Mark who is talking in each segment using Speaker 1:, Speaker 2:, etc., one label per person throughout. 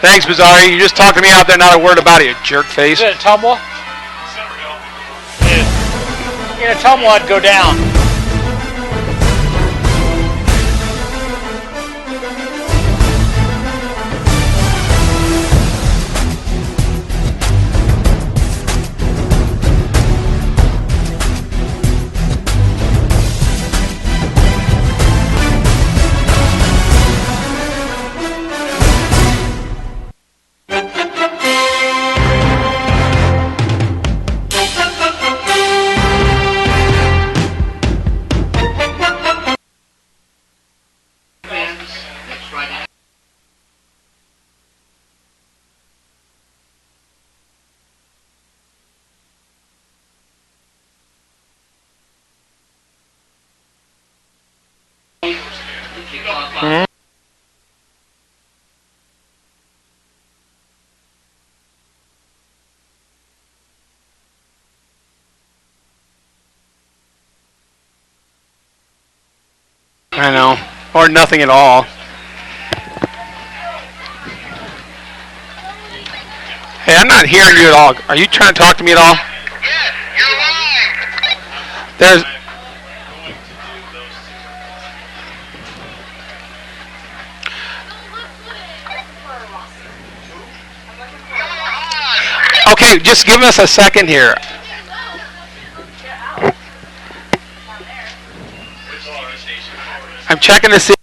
Speaker 1: Thanks, Bizzari. You just talked to me out there, not a word about it, you jerk face.
Speaker 2: Is it a tumble? In a tumble, I'd go down.
Speaker 1: I know. Or nothing at all. Hey, I'm not hearing you at all. Are you trying to talk to me at all?
Speaker 3: Yes, you're live.
Speaker 1: There's... Okay, just give us a second here. I'm checking to see.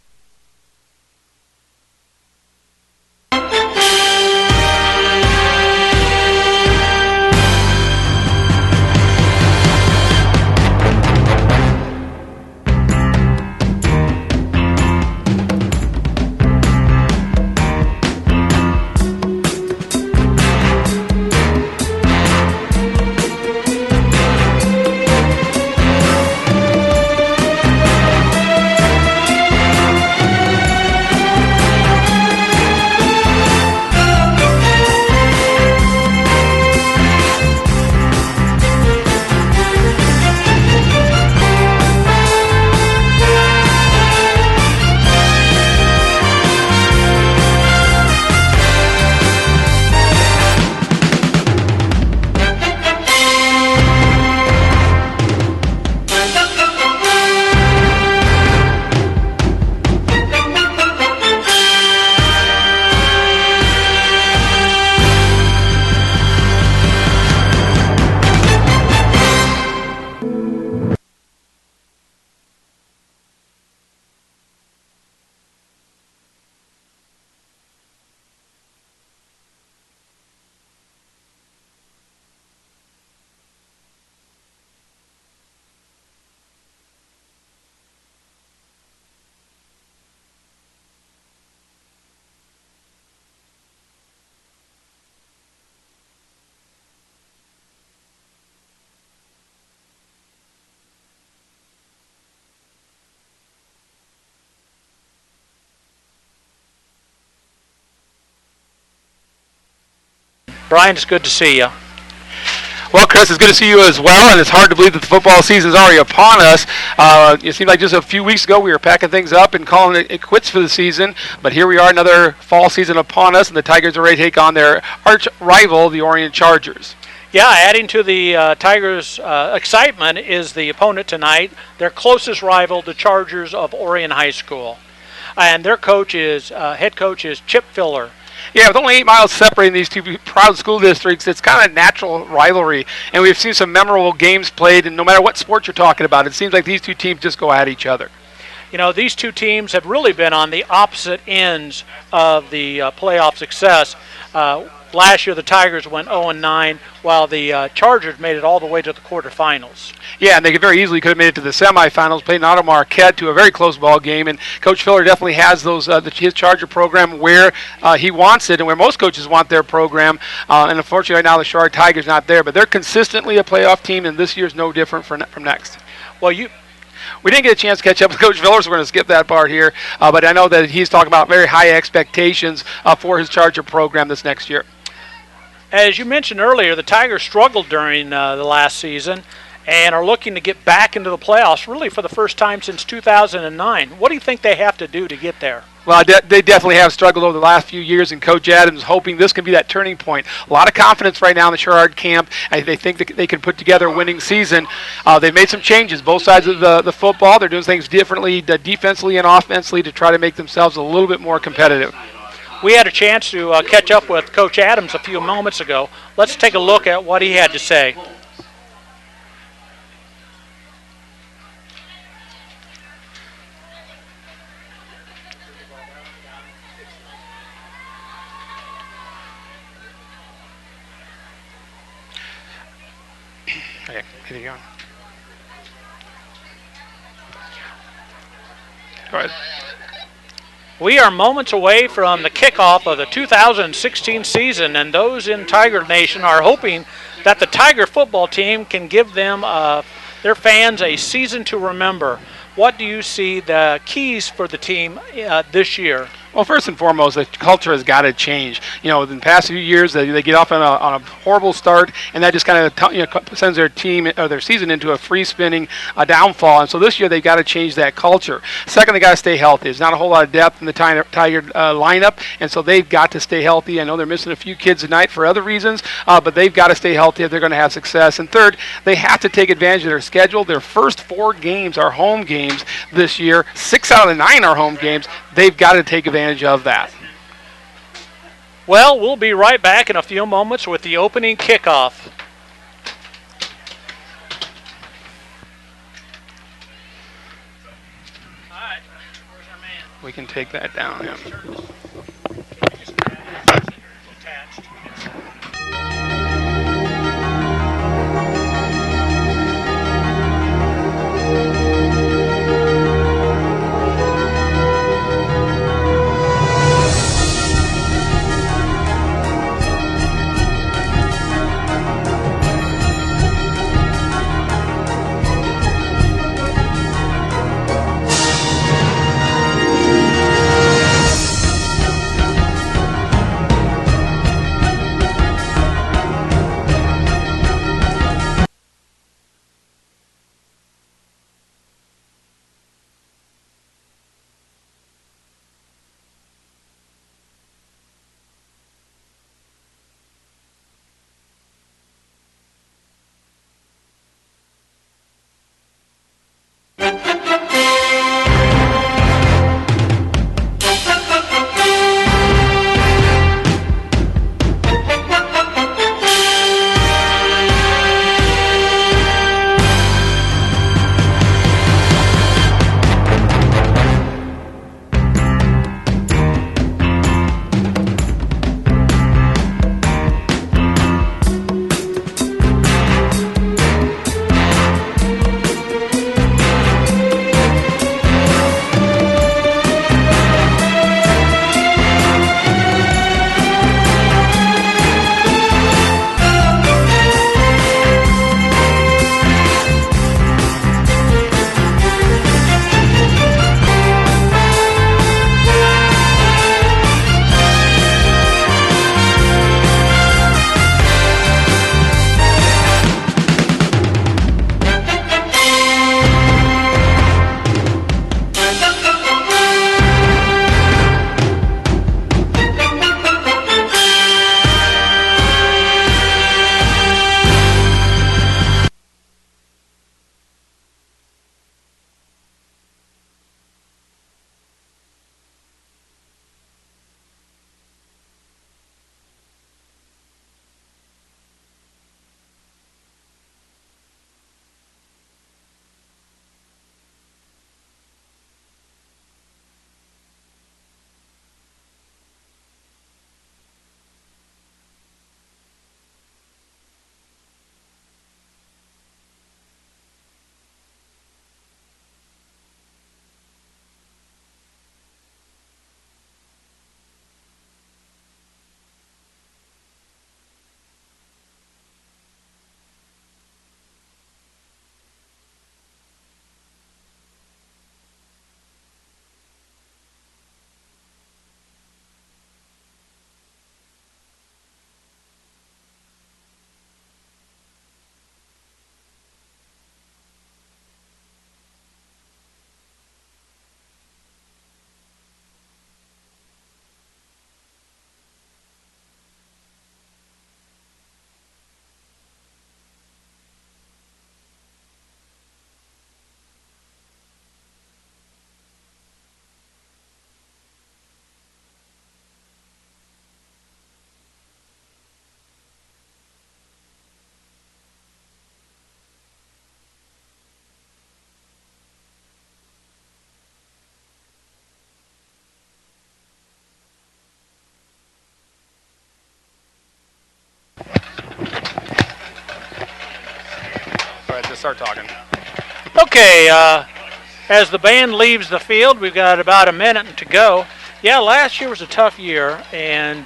Speaker 2: Brian, it's good to see you.
Speaker 1: Well, Chris, it's good to see you as well, and it's hard to believe that the football season is already upon us. It seemed like just a few weeks ago we were packing things up and calling it quits for the season, but here we are, another fall season upon us, and the Tigers are ready to take on their arch rival, the Orion Chargers.
Speaker 2: Yeah, adding to the Tigers' excitement is the opponent tonight, their closest rival, the Chargers of Orion High School. And their coach is, head coach is Chip Filler.
Speaker 1: Yeah, with only 8 miles separating these two proud school districts, it's kind of a natural rivalry. And we've seen some memorable games played, and no matter what sport you're talking about, it seems like these two teams just go at each other.
Speaker 2: You know, these two teams have really been on the opposite ends of the playoff success. Last year, the Tigers went 0-9, while the Chargers made it all the way to the quarterfinals.
Speaker 1: Yeah, and they could very easily could have made it to the semifinals, played Otto Marquette to a very close ball game. And Coach Filler definitely has those his Charger program where he wants it and where most coaches want their program. And unfortunately, right now the Sherrard Tigers not there, but they're consistently a playoff team, and this year's no different from next.
Speaker 2: Well,
Speaker 1: we didn't get a chance to catch up with Coach Filler, so we're going to skip that part here. But I know that he's talking about very high expectations for his Charger program this next year.
Speaker 2: As you mentioned earlier, the Tigers struggled during the last season and are looking to get back into the playoffs really for the first time since 2009. What do you think they have to do to get there?
Speaker 1: Well, they definitely have struggled over the last few years, and Coach Adams is hoping this can be that turning point. A lot of confidence right now in the Sherrard camp. They think that they can put together a winning season. They've made some changes, both sides of the football. They're doing things differently, defensively and offensively, to try to make themselves a little bit more competitive.
Speaker 2: We had a chance to catch up with Coach Adams a few moments ago. Let's take a look at what he had to say.
Speaker 1: Okay, here you go. Go ahead.
Speaker 2: We are moments away from the kickoff of the 2016 season, and those in Tiger Nation are hoping that the Tiger football team can give them, their fans, a season to remember. What do you see the keys for the team this year?
Speaker 1: Well, first and foremost, the culture has got to change. You know, in the past few years, they get off on a horrible start, and that just kind of sends their team or their season into a free-spinning downfall. And so this year, they've got to change that culture. Second, they got to stay healthy. There's not a whole lot of depth in the Tiger lineup, and so they've got to stay healthy. I know they're missing a few kids tonight for other reasons, but they've got to stay healthy if they're going to have success. And third, they have to take advantage of their schedule. Their first 4 games are home games this year. 6 out of the 9 are home games. They've got to take advantage of that.
Speaker 2: Well, we'll be right back in a few moments with the opening kickoff. All right, where's our man?
Speaker 1: We can take that down. Yeah. ahead. Just start talking.
Speaker 2: Okay, as the band leaves the field, we've got about a minute to go. Yeah, last year was a tough year, and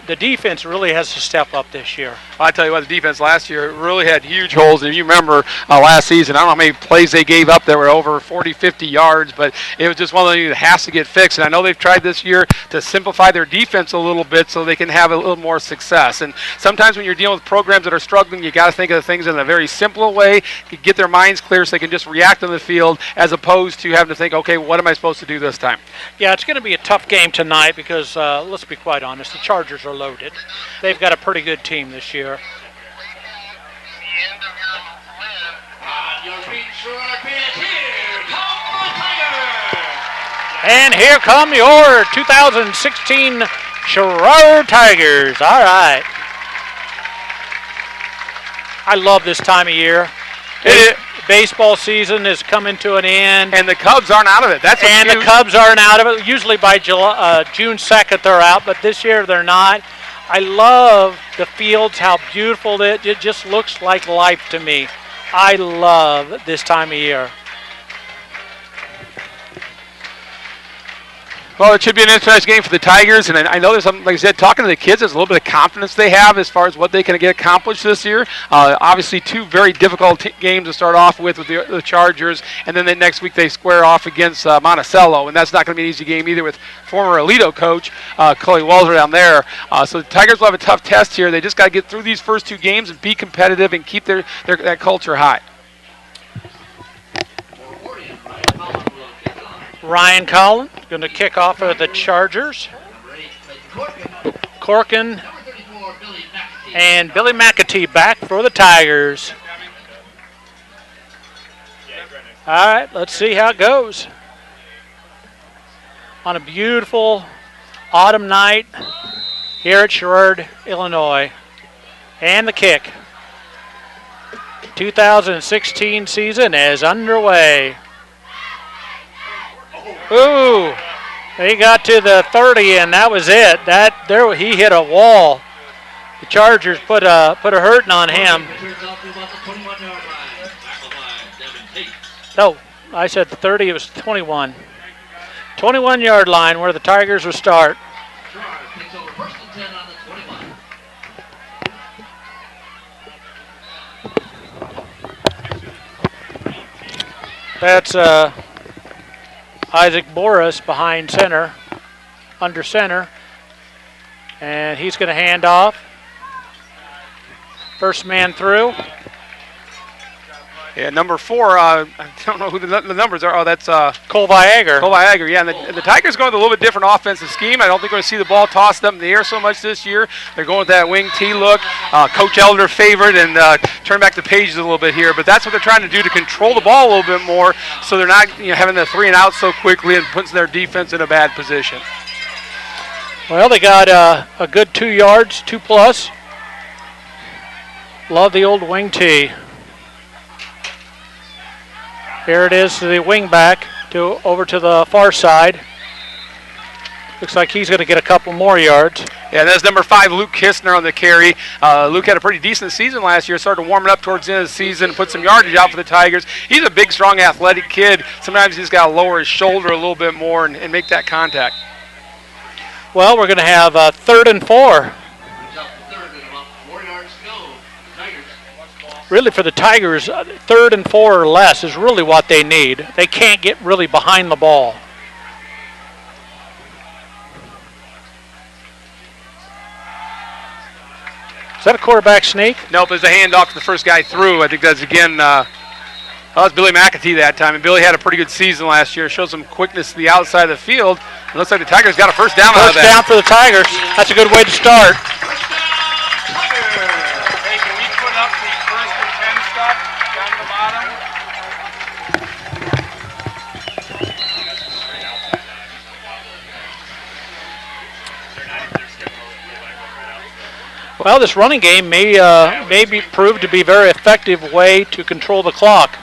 Speaker 2: the defense really has to step up this year.
Speaker 1: I tell you what, the defense last year really had huge holes. If you remember last season, I don't know how many plays they gave up that were over 40, 50 yards, but it was just one of those that has to get fixed. And I know they've tried this year to simplify their defense a little bit so they can have a little more success. And sometimes when you're dealing with programs that are struggling, you got to think of the things in a very simple way, get their minds clear so they can just react on the field as opposed to having to think, okay, what am I supposed to do this time?
Speaker 2: Yeah, it's going to be a tough game tonight because, let's be quite honest, the Chargers are loaded. They've got a pretty good team this year. And here come your 2016 Sherrard Tigers. All right. I love this time of year. Baseball season is coming to an end.
Speaker 1: And the Cubs aren't out of it.
Speaker 2: The Cubs aren't out of it. Usually by June 2nd they're out, but this year they're not. I love the fields, how beautiful it just looks like life to me. I love this time of year.
Speaker 1: Well, it should be an interesting game for the Tigers, and I know there's some, like I said, talking to the kids, there's a little bit of confidence they have as far as what they can get accomplished this year. Obviously, two very difficult games to start off with the Chargers, and then the next week they square off against Monticello, and that's not going to be an easy game either with former Alito coach Chloe Walter down there. So the Tigers will have a tough test here. They just got to get through these first two games and be competitive and keep that culture high.
Speaker 2: Ryan Collins going to kick off for the Chargers. Corkin and Billy McAtee back for the Tigers. All right, let's see how it goes. On a beautiful autumn night here at Sherrard, Illinois. And the kick. 2016 season is underway. Ooh, he got to the 30, and that was it. He hit a wall. The Chargers put a hurting on him. No, I said 30. It was 21. 21-yard line where the Tigers will start. That's Isaac Boris behind center, under center, and he's going to hand off. First man through.
Speaker 1: Yeah, number 4, I don't know who the numbers are. Oh, that's
Speaker 2: Cole Viager.
Speaker 1: Cole Viager, yeah. And the Tigers going with a little bit different offensive scheme. I don't think we're going to see the ball tossed up in the air so much this year. They're going with that wing T look. Coach Elder favored and turn back the pages a little bit here. But that's what they're trying to do to control the ball a little bit more so they're not having the 3 and out so quickly and puts their defense in a bad position.
Speaker 2: Well, they got a good 2 yards, 2+. Love the old wing T. Here it is to the wing back over to the far side. Looks like he's going to get a couple more yards.
Speaker 1: Yeah, that's number 5, Luke Kistner on the carry. Luke had a pretty decent season last year. Started warming up towards the end of the season, put some yardage out for the Tigers. He's a big, strong, athletic kid. Sometimes he's got to lower his shoulder a little bit more and make that contact.
Speaker 2: Well, we're going to have 3rd and 4. Really, for the Tigers, 3rd and 4 or less is really what they need. They can't get really behind the ball. Is that a quarterback sneak?
Speaker 1: Nope, there's a handoff to the first guy through. I think that's, again, that was Billy McAtee that time. And Billy had a pretty good season last year. Showed some quickness to the outside of the field. It looks like the Tigers got a first down out of that.
Speaker 2: First down for the Tigers. That's a good way to start. Well, this running game may prove to be a very effective way to control the clock.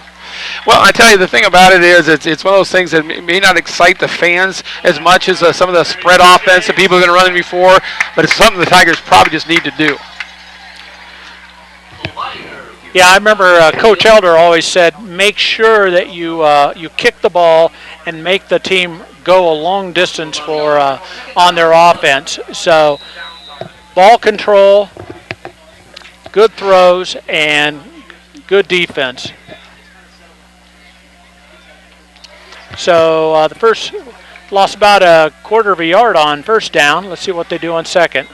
Speaker 1: Well, I tell you, the thing about it is it's one of those things that may not excite the fans as much as some of the spread offense that people have been running before, but it's something the Tigers probably just need to do.
Speaker 2: Yeah, I remember Coach Elder always said, make sure that you kick the ball and make the team go a long distance for on their offense. So ball control, good throws, and good defense. So the first lost about a quarter of a yard on first down. Let's see what they do on second.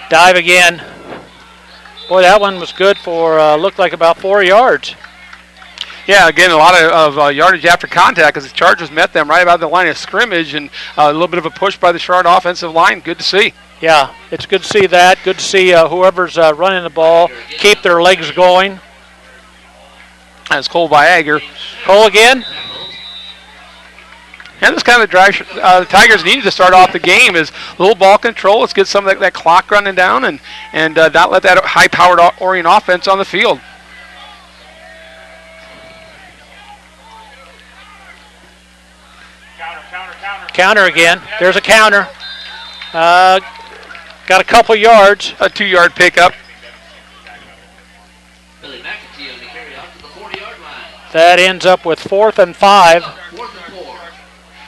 Speaker 2: Dive again. Boy, that one was good for, looked like about 4 yards.
Speaker 1: Yeah, again, a lot of yardage after contact because the Chargers met them right about the line of scrimmage, and a little bit of a push by the Sherrard offensive line. Good to see.
Speaker 2: Yeah, it's good to see that. Good to see whoever's running the ball keep their legs going.
Speaker 1: That's Cole Viager.
Speaker 2: Cole again.
Speaker 1: And this kind of drive the Tigers needed to start off the game is a little ball control. Let's get some of that clock running down and not let that high-powered Orion offense on the field.
Speaker 2: Counter again. There's a counter. Got a couple yards.
Speaker 1: A 2-yard pickup.
Speaker 2: That ends up with 4th and 5.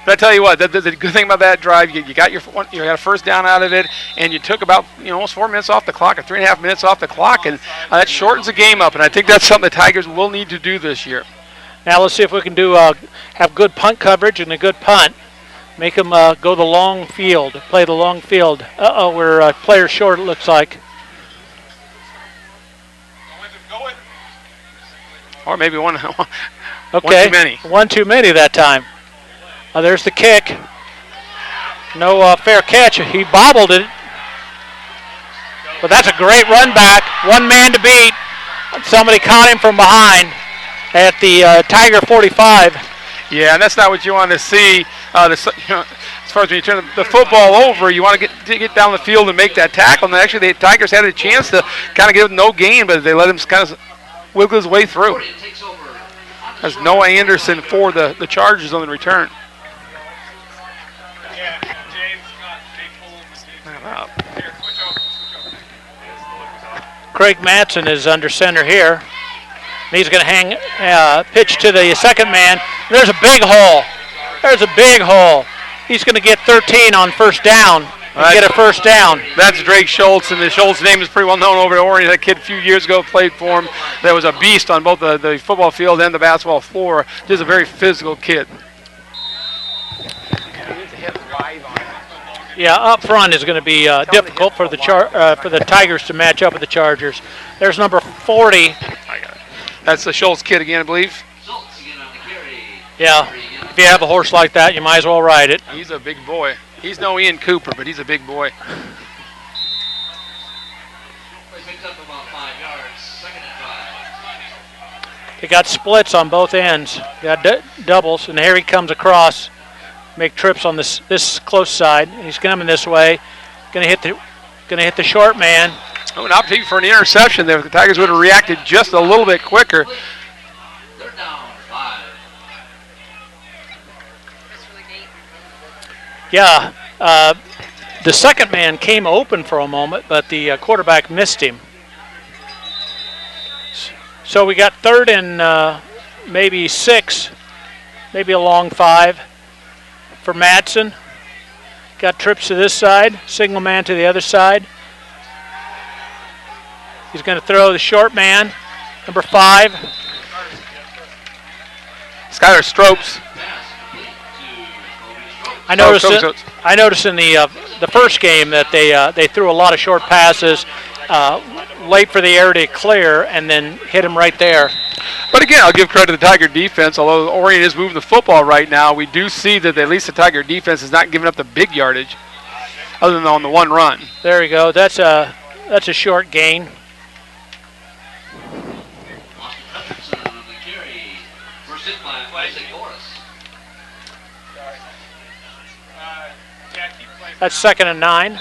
Speaker 1: But I tell you what, the good thing about that drive, you got you got a first down out of it, and you took about almost 4 minutes off the clock, or 3.5 minutes off the clock, and that shortens the game up. And I think that's something the Tigers will need to do this year.
Speaker 2: Now let's see if we can do have good punt coverage and a good punt. Make them go the long field, play the long field. We're players short, it looks like.
Speaker 1: Or maybe one
Speaker 2: Okay.
Speaker 1: one too many.
Speaker 2: One too many that time. There's the kick. No fair catch. He bobbled it. But that's a great run back. One man to beat. Somebody caught him from behind at the Tiger 45.
Speaker 1: Yeah, and that's not what you want to see. As far as when you turn the football over, you want to get down the field and make that tackle. And actually, the Tigers had a chance to kind of give him no gain, but they let him kind of wiggle his way through. That's Noah Anderson for the Chargers on the return.
Speaker 2: Craig Matson is under center here. He's going to hang pitch to the second man. There's a big hole. There's a big hole. He's going to get 13 on first down. Get a first down.
Speaker 1: That's Drake Schultz, and the Schultz name is pretty well known over at Orion. That kid a few years ago played for him. That was a beast on both the football field and the basketball floor. Just a very physical kid.
Speaker 2: Yeah, up front is going to be difficult for the Tigers to match up with the Chargers. There's number 40.
Speaker 1: That's the Schultz kid again, I believe.
Speaker 2: Yeah, if you have a horse like that, you might as well ride it.
Speaker 1: He's a big boy. He's no Ian Cooper, but he's a big boy.
Speaker 2: They got splits on both ends. Got doubles, and here he comes across. Make trips on this close side. He's coming this way. Gonna hit the short man.
Speaker 1: Oh, an opportunity for an interception there. If the Tigers would have reacted just a little bit quicker.
Speaker 3: They're down 5.
Speaker 2: Yeah, the second man came open for a moment, but the quarterback missed him. So we got 3rd and maybe 6, maybe a long 5 for Madsen. Got trips to this side, single man to the other side. He's going to throw the short man, number 5.
Speaker 1: Skylar Stropes.
Speaker 2: I noticed in the first game that they threw a lot of short passes, late for the air to clear, and then hit him right there.
Speaker 1: But again, I'll give credit to the Tiger defense. Although Orion is moving the football right now, we do see that at least the Tiger defense is not giving up the big yardage, other than on the one run.
Speaker 2: There you go. That's a short gain. That's 2nd and 9.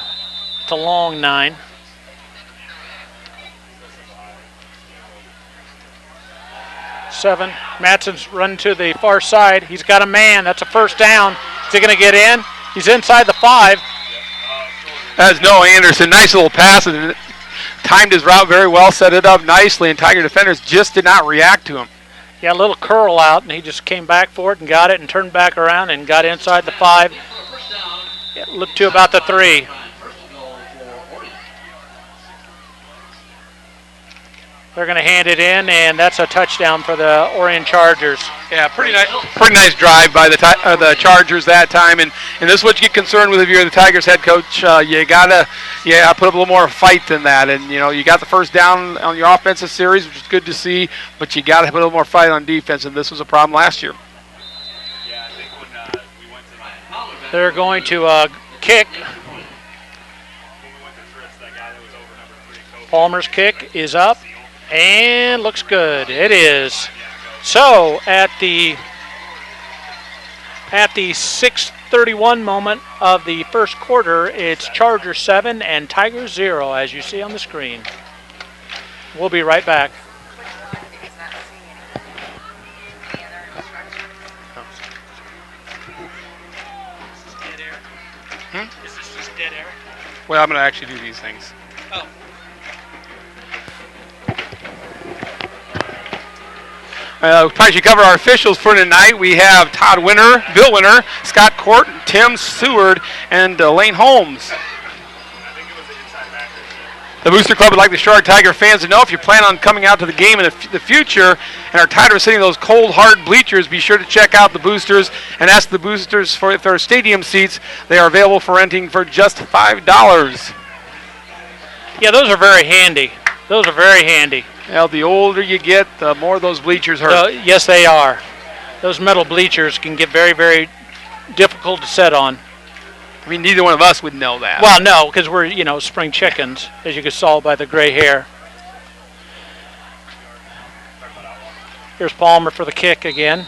Speaker 2: It's a long 9. Seven. Madsen's running to the far side. He's got a man. That's a first down. Is he going to get in? He's inside the 5.
Speaker 1: That's Noah Anderson. Nice little pass. And timed his route very well, set it up nicely, and Tiger defenders just did not react to him.
Speaker 2: Yeah, a little curl out, and he just came back for it and got it and turned back around and got inside the 5. Yeah, looked to about the 3. They're going to hand it in, and that's a touchdown for the Orion Chargers.
Speaker 1: Yeah, pretty nice drive by the Chargers that time, and this is what you get concerned with if you're the Tigers head coach. You gotta put up a little more fight than that, and you got the first down on your offensive series, which is good to see, but you got to put a little more fight on defense, and this was a problem last year.
Speaker 4: Yeah, I think when we went to
Speaker 2: they're going to kick. Palmer's kick is up. And looks good. It is. So at the 6:31 moment of the first quarter, it's Chargers 7 and Tigers 0, as you see on the screen. We'll be right back.
Speaker 1: Is this just dead air? Well, I'm going to actually do these things.
Speaker 2: Oh.
Speaker 1: Trying to cover our officials for tonight. We have Todd Winter, Bill Winter, Scott Court, Tim Seward, and Lane Holmes. The Booster Club would like the Sherrard Tiger fans to know if you plan on coming out to the game in the future and are tired of sitting in those cold, hard bleachers, be sure to check out the Boosters and ask the Boosters for if there are stadium seats. They are available for renting for just $5.
Speaker 2: Yeah, those are very handy. Those are very handy.
Speaker 1: Well, the older you get, the more those bleachers hurt.
Speaker 2: Yes, they are. Those metal bleachers can get very, very difficult to set on.
Speaker 1: I mean, neither one of us would know that.
Speaker 2: Well, no, because we're, spring chickens, as you can saw by the gray hair. Here's Palmer for the kick again.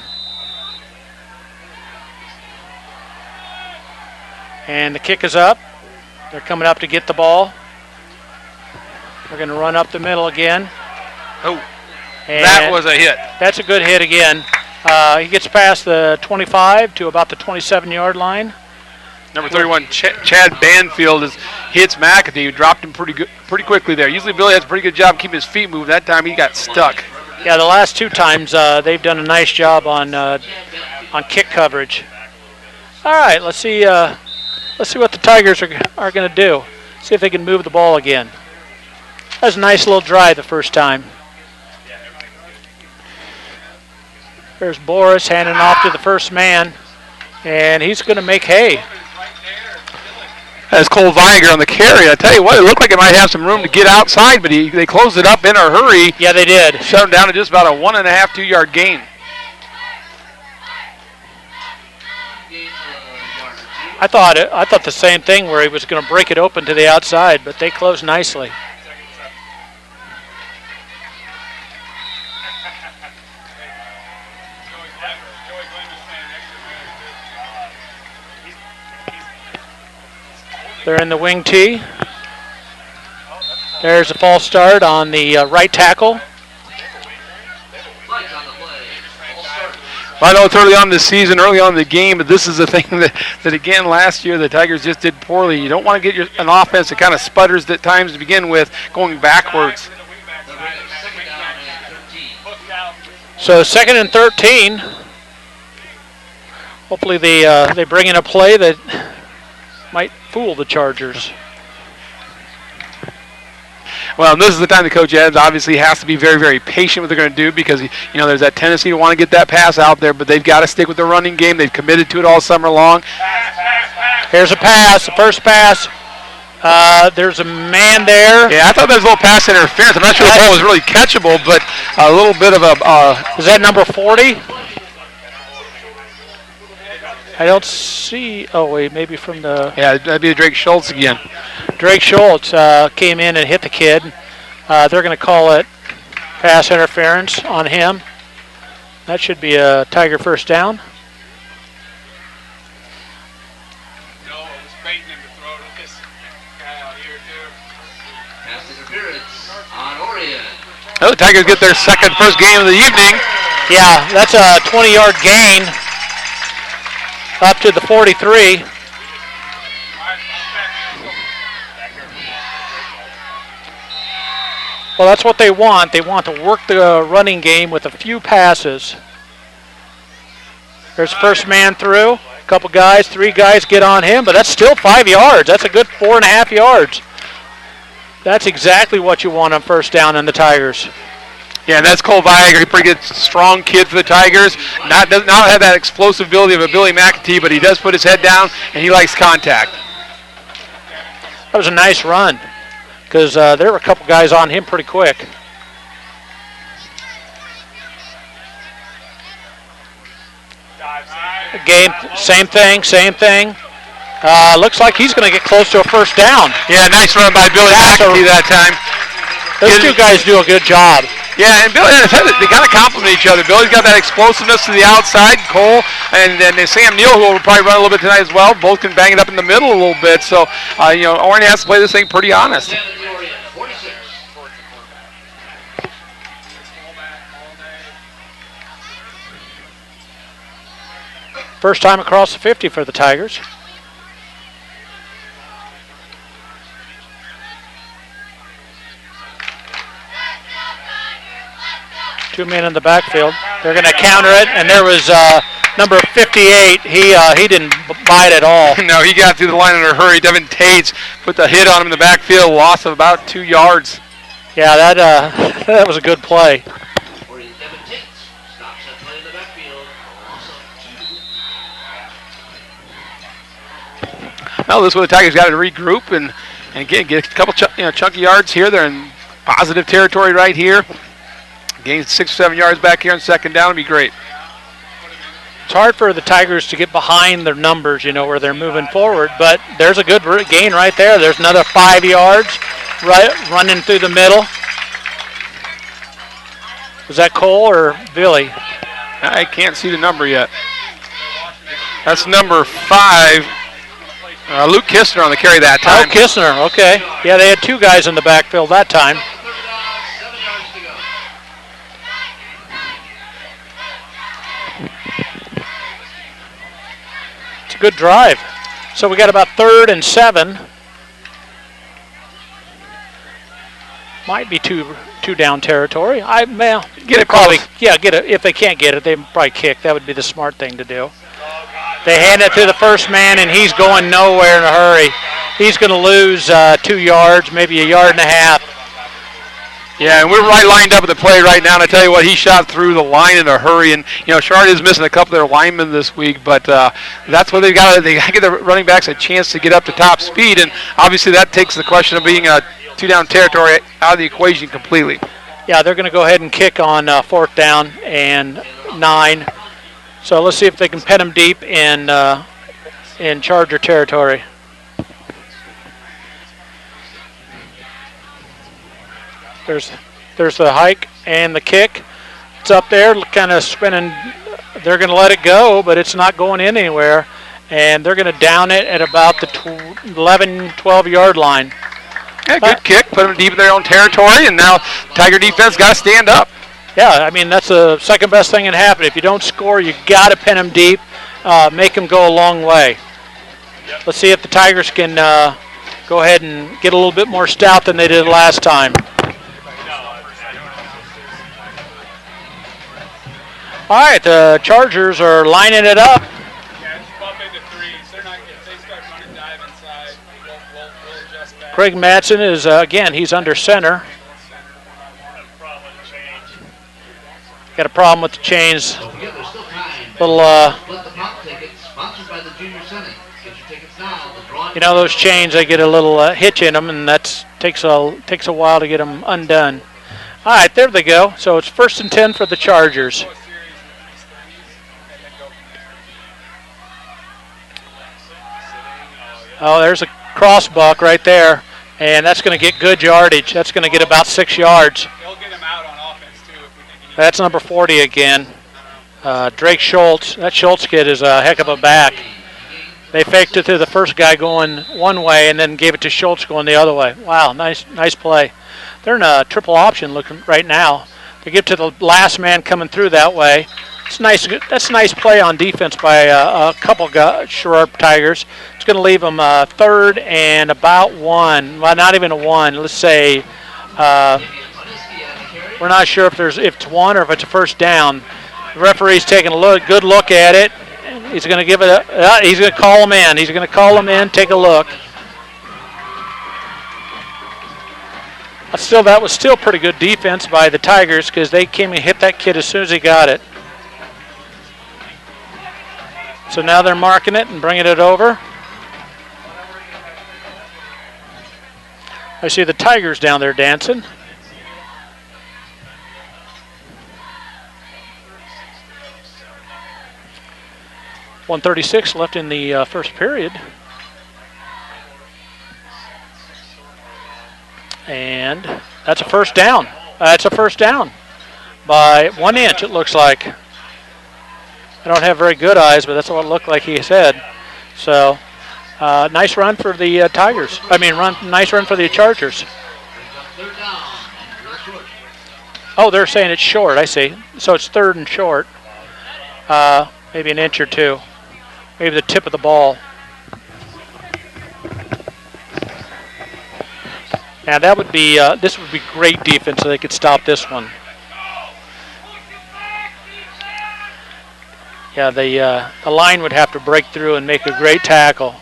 Speaker 2: And the kick is up. They're coming up to get the ball. They're going to run up the middle again.
Speaker 1: Oh,
Speaker 2: and
Speaker 1: that was a hit.
Speaker 2: That's a good hit again. He gets past the 25 to about the 27-yard line.
Speaker 1: Number 31, Chad Banfield hits McAtee, who dropped him pretty quickly there. Usually Billy has a pretty good job keeping his feet moving. That time he got stuck.
Speaker 2: Yeah, the last 2 times they've done a nice job on kick coverage. All right, let's see what the Tigers are going to do. See if they can move the ball again. That was a nice little drive the first time. There's Boris handing off to the first man, and he's going to make hay.
Speaker 1: That's Cole Vinegar on the carry. I tell you what, it looked like it might have some room to get outside, but they closed it up in a hurry.
Speaker 2: Yeah, they did.
Speaker 1: Shut him down to just about a 1.5, 2 yard gain.
Speaker 2: I thought the same thing, where he was going to break it open to the outside, but they closed nicely. They're in the wing tee. There's a false start on the right tackle.
Speaker 3: Flags on the play. All start.
Speaker 1: Well, I know it's early on this season, early on in the game, but this is the thing that again, last year the Tigers just did poorly. You don't want to get an offense that kind of sputters at times to begin with, going backwards.
Speaker 3: Second down and 13.
Speaker 2: So 2nd and 13. Hopefully they bring in a play that might fool the Chargers.
Speaker 1: Well, and this is the time the coach obviously has to be very, very patient what they're going to do, because there's that tendency to want to get that pass out there, but they've got to stick with the running game. They've committed to it all summer long.
Speaker 2: Here's a pass, the first pass. There's a man there.
Speaker 1: Yeah, I thought that was a little pass interference. I'm not sure the ball was really catchable, but a little bit of a...
Speaker 2: Is that number 40? I don't see. Oh, wait, maybe from the...
Speaker 1: Yeah, that'd be Drake Schultz again.
Speaker 2: Drake Schultz came in and hit the kid. They're going to call it pass interference on him. That should be a Tiger first down.
Speaker 4: No, I was baiting him to throw to this guy out here, too.
Speaker 3: Pass interference on Orion.
Speaker 1: Oh, the Tigers get their first game of the evening.
Speaker 2: Yeah, that's a 20-yard gain up to the 43. Well, that's what they want. They want to work the running game with a few passes. There's first man through. A couple guys, 3 guys get on him, but that's still 5 yards. That's a good 4.5 yards. That's exactly what you want on first down in the Tigers.
Speaker 1: Yeah, and that's Cole Viager. He's a pretty good, strong kid for the Tigers. Does not have that explosive ability of a Billy McAtee, but he does put his head down, and he likes contact.
Speaker 2: That was a nice run because there were a couple guys on him pretty quick. Game, same thing. Looks like he's going to get close to a first down.
Speaker 1: Yeah, nice run by Billy McAtee that time.
Speaker 2: Those 2 guys do a good job.
Speaker 1: Yeah, and Billy, they kind of complement each other. Billy's got that explosiveness to the outside. Cole and Sam Neal, who will probably run a little bit tonight as well, both can bang it up in the middle a little bit. So, Orion has to play this thing pretty honest.
Speaker 2: First time across the 50 for the Tigers. Two men in the backfield. They're going to counter it, and there was number 58. He didn't bite at all.
Speaker 1: No, he got through the line in a hurry. Devin Tates put the hit on him in the backfield, loss of about 2 yards.
Speaker 2: Yeah, that was a good play.
Speaker 1: Well, this is where the Tigers got to regroup and get a couple chunky yards here. They're in positive territory right here. Gain 6 or 7 yards back here on second down would be great.
Speaker 2: It's hard for the Tigers to get behind their numbers, where they're moving forward, but there's a good gain right there. There's another 5 yards running through the middle. Was that Cole or Billy?
Speaker 1: I can't see the number yet. That's number 5. Luke Kistner on the carry that time.
Speaker 2: Oh, Kistner, okay. Yeah, they had 2 guys in the backfield that time. It's a good drive. So we got about 3rd and 7. Might be two down territory.
Speaker 1: Get it
Speaker 2: probably.
Speaker 1: close.
Speaker 2: Yeah, get it. If they can't get it, they probably kick. That would be the smart thing to do. They hand it to the first man, and he's going nowhere in a hurry. He's going to lose 2 yards, maybe 1.5 yards.
Speaker 1: Yeah, and we're right lined up at the play right now, and I tell you what, he shot through the line in a hurry, and, Sherrard is missing a couple of their linemen this week, but that's what they got to give the running backs a chance to get up to top speed, and obviously that takes the question of being a 2-down territory out of the equation completely.
Speaker 2: Yeah, they're going to go ahead and kick on 4th down and 9. So let's see if they can pin them deep in Charger territory. There's the hike and the kick. It's up there, kind of spinning. They're going to let it go, but it's not going in anywhere. And they're going to down it at about the 11, 12-yard line.
Speaker 1: Yeah, good kick. Put them deep in their own territory, and now Tiger defense got to stand up.
Speaker 2: Yeah, that's the second best thing that can happen. If you don't score, you got to pin them deep, make them go a long way. Let's see if the Tigers can go ahead and get a little bit more stout than they did last time. All right, the Chargers are lining it up.
Speaker 4: Yeah, just bump into 3s. They're not, if they start running dive inside, we'll adjust back.
Speaker 2: Craig Madsen is, again, he's under center. Got a problem with the chains.
Speaker 3: Don't forget, there's still time.
Speaker 2: Little,
Speaker 3: Split the pop tickets, sponsored by the Junior Senate. Get your tickets now. The drawing
Speaker 2: those chains, they get a little hitch in them, and that takes a while to get them undone. All right, there they go. So it's 1st and 10 for the Chargers. Oh, there's a crossbuck right there, and that's going to get good yardage. That's going to get about 6 yards.
Speaker 4: They'll get him out on offense, too, if we think he needs
Speaker 2: That's number 40 again. Drake Schultz. That Schultz kid is a heck of a back. They faked it to the first guy going one way and then gave it to Schultz going the other way. Wow, nice play. They're in a triple option looking right now. They get to the last man coming through that way. It's nice. That's a nice play on defense by a couple Sherrard Tigers. It's going to leave them 3rd and about 1. Well, not even a 1. Let's say We're not sure if it's one or if it's a first down. The referee's taking a good look at it. He's going to give it he's going to call him in. He's going to call him in, take a look. That was still pretty good defense by the Tigers because they came and hit that kid as soon as he got it. So now they're marking it and bringing it over. I see the Tigers down there dancing. .136 left in the first period. And that's a first down. That's a first down by 1 inch, it looks like. I don't have very good eyes, but that's what it looked like he said. So, nice run for the Tigers. Nice run for the Chargers. Oh, they're saying it's short, I see. So it's 3rd and short. Maybe an inch or two. Maybe the tip of the ball. Now that would be, this would be great defense so they could stop this one. Yeah, the line would have to break through and make a great tackle.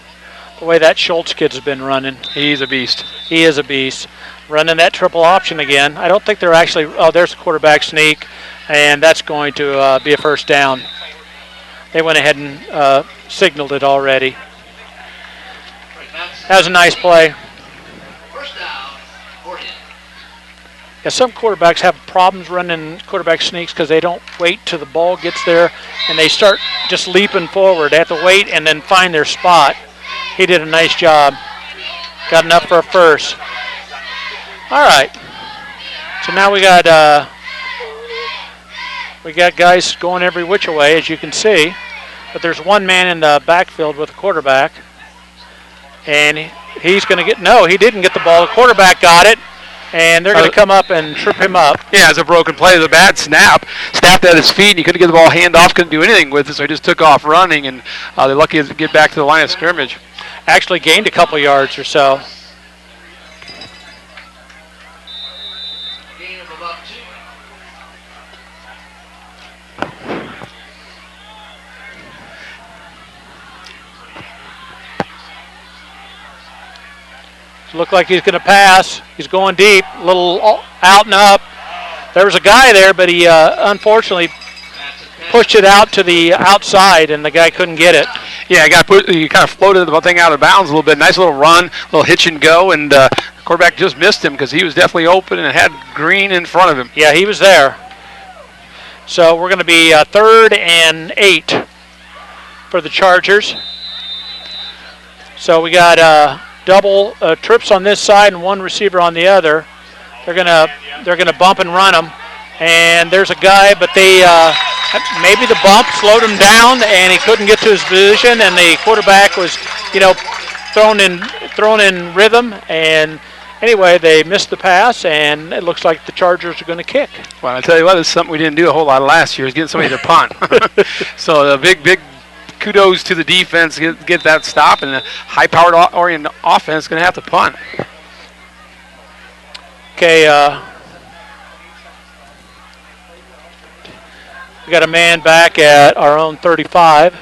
Speaker 2: The way that Schultz kid's been running.
Speaker 1: He's a beast.
Speaker 2: He is a beast. Running that triple option again. I don't think they're actually, there's a quarterback sneak, and that's going to be a first down. They went ahead and signaled it already. That was a nice play.
Speaker 3: First down, Orion.
Speaker 2: Yeah, some quarterbacks have problems running quarterback sneaks because they don't wait till the ball gets there and they start just leaping forward. They have to wait and then find their spot. He did a nice job. Got enough for a first. All right. So now we got guys going every which way, as you can see. But there's one man in the backfield with the quarterback. And he's going to get, no, he didn't get the ball. The quarterback got it. And they're going to come up and trip him up.
Speaker 1: Yeah, it's a broken play. It was a bad snap. Snapped at his feet, and he couldn't get the ball handoff, couldn't do anything with it, so he just took off running, and they're lucky to get back to the line of scrimmage.
Speaker 2: Actually gained a couple yards or so.
Speaker 3: Gain of about 2.
Speaker 2: Looked like he's going to pass. He's going deep, a little out and up. There was a guy there, but he unfortunately pushed it out to the outside, and the guy couldn't get it.
Speaker 1: Yeah, he kind of floated the thing out of bounds a little bit. Nice little run, little hitch and go, and the quarterback just missed him because he was definitely open and had Green in front of him.
Speaker 2: Yeah, he was there. So we're going to be 3rd and 8 for the Chargers. So we got double trips on this side and one receiver on the other. They're gonna bump and run them, and there's a guy, but they maybe the bump slowed him down, and he couldn't get to his position, and the quarterback was, thrown in rhythm, and anyway, they missed the pass, and it looks like the Chargers are going to kick.
Speaker 1: Well, I tell you what, it's something we didn't do a whole lot of last year, is getting somebody to punt. So the big kudos to the defense, get that stop, and the high-powered Orion offense is going to have to punt.
Speaker 2: Okay, we got a man back at our own 35.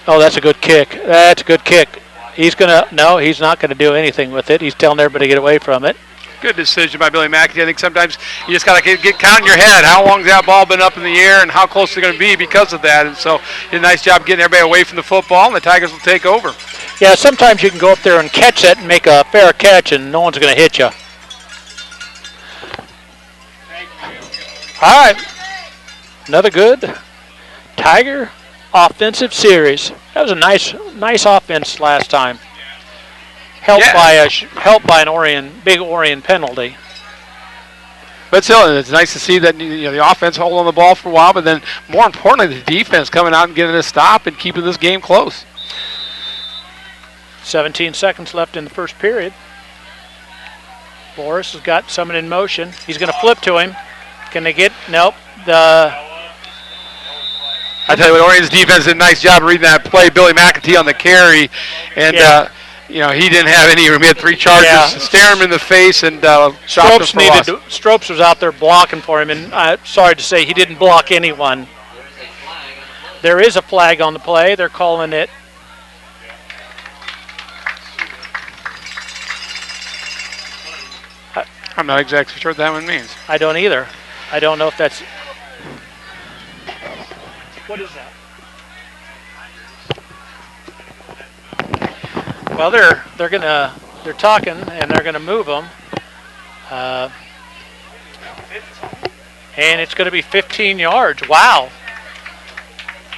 Speaker 2: Oh, that's a good kick. That's a good kick. He's not going to do anything with it. He's telling everybody to get away from it.
Speaker 1: Good decision by Billy McAtee. I think sometimes you just got to get count in your head. How long's that ball been up in the air and how close they're going to be because of that. And so did a nice job getting everybody away from the football, and the Tigers will take over.
Speaker 2: Yeah, sometimes you can go up there and catch it and make a fair catch, and no one's going to hit you. All right. Another good Tiger offensive series. That was a nice offense last time. Helped by an big Orion penalty.
Speaker 1: But still, it's nice to see that the offense holding on the ball for a while, but then more importantly, the defense coming out and getting a stop and keeping this game close.
Speaker 2: 17 seconds left in the first period. Boris has got someone in motion. He's going to flip to him. Can they get? Nope.
Speaker 1: I tell you what, Orion's defense did a nice job of reading that play. Billy McAtee on the carry, and he didn't have any room. He had 3 charges
Speaker 2: Yeah.
Speaker 1: stare him in the face and stopped him
Speaker 2: Stropes
Speaker 1: for loss.
Speaker 2: Stropes was out there blocking for him, and sorry to say he didn't block anyone. There is a flag on the play. They're calling it.
Speaker 1: I'm not exactly sure what that one means.
Speaker 2: I don't either. I don't know if that's. What is that? Well, they're talking and they're gonna move them, and it's gonna be 15 yards. Wow.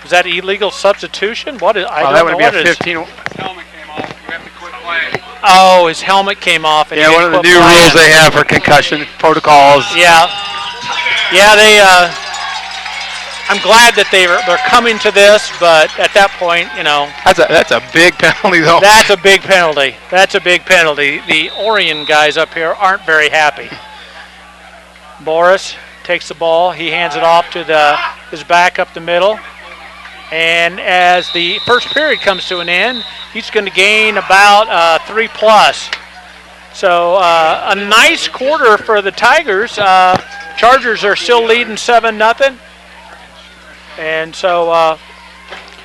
Speaker 2: Is that illegal substitution? What is? I don't
Speaker 1: that
Speaker 2: know
Speaker 1: would be
Speaker 2: what
Speaker 1: a
Speaker 2: it is.
Speaker 1: 15.
Speaker 4: His helmet came off. You have to quit playing.
Speaker 2: Oh, his helmet came off. And
Speaker 1: Yeah,
Speaker 2: he
Speaker 1: one of the
Speaker 2: quit
Speaker 1: new
Speaker 2: playing.
Speaker 1: rules they have for concussion protocols.
Speaker 2: Yeah, they. I'm glad that they're coming to this, but at that point,
Speaker 1: That's a big penalty though.
Speaker 2: that's a big penalty. That's a big penalty. The Orion guys up here aren't very happy. Boris takes the ball. He hands it off to his back up the middle. And as the first period comes to an end, he's going to gain about 3+. So a nice quarter for the Tigers. Chargers are still leading 7-0. And so,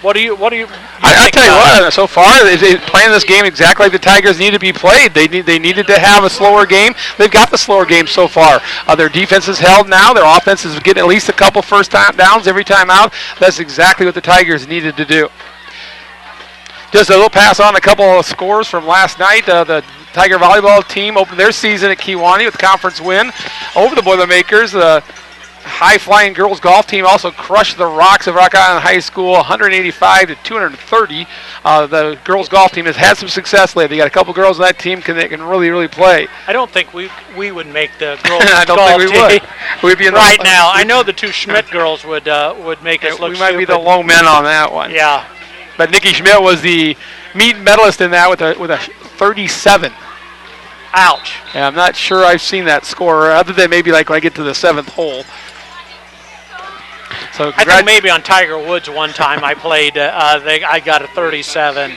Speaker 2: what do you
Speaker 1: I
Speaker 2: think
Speaker 1: tell you
Speaker 2: about it?
Speaker 1: what, so far they're playing this game exactly like the Tigers need to be played. They needed to have a slower game. They've got the slower game so far. Their defense is held now. Their offense is getting at least a couple first time downs every time out. That's exactly what the Tigers needed to do. Just a little pass on a couple of scores from last night. The Tiger volleyball team opened their season at Kewanee with a conference win over the Boilermakers. The high-flying girls golf team also crushed the Rocks of Rock Island High School 185-230. The girls golf team has had some success lately. They got a couple girls on that team that can really, really play.
Speaker 2: I don't think we would make the girls
Speaker 1: I don't
Speaker 2: golf
Speaker 1: think we would.
Speaker 2: team
Speaker 1: We'd be in
Speaker 2: right
Speaker 1: the,
Speaker 2: now. I know the 2 Schmidt girls would make us look
Speaker 1: we might be the
Speaker 2: stupid.
Speaker 1: low men on that one.
Speaker 2: Yeah.
Speaker 1: But Nikki Schmidt was the meet medalist in that with a 37.
Speaker 2: Ouch.
Speaker 1: Yeah, I'm not sure I've seen that score other than maybe like when I get to the 7th hole. So
Speaker 2: I think maybe on Tiger Woods one time I played. I got a 37.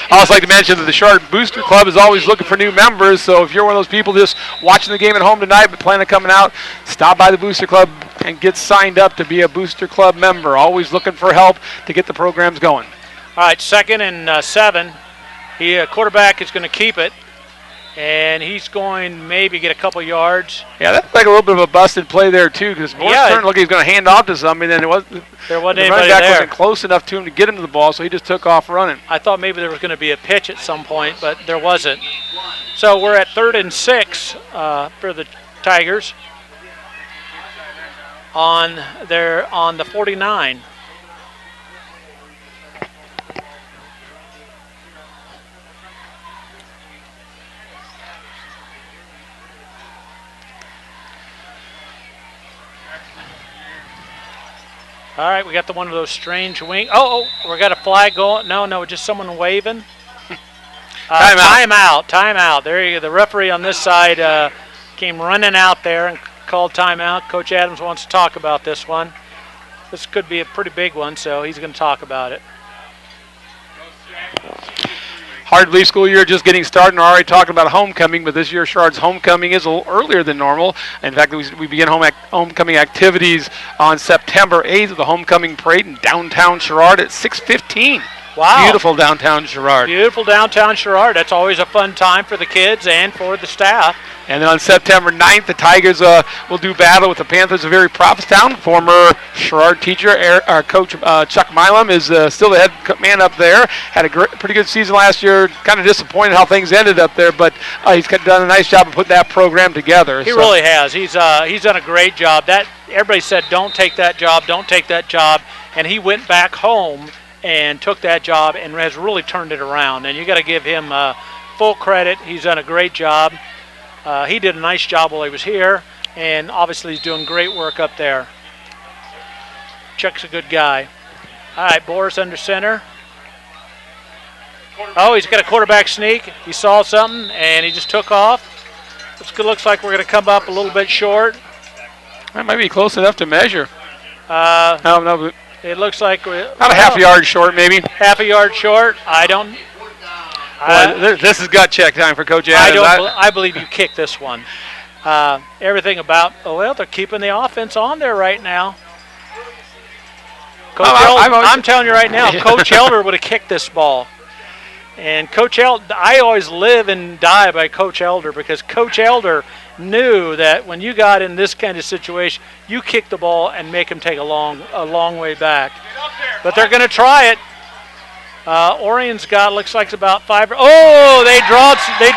Speaker 1: I also like to mention that the Sherrard Booster Club is always looking for new members. So if you're one of those people just watching the game at home tonight but planning on coming out, stop by the Booster Club and get signed up to be a Booster Club member. Always looking for help to get the programs going.
Speaker 2: All right, 2nd and 7. Quarterback is going to keep it, and he's going to maybe get a couple yards.
Speaker 1: Yeah, that's like a little bit of a busted play there too, because Morris turned like he was going to hand off to somebody, then
Speaker 2: There wasn't
Speaker 1: the running
Speaker 2: anybody
Speaker 1: back
Speaker 2: there.
Speaker 1: wasn't close enough to him to get him to the ball, so he just took off running.
Speaker 2: I thought maybe there was going to be a pitch at some point, but there wasn't. So we're at 3rd and 6 for the Tigers on the 49. All right, we got one of those strange wing. Oh, we got a flag going. No, just someone waving. Timeout. There you go. The referee on this side came running out there and called timeout. Coach Adams wants to talk about this one. This could be a pretty big one, so he's going to talk about it.
Speaker 1: Hard to believe school year just getting started, and we're already talking about homecoming, but this year Sherrard's homecoming is a little earlier than normal. In fact, we begin homecoming activities on September 8th with the homecoming parade in downtown Sherrard at 6:15.
Speaker 2: Wow.
Speaker 1: Beautiful downtown Sherrard.
Speaker 2: Beautiful downtown Sherrard. That's always a fun time for the kids and for the staff.
Speaker 1: And then on September 9th, the Tigers will do battle with the Panthers of Erie Prophetstown. Former Sherrard teacher, our coach Chuck Milam, is still the head man up there. Had a pretty good season last year. Kind of disappointed how things ended up there, but he's done a nice job of putting that program together.
Speaker 2: He really has. He's done a great job. Everybody said, don't take that job, and he went back home and took that job and has really turned it around. And you got to give him full credit. He's done a great job. He did a nice job while he was here, and obviously he's doing great work up there. Chuck's a good guy. All right, Boris under center. Oh, he's got a quarterback sneak. He saw something, and he just took off. Looks like we're going to come up a little bit short.
Speaker 1: That might be close enough to measure.
Speaker 2: No, it looks like we're
Speaker 1: About a half a yard short, maybe.
Speaker 2: half a yard short. I don't
Speaker 1: This is gut check time for Coach Adams.
Speaker 2: I believe you kick this one. Everything about, they're keeping the offense on there right now. Coach I'm telling you right now, Coach Elder would have kicked this ball. And Coach Elder, I always live and die by Coach Elder because Coach Elder knew that when you got in this kind of situation, you kick the ball and make him take a long way back. But they're going to try it. Orion's got, looks like it's about 5. Oh, they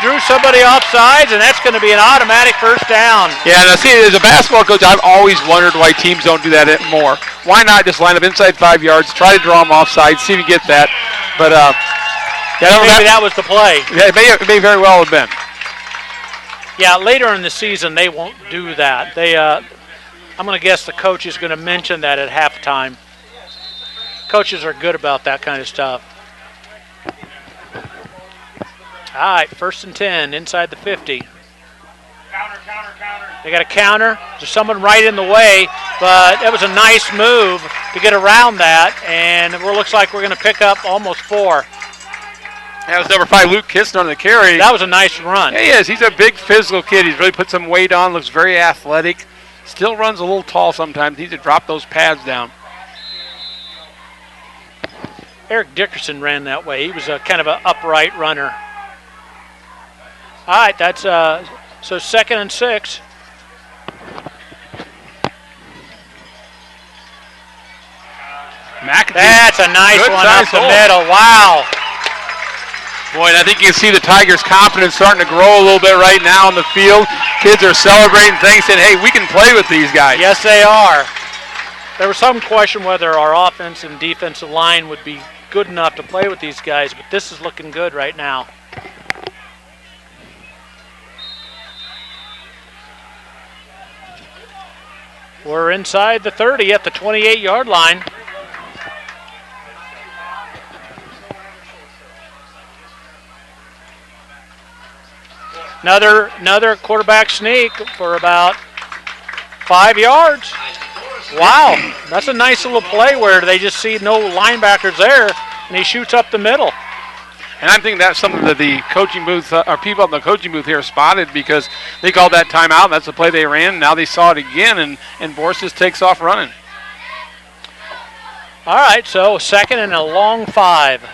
Speaker 2: drew somebody off sides, and that's going to be an automatic first down.
Speaker 1: Yeah, now see, as a basketball coach, I've always wondered why teams don't do that more. Why not just line up inside 5 yards, try to draw them off sides, see if you get that. But
Speaker 2: maybe that was the play.
Speaker 1: Yeah, it may very well have been.
Speaker 2: Yeah, later in the season, they won't do that. I'm going to guess the coach is going to mention that at halftime. Coaches are good about that kind of stuff. All right, 1st and 10 inside the 50.
Speaker 4: Counter.
Speaker 2: They got a counter. There's someone right in the way, but it was a nice move to get around that, and it looks like we're going to pick up almost 4.
Speaker 1: That was number 5, Luke Kistner on the carry.
Speaker 2: That was a nice run.
Speaker 1: Yeah, he is. He's a big physical kid. He's really put some weight on, looks very athletic. Still runs a little tall sometimes. He needs to drop those pads down.
Speaker 2: Eric Dickerson ran that way. He was a kind of an upright runner. All right, that's so 2nd and 6. That's a nice one up the middle. Wow.
Speaker 1: Boy, and I think you can see the Tigers' confidence starting to grow a little bit right now on the field. Kids are celebrating things, saying, hey, we can play with these guys.
Speaker 2: Yes, they are. There was some question whether our offense and defensive line would be good enough to play with these guys, but this is looking good right now. We're inside the 30 at the 28-yard line. Another quarterback sneak for about 5 yards. Wow, that's a nice little play where they just see no linebackers there, and he shoots up the middle.
Speaker 1: And I'm thinking that's something that the coaching booth, or people in the coaching booth here spotted because they called that timeout, and that's the play they ran. Now they saw it again, and Boris just takes off running.
Speaker 2: All right, so 2nd and a long 5.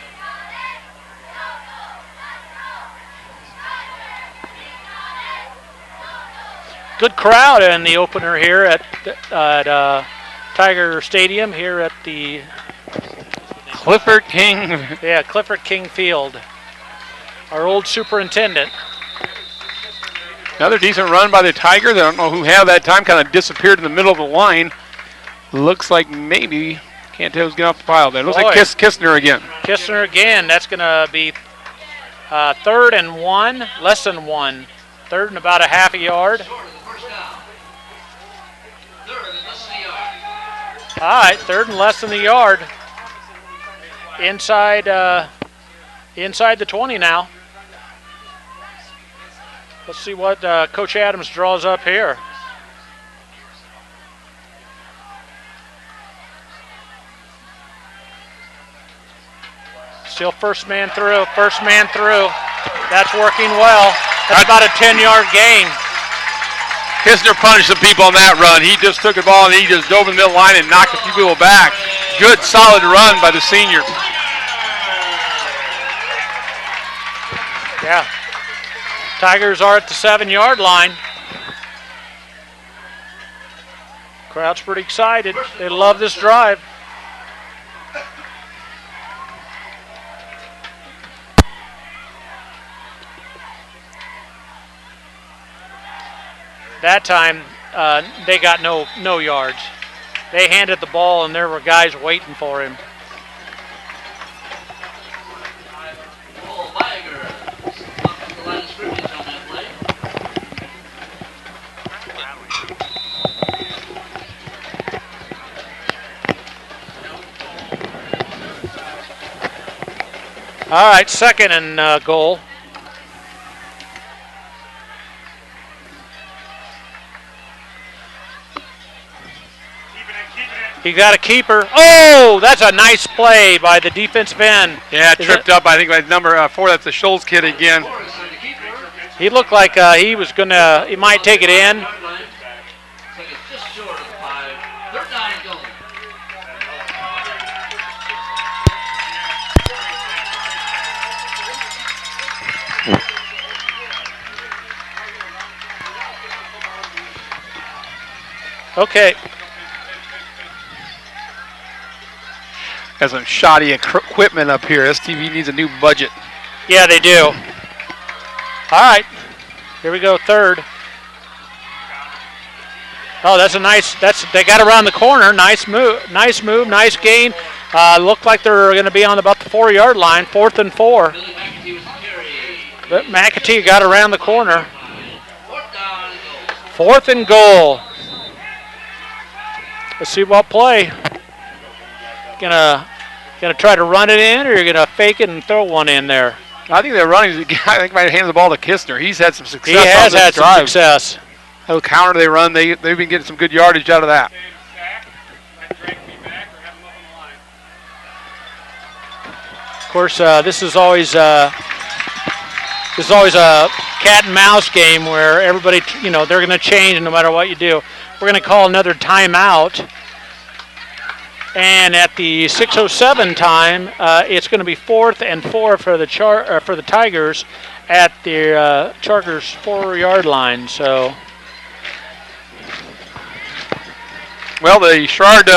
Speaker 2: Good crowd in the opener here at Tiger Stadium here at the
Speaker 1: Clifford King.
Speaker 2: Yeah, Clifford King Field. Our old superintendent.
Speaker 1: Another decent run by the Tigers. I don't know who had that time. Kind of disappeared in the middle of the line. Looks like maybe, can't tell who's getting off the pile there. Looks like Kistner again.
Speaker 2: Kistner again. That's going to be 3rd and 1, less than 1. 3rd and about a half a yard. All right, 3rd and less than the yard. Inside the 20 now. Let's see what Coach Adams draws up here. Still first man through. That's working well. That's about a 10-yard gain.
Speaker 1: Kistner punished some people on that run. He just took the ball and he just dove in the middle line and knocked a few people back. Good, solid run by the senior.
Speaker 2: Yeah. Tigers are at the 7-yard line. Crowd's pretty excited. They love this drive. That time, they got no yards. They handed the ball, and there were guys waiting for him. All right, 2nd and goal. He got a keeper. Oh, that's a nice play by the defensive end.
Speaker 1: Yeah, tripped up, I think, by number 4. That's the Scholes kid again.
Speaker 2: He looked like he was going to, he might take it in.
Speaker 3: Just short of 5. Third down and goal.
Speaker 2: Okay.
Speaker 1: Got some shoddy equipment up here. STV needs a new budget.
Speaker 2: Yeah, they do. All right. Here we go, third. Oh, that's a nice, they got around the corner. Nice move, nice gain. Looked like they're going to be on about the 4-yard line, 4th and 4. But McAtee got around the corner. 4th and goal. Let's see what play. Gonna try to run it in, or you're gonna fake it and throw one in there?
Speaker 1: I think they're running. I think might hand the ball to Kistner. He's had some success.
Speaker 2: He has
Speaker 1: on this
Speaker 2: had
Speaker 1: drive.
Speaker 2: some success.
Speaker 1: Little counter they run. They've been getting some good yardage out of that.
Speaker 2: Of course, this is always a cat and mouse game where everybody, they're going to change no matter what you do. We're going to call another timeout. And at the 6:07 time, it's going to be 4th and 4 for the Tigers at the Chargers 4-yard line. So,
Speaker 1: well, the Sherrard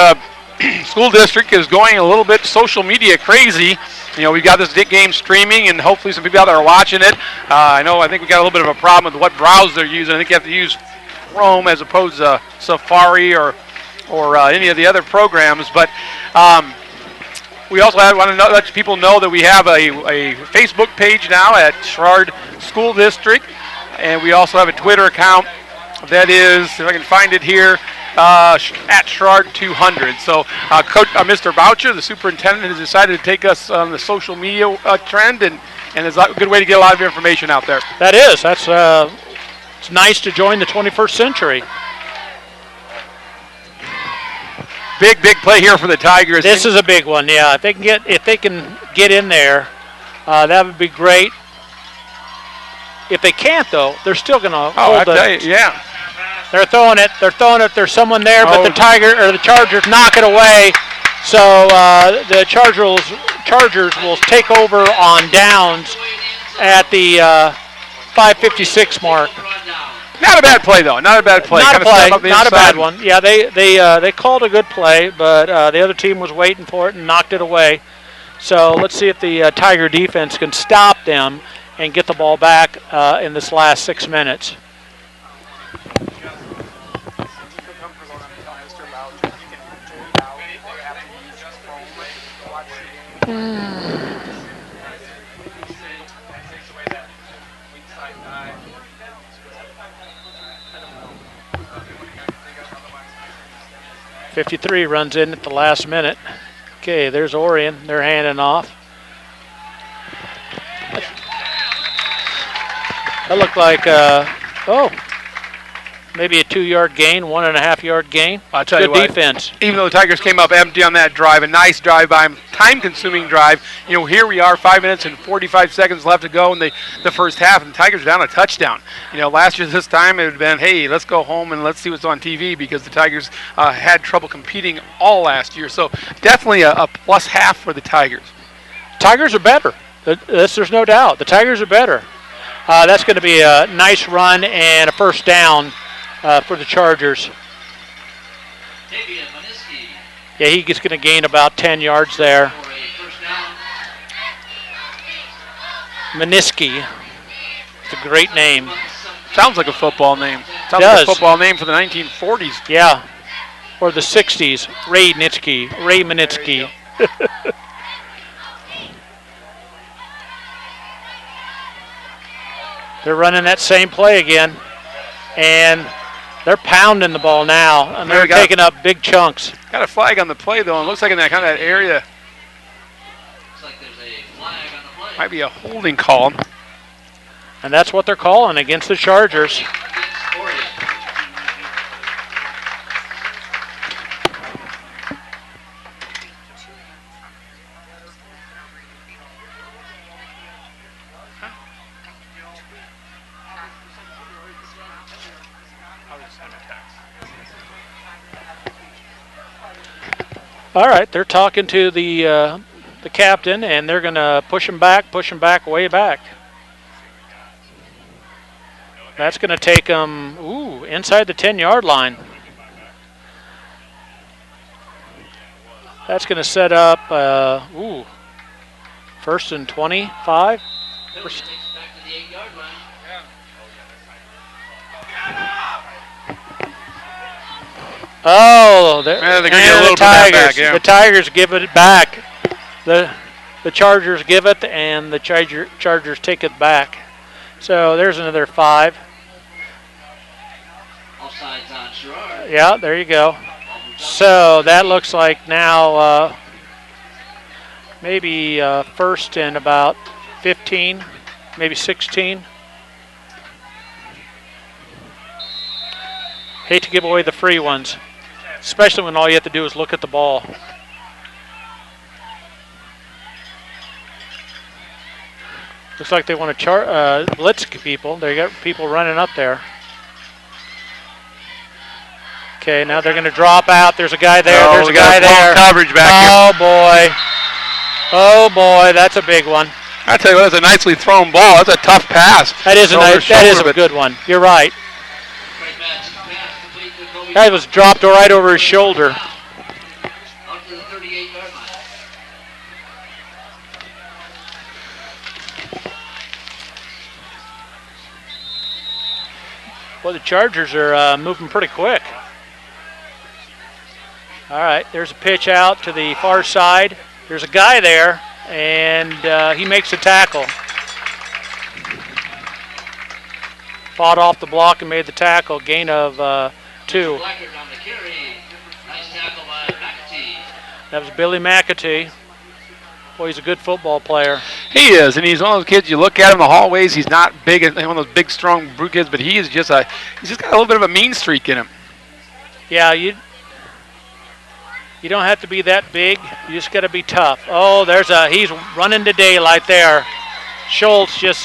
Speaker 1: School District is going a little bit social media crazy. We've got this game streaming, and hopefully some people out there are watching it. I think we got a little bit of a problem with what browser they're using. I think you have to use Chrome as opposed to Safari or any of the other programs. But we also want to let people know that we have a Facebook page now at Sherrard School District, and we also have a Twitter account that is, if I can find it here, at Sherrard 200. So Coach, Mr. Boucher, the superintendent, has decided to take us on the social media trend, and it's a good way to get a lot of information out there.
Speaker 2: That is. It's nice to join the 21st century.
Speaker 1: Big play here for the Tigers.
Speaker 2: This is a big one, yeah. If they can get in there, that would be great. If they can't, though, they're still going to hold it.
Speaker 1: Yeah.
Speaker 2: They're throwing it. There's someone there, but the Chargers knock it away. So the Chargers will take over on downs at the 5:56 mark.
Speaker 1: Not a bad play, though. Not a bad play.
Speaker 2: Not a bad one. Yeah, they called a good play, but the other team was waiting for it and knocked it away. So let's see if the Tiger defense can stop them and get the ball back in this last 6 minutes. .53 runs in at the last minute. Okay, there's Orion. They're handing off. That looked like, maybe a 2-yard gain, 1.5-yard gain.
Speaker 1: I'll tell you what,
Speaker 2: defense.
Speaker 1: Even though the Tigers came up empty on that drive, a nice drive by him, time-consuming drive. Here we are, 5 minutes and 45 seconds left to go in the first half, and the Tigers are down a touchdown. Last year this time it would have been, hey, let's go home and let's see what's on TV, because the Tigers had trouble competing all last year. So definitely a plus half for the Tigers.
Speaker 2: Tigers are better. There's no doubt. The Tigers are better. That's going to be a nice run and a first down for the Chargers. Yeah, he's going to gain about 10 yards there. Maniski. It's a great name.
Speaker 1: Sounds like a football name. Sounds
Speaker 2: like
Speaker 1: a football name for the 1940s.
Speaker 2: Yeah, or the 60s. Ray Manitsky. They're running that same play again, and they're pounding the ball now, and they're taking up big chunks.
Speaker 1: Got a flag on the play, though, and looks like in that kind of that area.
Speaker 3: Looks like there's a flag on the play.
Speaker 1: Might be a holding call.
Speaker 2: And that's what they're calling against the Chargers. All right, they're talking to the captain, and they're going to push him back, way back. That's going to take them, inside the 10-yard line. That's going to set up, first and 25.
Speaker 3: Penalty takes it back to the 8-yard line.
Speaker 2: Oh,
Speaker 1: they're gonna get a little bit of that back, yeah.
Speaker 2: The Tigers give it back. The Chargers give it, and the Chargers take it back. So there's another 5.
Speaker 3: Offsides on Sherrard.
Speaker 2: Yeah, there you go. So that looks like now maybe first and about 15, maybe 16. Hate to give away the free ones, especially when all you have to do is look at the ball. Looks like they want to blitz people. They got people running up there. Okay, now they're going to drop out. There's a guy there. There's a guy there.
Speaker 1: Coverage back
Speaker 2: here. Oh boy, that's a big one.
Speaker 1: I tell you what, that's a nicely thrown ball. That's a tough pass.
Speaker 2: That is a good one. You're right. That was dropped right over his shoulder.
Speaker 3: Up to the 38-yard line.
Speaker 2: Well, the Chargers are moving pretty quick. All right, there's a pitch out to the far side. There's a guy there, and he makes a tackle. Fought off the block and made the tackle. Gain of 2.
Speaker 3: Blackard on the carry. Nice tackle by McAtee.
Speaker 2: That was Billy McAtee. Boy, he's a good football player.
Speaker 1: He is, and he's one of those kids. You look at him in the hallways. He's not big, one of those big, strong brute kids, but he's just got a little bit of a mean streak in him.
Speaker 2: Yeah, you don't have to be that big. You just got to be tough. Oh, he's running to daylight there. Schultz just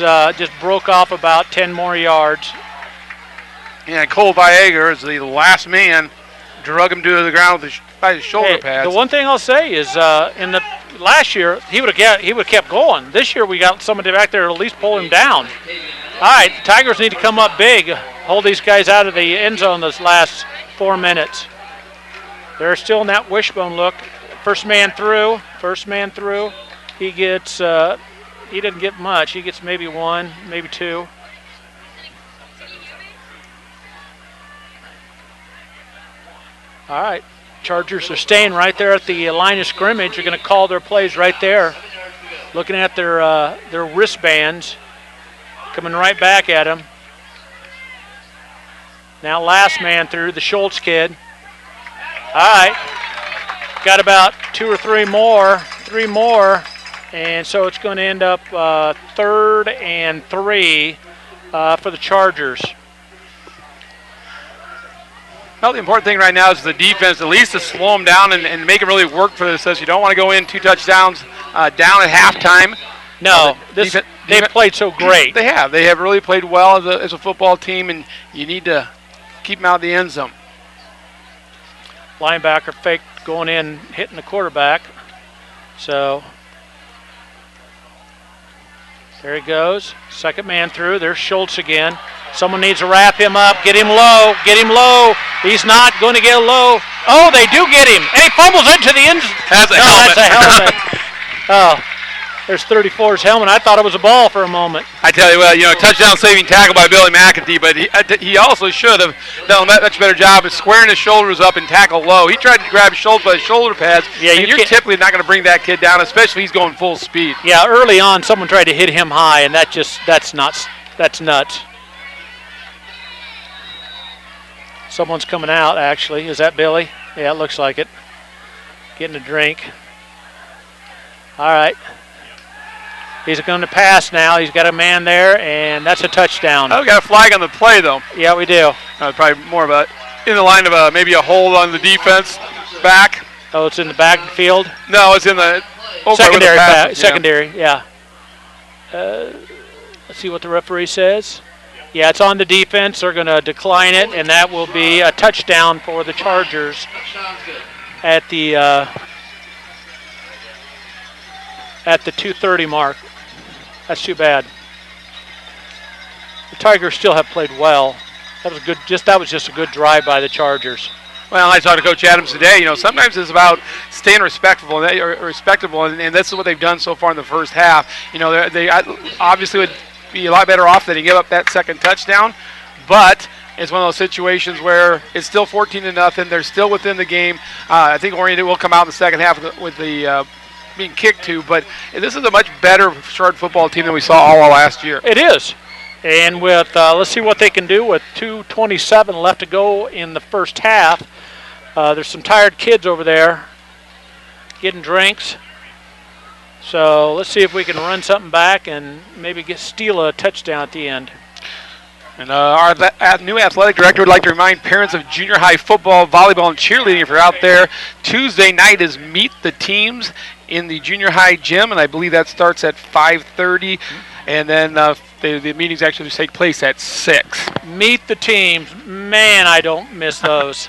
Speaker 2: broke off about 10 more yards.
Speaker 1: Yeah, Cole Viager is the last man, drug him to the ground by his shoulder pads.
Speaker 2: The one thing I'll say is in the last year he would have kept going. This year we got somebody back there to at least pull him down. All right, the Tigers need to come up big, hold these guys out of the end zone this last 4 minutes. They're still in that wishbone look. First man through. He gets. He doesn't get much. He gets maybe 1, maybe 2. All right, Chargers are staying right there at the line of scrimmage. They're going to call their plays right there. Looking at their wristbands, coming right back at them. Now last man through, the Schultz kid. All right, got about 2 or 3 more, and so it's going to end up 3rd and 3 for the Chargers.
Speaker 1: Well, the important thing right now is the defense, at least to slow them down and make it really work for this. You don't want to go in 2 touchdowns down at halftime.
Speaker 2: No, they've played so great.
Speaker 1: They have really played well as a football team, and you need to keep them out of the end zone.
Speaker 2: Linebacker fake going in, hitting the quarterback. So there he goes. Second man through. There's Schultz again. Someone needs to wrap him up. Get him low. He's not going to get low. Oh, they do get him. And he fumbles into the end.
Speaker 1: That's a helmet.
Speaker 2: That's a helmet. Oh, there's 34's helmet. I thought it was a ball for a moment.
Speaker 1: I tell you what, touchdown saving tackle by Billy McAtee, but he also should have done a much better job of squaring his shoulders up and tackle low. He tried to grab Schultz by his shoulder pads,
Speaker 2: yeah,
Speaker 1: and you're typically not going to bring that kid down, especially if he's going full speed.
Speaker 2: Yeah, early on someone tried to hit him high, and that's nuts. Someone's coming out, actually. Is that Billy? Yeah, it looks like it. Getting a drink. All right. He's going to pass now. He's got a man there, and that's a touchdown.
Speaker 1: Oh, we got a flag on the play, though.
Speaker 2: Yeah, we do.
Speaker 1: Probably more of in the line of maybe a hold on the defense back.
Speaker 2: Oh, it's in the backfield?
Speaker 1: No, it's in the
Speaker 2: secondary. Secondary, yeah. Let's see what the referee says. Yeah, it's on the defense. They're going to decline it, and that will be a touchdown for the Chargers at the at the 2:30 mark. That's too bad. The Tigers still have played well. That was good. That was just a good drive by the Chargers.
Speaker 1: Well, I talked to Coach Adams today. Sometimes it's about staying respectable, and this is what they've done so far in the first half. They obviously would be a lot better off than to give up that second touchdown, but it's one of those situations where it's still 14-0. They're still within the game. I think Orion will come out in the second half with the being kicked to, but this is a much better Sherrard football team than we saw all last year.
Speaker 2: It is. And with let's see what they can do with 2:27 left to go in the first half. There's some tired kids over there getting drinks. So let's see if we can run something back and maybe steal a touchdown at the end.
Speaker 1: And our new athletic director would like to remind parents of junior high football, volleyball, and cheerleading, if you're out there, Tuesday night is Meet the Teams in the junior high gym, and I believe that starts at 5:30. And then the meetings actually take place at 6.
Speaker 2: Meet the Teams. Man, I don't miss those.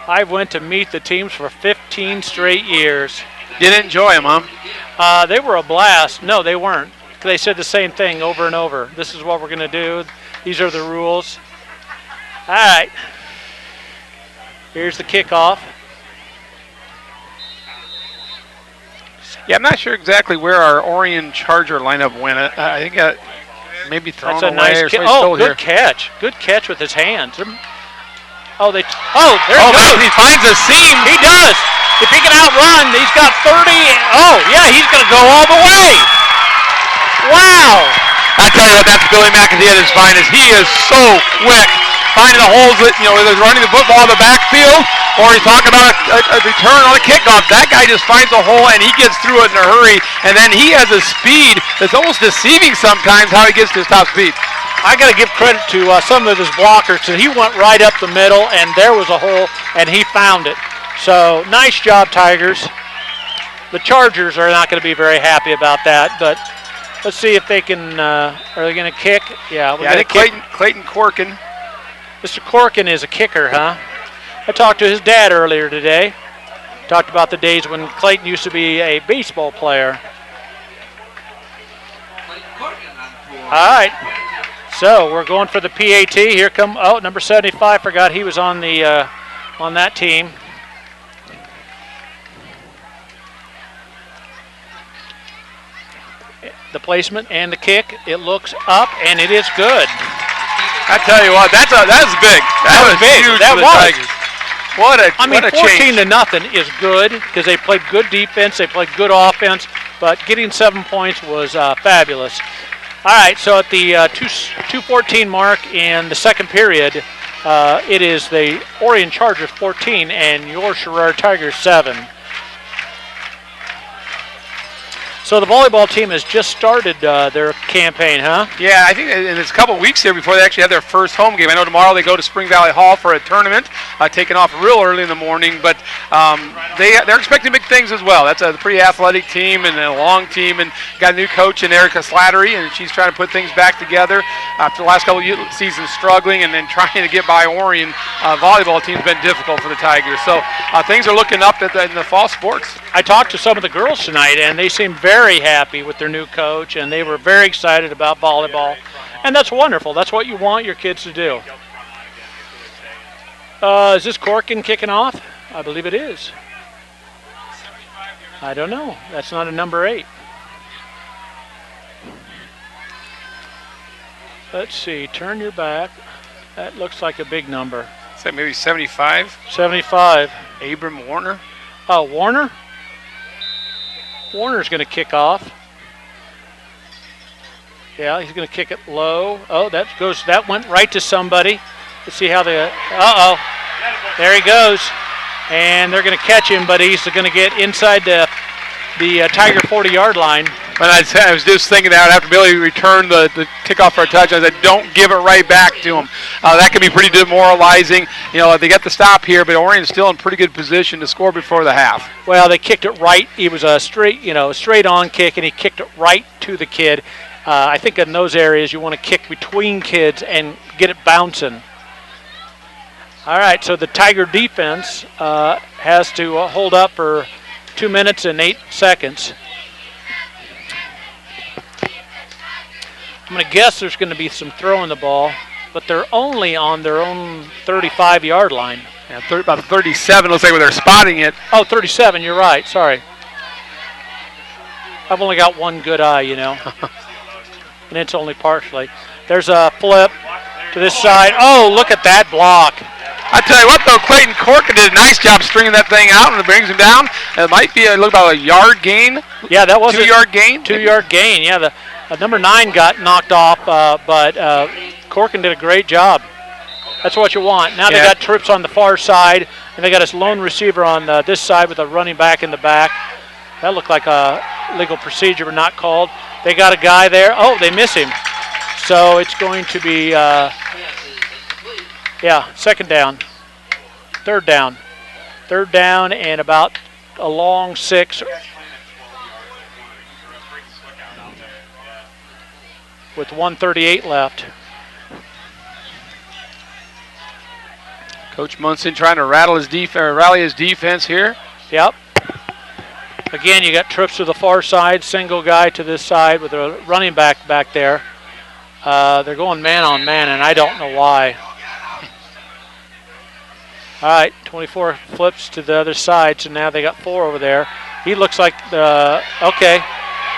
Speaker 2: I went to Meet the Teams for 15 straight years.
Speaker 1: Didn't enjoy them, huh?
Speaker 2: They were a blast. No, they weren't. They said the same thing over and over. This is what we're going to do. These are the rules. All right. Here's the kickoff.
Speaker 1: Yeah, I'm not sure exactly where our Orion Charger lineup went. I think maybe thrown
Speaker 2: That's a
Speaker 1: away
Speaker 2: nice
Speaker 1: or
Speaker 2: catch.
Speaker 1: something
Speaker 2: Good
Speaker 1: here.
Speaker 2: catch. Good catch with his hands. There he goes.
Speaker 1: He finds a seam.
Speaker 2: He does. If he can outrun, he's got 30. Oh, yeah, he's going to go all the way. Wow.
Speaker 1: I tell you what, that's Billy McAtee at his finest. He is so quick, finding the holes that, whether he's running the football in the backfield or he's talking about a return on a kickoff. That guy just finds a hole and he gets through it in a hurry. And then he has a speed that's almost deceiving sometimes how he gets to his top speed.
Speaker 2: I got to give credit to some of his blockers. So he went right up the middle, and there was a hole, and he found it. So nice job, Tigers. The Chargers are not going to be very happy about that, but let's see if they can. Are they going to kick? Yeah,
Speaker 1: I think Clayton Corkin.
Speaker 2: Mr. Corkin is a kicker, huh? I talked to his dad earlier today. Talked about the days when Clayton used to be a baseball player. All right. So we're going for the PAT. Here come number 75. Forgot he was on the on that team. The placement and the kick. It looks up and it is good.
Speaker 1: I tell you what, that's big. That was big. Huge
Speaker 2: That
Speaker 1: for the
Speaker 2: was.
Speaker 1: Tigers. What a
Speaker 2: 14-0 is good because they played good defense, they played good offense, but getting 7 points was fabulous. All right, so at the 2:14 mark in the second period, it is the Orion Chargers 14 and your Sherrard Tigers 7. So the volleyball team has just started their campaign, huh?
Speaker 1: Yeah, I think it's a couple weeks here before they actually have their first home game. I know tomorrow they go to Spring Valley Hall for a tournament, taking off real early in the morning, but they're expecting big things as well. That's a pretty athletic team and a long team, and got a new coach in Erica Slattery, and she's trying to put things back together after the last couple of seasons struggling and then trying to get by Orion. Volleyball team's been difficult for the Tigers, so things are looking up in the fall sports.
Speaker 2: I talked to some of the girls tonight, and they seemed very happy with their new coach, and they were very excited about volleyball. And that's wonderful. That's what you want your kids to do. Is this Corkin kicking off? I believe it is. I don't know. That's not a number 8. Let's see. Turn your back. That looks like a big number.
Speaker 1: Is that maybe 75?
Speaker 2: 75.
Speaker 1: Abram Warner?
Speaker 2: Oh, Warner? Warner's going to kick off. Yeah, he's going to kick it low. Oh, that went right to somebody. Let's see how there he goes. And they're going to catch him, but he's going to get inside the Tiger 40-yard line.
Speaker 1: But I was just thinking that after Billy returned the kickoff for a touchdown, I said, don't give it right back to him. That can be pretty demoralizing. They got the stop here, but Orion's still in pretty good position to score before the half.
Speaker 2: Well, they kicked it right. It was a straight-on kick, and he kicked it right to the kid. I think in those areas you want to kick between kids and get it bouncing. All right, so the Tiger defense has to hold up for 2 minutes and 8 seconds. I'm going to guess there's going to be some throwing the ball, but they're only on their own 35-yard line.
Speaker 1: Yeah, about 37, looks like where they're spotting it.
Speaker 2: Oh, 37, you're right. Sorry. I've only got one good eye, you know, and it's only partially. There's a flip to this side. Oh, look at that block.
Speaker 1: I tell you what, though, Clayton Corcoran did a nice job stringing that thing out, and it brings him down. It might be look about a yard gain.
Speaker 2: Yeah, that was
Speaker 1: 2-yard gain.
Speaker 2: 2-yard gain. Yeah, the number 9 got knocked off, but Corcoran did a great job. That's what you want. Now they got trips on the far side, and they got a lone receiver on this side with a running back in the back. That looked like a legal procedure, but not called. They got a guy there. Oh, they miss him. So it's going to be, second down. Third down. Third down and about a long 6 with 1:38 left.
Speaker 1: Coach Munson trying to rally his defense here.
Speaker 2: Yep. Again, you got trips to the far side, single guy to this side with a running back there. They're going man on man, and I don't know why. All right, 24 flips to the other side, so now they got 4 over there. He looks like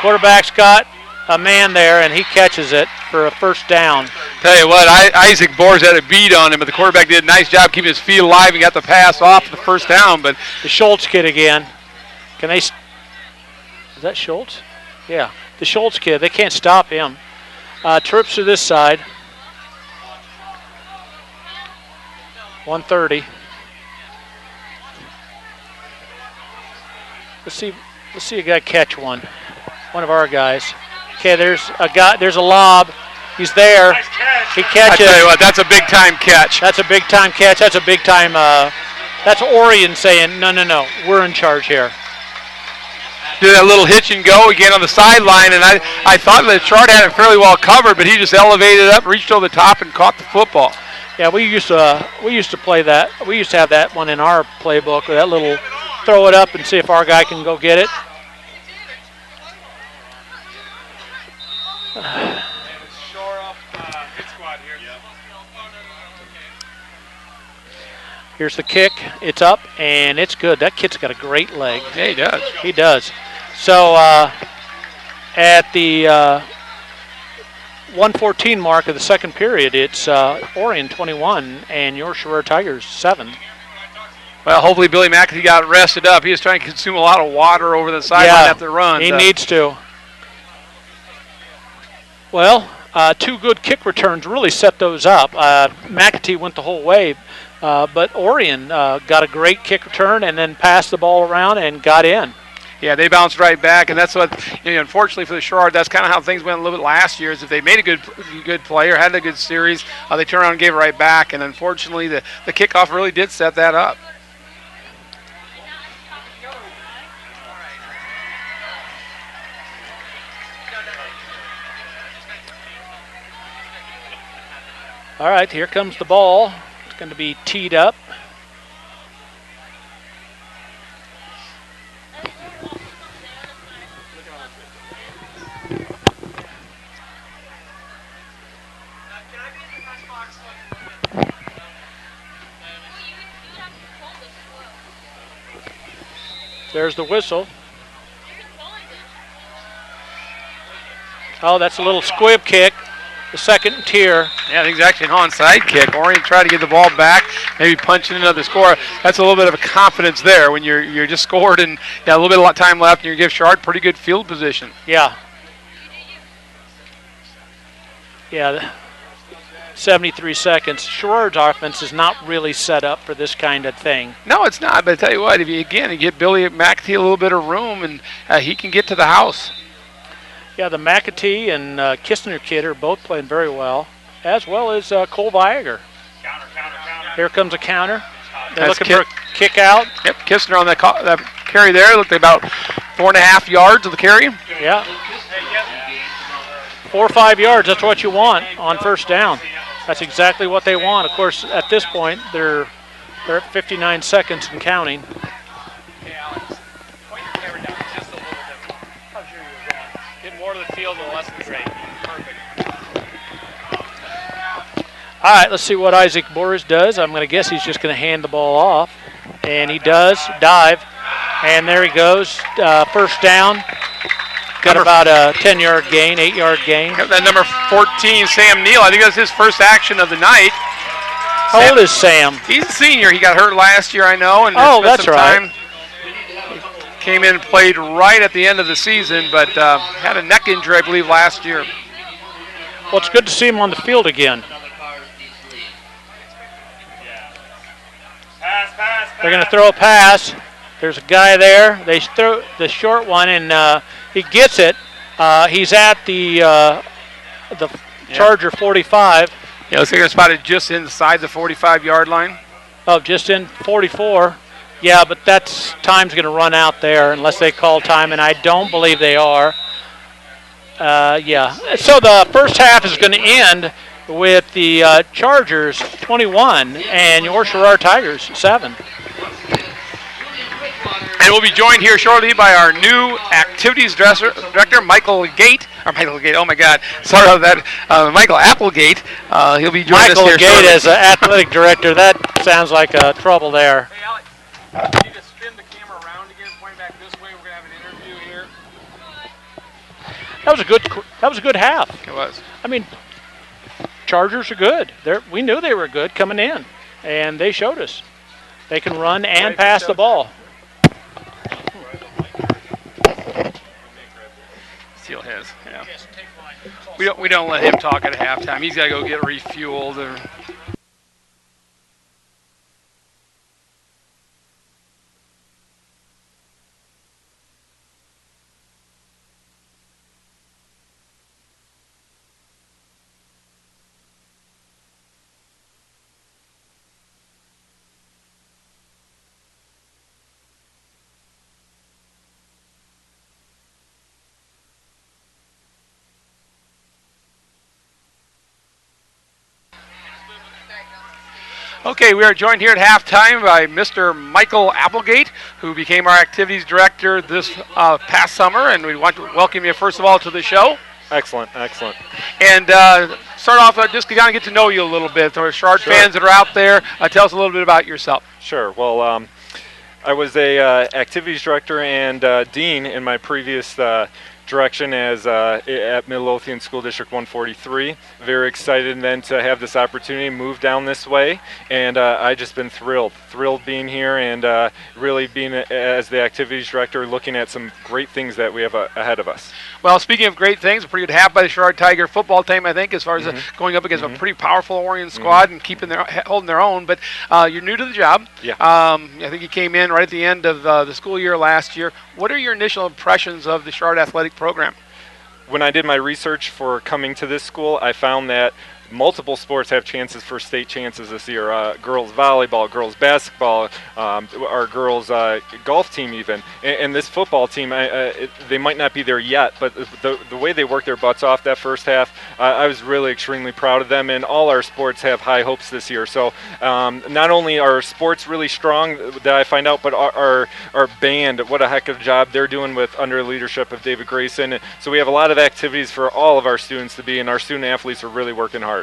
Speaker 2: quarterback's got a man there, and he catches it for a first down.
Speaker 1: Tell you what, Isaac Boers had a beat on him, but the quarterback did a nice job keeping his feet alive and got the pass off the first down. But
Speaker 2: the Schultz kid again. Can they? Is that Schultz? Yeah, the Schultz kid. They can't stop him. Trips to this side. 1:30. Let's see a guy catch one. One of our guys. Okay, there's a guy. There's a lob. He's there.
Speaker 4: Nice catch.
Speaker 2: He catches.
Speaker 1: I tell you what, that's a big time catch.
Speaker 2: That's a big time catch. That's a big time. That's Orion saying, no, we're in charge here.
Speaker 1: Did that little hitch and go again on the sideline, and I thought that Sherrard had it fairly well covered, but he just elevated up, reached over the top, and caught the football.
Speaker 2: Yeah, we used to play that. We used to have that one in our playbook. That little throw it up and see if our guy can go get it.
Speaker 4: Shore up hit squad here.
Speaker 2: Here's the kick. It's up, and it's good. That kid's got a great leg.
Speaker 1: Yeah, he does.
Speaker 2: He does. So at the 1:14 mark of the second period, it's Orion 21 and your Sherrard Tigers 7.
Speaker 1: Well, hopefully Billy McAtee got rested up. He was trying to consume a lot of water over the sideline after the run.
Speaker 2: He needs to. Well, 2 good kick returns really set those up. McAtee went the whole way, but Orion got a great kick return and then passed the ball around and got in.
Speaker 1: Yeah, they bounced right back, and that's what, unfortunately for the Sherrard, that's kind of how things went a little bit last year, is if they made a good play or had a good series, they turned around and gave it right back, and unfortunately the kickoff really did set that up.
Speaker 2: All right, here comes the ball. It's going to be teed up. There's the whistle. Oh, that's a little squib kick. The second tier.
Speaker 1: Yeah, I think it's actually an onside kick. Orion tried to get the ball back, maybe punching another score. That's a little bit of a confidence there when you're just scored and a little bit of time left, and you give Sherrard pretty good field position.
Speaker 2: Yeah. Yeah, 73 seconds. Sherrard's offense is not really set up for this kind of thing.
Speaker 1: No, it's not. But I tell you what, if you get Billy McAtee a little bit of room, and he can get to the house.
Speaker 2: Yeah, the McAtee and Kistner kid are both playing very well as Cole Viager.
Speaker 4: Counter.
Speaker 2: Here comes a counter. They're
Speaker 1: That's
Speaker 2: looking for a kick out.
Speaker 1: Yep, Kistner on that carry there. Looked like about 4.5 yards of the carry.
Speaker 2: Yeah. 4 or 5 yards, that's what you want on first down. That's exactly what they want. Of course, at this point, they're at 59 seconds and counting.
Speaker 4: more to the field, the less the great. Perfect.
Speaker 2: All right, let's see what Isaac Boris does. I'm going to guess he's just going to hand the ball off. And he does. Dive. And there he goes. First down. Got about a 10-yard gain, 8-yard gain.
Speaker 1: Got that number 14, Sam Neal. I think that's his first action of the night.
Speaker 2: How old is Sam?
Speaker 1: He's a senior. He got hurt last year, I know. And
Speaker 2: Oh,
Speaker 1: spent
Speaker 2: that's
Speaker 1: some
Speaker 2: right.
Speaker 1: time. Came in and played right at the end of the season, but had a neck injury, I believe, last year.
Speaker 2: Well, it's good to see him on the field again. They're going to throw a pass. There's a guy there. They throw the short one, and he gets it. He's at the Charger 45.
Speaker 1: Yeah, looks like they're spotted just inside the 45-yard line.
Speaker 2: Oh, just in 44. Yeah, but that's time's going to run out there unless they call time, and I don't believe they are. Yeah. So the first half is going to end with the Chargers 21 and your Sherrard Tigers 7.
Speaker 1: And we'll be joined here shortly by our new activities director, Michael Gate. Oh my God, sorry about that. Michael Applegate. He'll be joining
Speaker 2: Michael
Speaker 1: us here
Speaker 2: Gate
Speaker 1: shortly.
Speaker 2: as athletic director. That sounds like trouble there.
Speaker 4: Hey, Alec, you need to spin the camera around again, point back this way. We're going to have an interview here.
Speaker 2: That was a good half.
Speaker 1: It was.
Speaker 2: I mean, Chargers are good. We knew they were good coming in, and they showed us. They can run and pass the ball.
Speaker 1: Steal his. Yeah. We don't let him talk at halftime. He's got to go get refueled. Okay, we are joined here at halftime by Mr. Michael Applegate, who became our activities director this past summer, and we want to welcome you first of all to the show.
Speaker 5: Excellent, excellent.
Speaker 1: And start off just to kind of get to know you a little bit. There are Sherrard fans that are out there. Tell us a little bit about yourself.
Speaker 5: Sure. Well, I was a activities director and dean in my previous direction as at Midlothian School District 143. Very excited then to have this opportunity to move down this way, and I just been thrilled being here and really being as the activities director, looking at some great things that we have ahead of us.
Speaker 1: Well, speaking of great things, a pretty good half by the Sherrard Tiger football team, I think, as far as going up against a pretty powerful Orion squad and holding their own. But you're new to the job.
Speaker 5: Yeah.
Speaker 1: I think you came in right at the end of the school year last year. What are your initial impressions of the Sherrard athletic program?
Speaker 5: When I did my research for coming to this school, I found that multiple sports have chances for state chances this year. Girls volleyball, girls basketball, our girls golf team even. And this football team, they might not be there yet, but the way they worked their butts off that first half, I was really extremely proud of them. And all our sports have high hopes this year. So not only are sports really strong that I find out, but our band, what a heck of a job they're doing under the leadership of David Grayson. So we have a lot of activities for all of our students to be, and our student athletes are really working hard.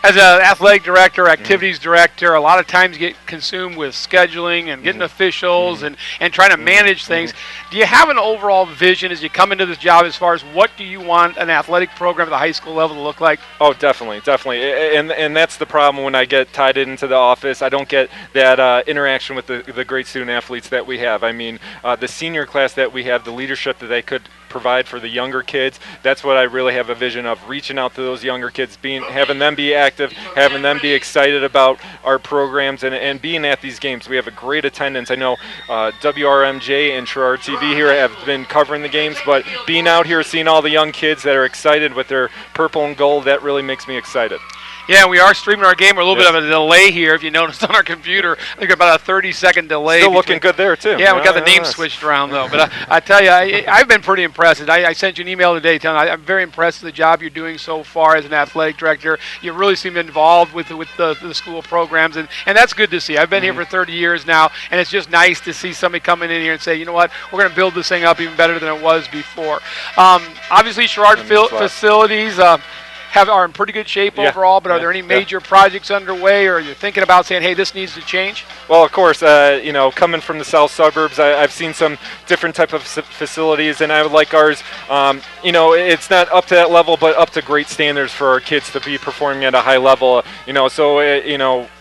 Speaker 1: As an athletic director, activities director, a lot of times you get consumed with scheduling and getting officials and trying to manage things. Do you have an overall vision as you come into this job as far as what do you want an athletic program at the high school level to look like?
Speaker 5: Oh, definitely. And that's the problem when I get tied into the office. I don't get that interaction with the great student athletes that we have. I mean, the senior class that we have, the leadership that they could provide for the younger kids, that's what I really have a vision of, reaching out to those younger kids, having them be active, having them be excited about our programs and being at these games. We have a great attendance. I know WRMJ and Sherrard TV here have been covering the games, but being out here, seeing all the young kids that are excited with their purple and gold, that really makes me excited.
Speaker 1: Yeah, we are streaming our game. We're a little bit of a delay here, if you noticed on our computer. I think about a 30-second delay.
Speaker 5: Still looking good there, too.
Speaker 1: Yeah, we got the name switched around, though. But I tell you, I've been pretty impressed. I sent you an email today telling I'm very impressed with the job you're doing so far as an athletic director. You really seem involved with the school programs, and that's good to see. I've been here for 30 years now, and it's just nice to see somebody coming in here and say, you know what, we're going to build this thing up even better than it was before. Obviously, Sherrard facilities are in pretty good shape overall, but are there any major projects underway, or are you thinking about saying, hey, this needs to change?
Speaker 5: Well, of course, coming from the south suburbs, I've seen some different type of facilities, and I would like ours, it's not up to that level, but up to great standards for our kids to be performing at a high level,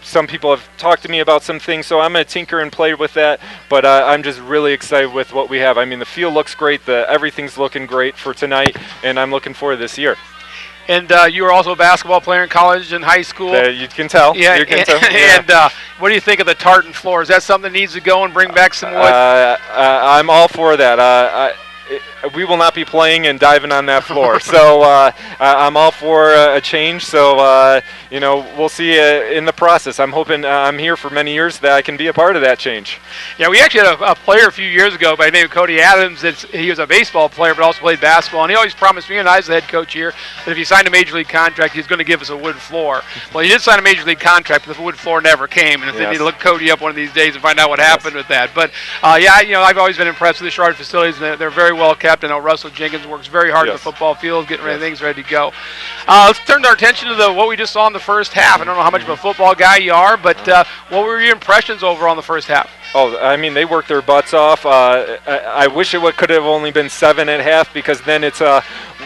Speaker 5: some people have talked to me about some things, so I'm going to tinker and play with that, but I'm just really excited with what we have. I mean, the field looks great, everything's looking great for tonight, and I'm looking forward to this year.
Speaker 1: And you were also a basketball player in college and high school.
Speaker 5: You can tell.
Speaker 1: Yeah.
Speaker 5: You can tell. Yeah.
Speaker 1: And what do you think of the tartan floor? Is that something that needs to go and bring back some wood?
Speaker 5: I'm all for that. We will not be playing and diving on that floor. So I'm all for a change. So, we'll see in the process. I'm hoping I'm here for many years that I can be a part of that change.
Speaker 1: Yeah, we actually had a player a few years ago by the name of Cody Adams. He was a baseball player but also played basketball. And he always promised me, and I was the head coach here, that if he signed a major league contract, he's going to give us a wood floor. Well, he did sign a major league contract, but the wood floor never came. And if they need to look Cody up one of these days and find out what happened with that. But, I've always been impressed with the Sherrard facilities. And they're very well kept. I know Russell Jenkins works very hard in the football field, getting things ready to go. Let's turn our attention to what we just saw in the first half. I don't know how much of a football guy you are, but what were your impressions overall in the first half?
Speaker 5: Oh, I mean, they worked their butts off. I wish it could have only been 7 at half, because then it's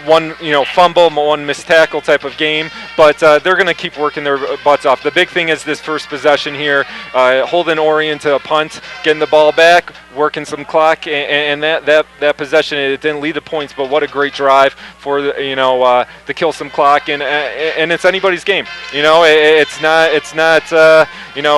Speaker 5: one fumble, one missed tackle type of game. But they're going to keep working their butts off. The big thing is this first possession here, holding Orion to a punt, getting the ball back, working some clock, and that possession, it didn't lead to points, but what a great drive for to kill some clock, and it's anybody's game. It's not.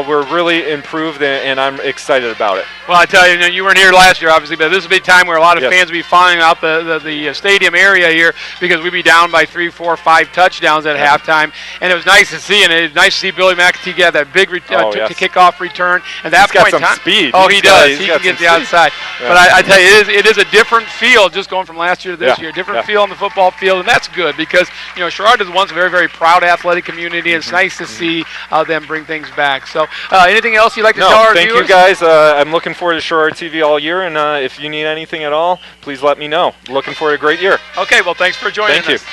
Speaker 5: We're really improved, and I'm excited about it.
Speaker 1: Well, I tell you, you weren't here last year, obviously, but this is a big time where a lot of fans will be following out the stadium area here, because we'd be down by 3, 4, 5 touchdowns at halftime, and it was nice to see, and it's nice to see Billy McAtee get that big kickoff return. And that
Speaker 5: He's got some speed.
Speaker 1: Oh, he does. He can get the outside. Yeah. But I tell you, it is a different feel just going from last year to this year. Different feel on the football field, and that's good, because Sherrard is once a very, very proud athletic community, and it's nice to see them bring things back. So, anything else you'd like to tell our viewers?
Speaker 5: Thank you, guys. I'm looking forward to Sherrard TV all year, and if you need anything at all, please let me know. Looking for a great year.
Speaker 1: Okay, well, thanks for joining us.
Speaker 5: Thank you.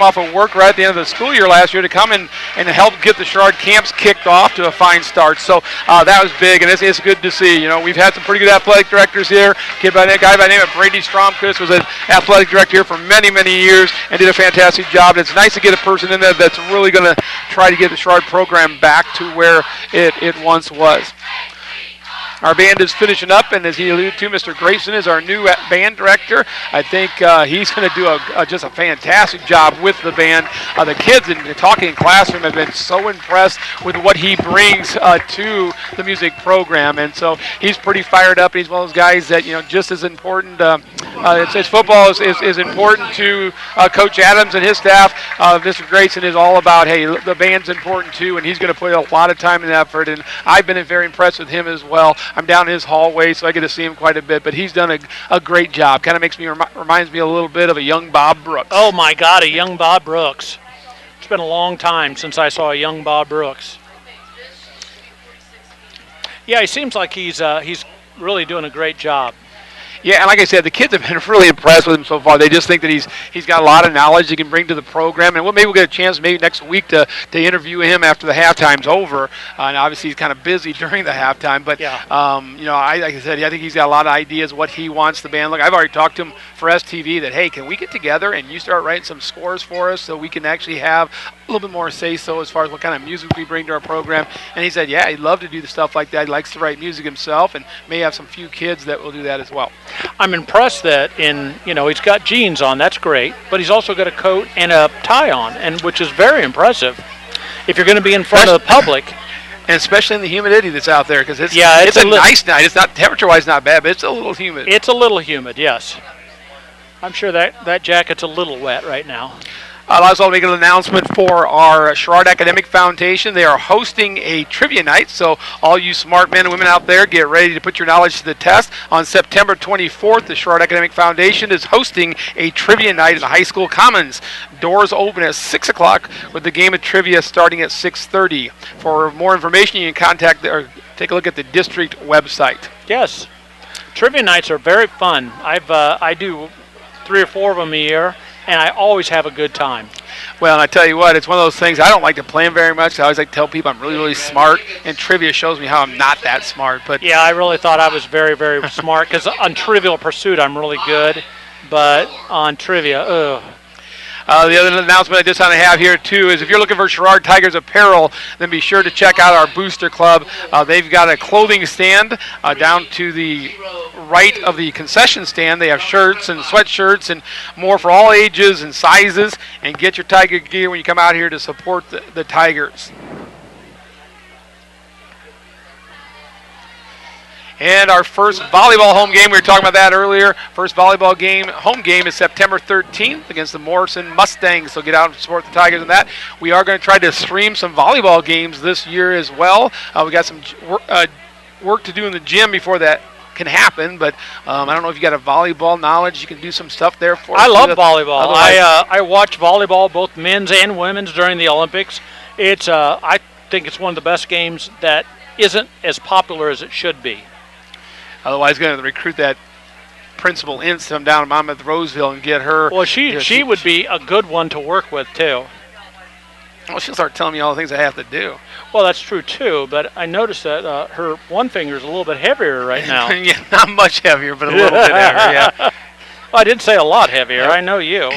Speaker 1: Off of work right at the end of the school year last year to come in and help get the Sherrard camps kicked off to a fine start. So that was big, and it's good to see. We've had some pretty good athletic directors here. A guy by the name of Brady Stromquist was an athletic director here for many, many years and did a fantastic job. And it's nice to get a person in there that's really going to try to get the Sherrard program back to where it once was. Our band is finishing up, and as he alluded to, Mr. Grayson is our new band director. I think he's going to do just a fantastic job with the band. The kids in the talking classroom have been so impressed with what he brings to the music program, and so he's pretty fired up. He's one of those guys that, just as important. It's football is important to Coach Adams and his staff. Mr. Grayson is all about, hey, the band's important too, and he's going to put a lot of time and effort, and I've been very impressed with him as well. I'm down his hallway, so I get to see him quite a bit, but he's done a great job. Kind of reminds me a little bit of a young Bob Brooks.
Speaker 2: Oh, my God, a young Bob Brooks. It's been a long time since I saw a young Bob Brooks. Yeah, he seems like he's really doing a great job.
Speaker 1: Yeah, and like I said, the kids have been really impressed with him so far. They just think that he's got a lot of knowledge he can bring to the program. And maybe we'll get a chance maybe next week to interview him after the halftime's over. And obviously he's kind of busy during the halftime. But, like I said, I think he's got a lot of ideas what he wants the band. Look, I've already talked to him for STV that, hey, can we get together and you start writing some scores for us so we can actually have a little bit more say-so as far as what kind of music we bring to our program. And he said, yeah, he'd love to do the stuff like that. He likes to write music himself and may have some few kids that will do that as well.
Speaker 2: I'm impressed that he's got jeans on. That's great, but he's also got a coat and a tie on, and which is very impressive. If you're going to be in front of the public,
Speaker 1: and especially in the humidity that's out there, because it's a nice night. It's not temperature-wise not bad, but it's a little humid.
Speaker 2: It's a little humid, yes. I'm sure that jacket's a little wet right now.
Speaker 1: I'll also make an announcement for our Sherrard Academic Foundation. They are hosting a trivia night, so all you smart men and women out there, get ready to put your knowledge to the test. On September 24th, the Sherrard Academic Foundation is hosting a trivia night in the high school commons. Doors open at 6 o'clock with the game of trivia starting at 6:30. For more information, you can contact or take a look at the district website.
Speaker 2: Yes. Trivia nights are very fun. I do 3 or 4 of them a year, and I always have a good time.
Speaker 1: Well, and I tell you what, it's one of those things, I don't like to plan very much. I always like to tell people I'm really, really smart, and trivia shows me how I'm not that smart. But
Speaker 2: yeah, I really thought I was very, very smart, because on Trivial Pursuit I'm really good, but on trivia, ugh.
Speaker 1: The other announcement I just want to have here, too, is if you're looking for Sherrard Tigers apparel, then be sure to check out our Booster Club. They've got a clothing stand down to the right of the concession stand. They have shirts and sweatshirts and more for all ages and sizes. And get your Tiger gear when you come out here to support the Tigers. And our first volleyball home game, we were talking about that earlier. First volleyball game, home game is September 13th against the Morrison Mustangs. So get out and support the Tigers in that. We are going to try to stream some volleyball games this year as well. We got some work to do in the gym before that can happen, but I don't know if you got a volleyball knowledge. You can do some stuff there for us.
Speaker 2: I love volleyball. I watch volleyball, both men's and women's, during the Olympics. I think it's one of the best games that isn't as popular as it should be.
Speaker 1: Otherwise, going to recruit that principal Ince from down in Monmouth Roseville and get her.
Speaker 2: Well, she would be a good one to work with, too.
Speaker 1: Well, she'll start telling me all the things I have to do.
Speaker 2: Well, that's true, too, but I noticed that her one finger is a little bit heavier right now.
Speaker 1: Yeah, not much heavier, but a little bit heavier, yeah.
Speaker 2: Well, I didn't say a lot heavier. I know you.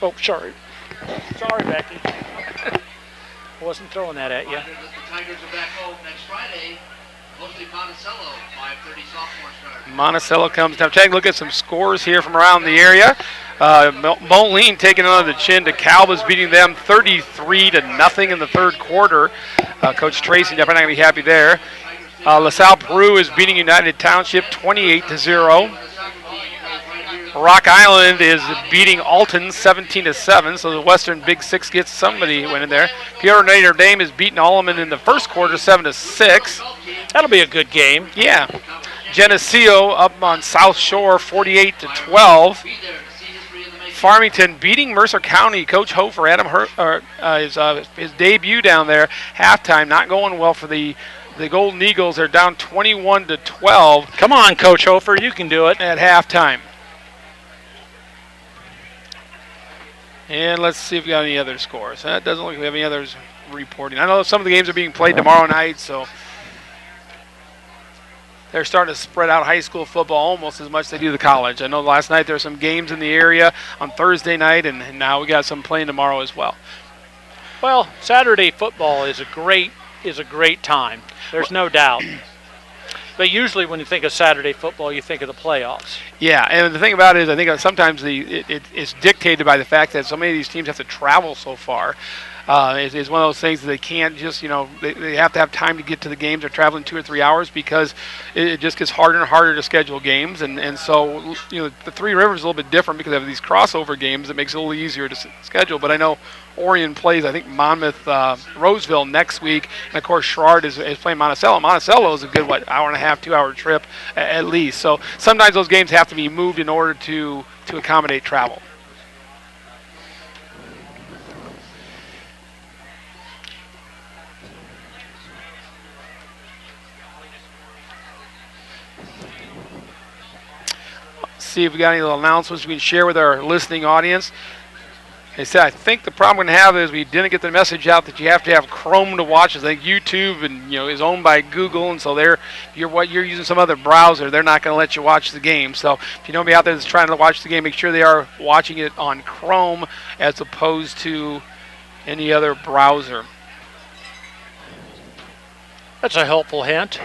Speaker 2: Oh, sorry. Sorry, Becky. I wasn't throwing that at you.
Speaker 3: The Tigers are back home next Friday. Mostly Monticello, 5:30 sophomore start.
Speaker 1: Monticello comes down. Take a look at some scores here from around the area. Moline taking it on the chin to Calva's, beating them 33-0 in the third quarter. Coach Tracy definitely not going to be happy there. LaSalle Peru is beating United Township 28-0. Rock Island is beating Alton 17-7, so the Western Big Six gets somebody winning there. Pierre Notre Dame is beating Alleman in the first quarter 7-6.
Speaker 2: That'll be a good game.
Speaker 1: Yeah. Geneseo up on South Shore 48-12. Farmington beating Mercer County. Coach Hofer, his debut down there, halftime, not going well for the Golden Eagles. They're down 21-12.
Speaker 2: Come on, Coach Hofer, you can do it.
Speaker 1: At halftime. And let's see if we got any other scores. That doesn't look like we have any others reporting. I know some of the games are being played tomorrow night, so they're starting to spread out high school football almost as much as they do the college. I know last night there were some games in the area on Thursday night, and now we got some playing tomorrow as well.
Speaker 2: Well, Saturday football is a great time. There's no doubt. But usually when you think of Saturday football, you think of the playoffs.
Speaker 1: Yeah, and the thing about it is I think sometimes it's dictated by the fact that so many of these teams have to travel so far. It's one of those things that they can't just, they have to have time to get to the games. They're traveling 2 or 3 hours because it just gets harder and harder to schedule games. And so, the Three Rivers is a little bit different because they have these crossover games that makes it a little easier to schedule. But I know Orion plays, I think, Monmouth, Roseville next week. And, of course, Sherrard is playing Monticello. Monticello is a good, hour and a half, 2 hour trip at least. So sometimes those games have to be moved in order to accommodate travel. See if we got any little announcements we can share with our listening audience. They said, I think the problem we're going to have is we didn't get the message out that you have to have Chrome to watch. I think YouTube is owned by Google, and so you're using some other browser, they're not going to let you watch the game. So if you know me out there that's trying to watch the game, make sure they are watching it on Chrome as opposed to any other browser.
Speaker 2: That's a helpful hint.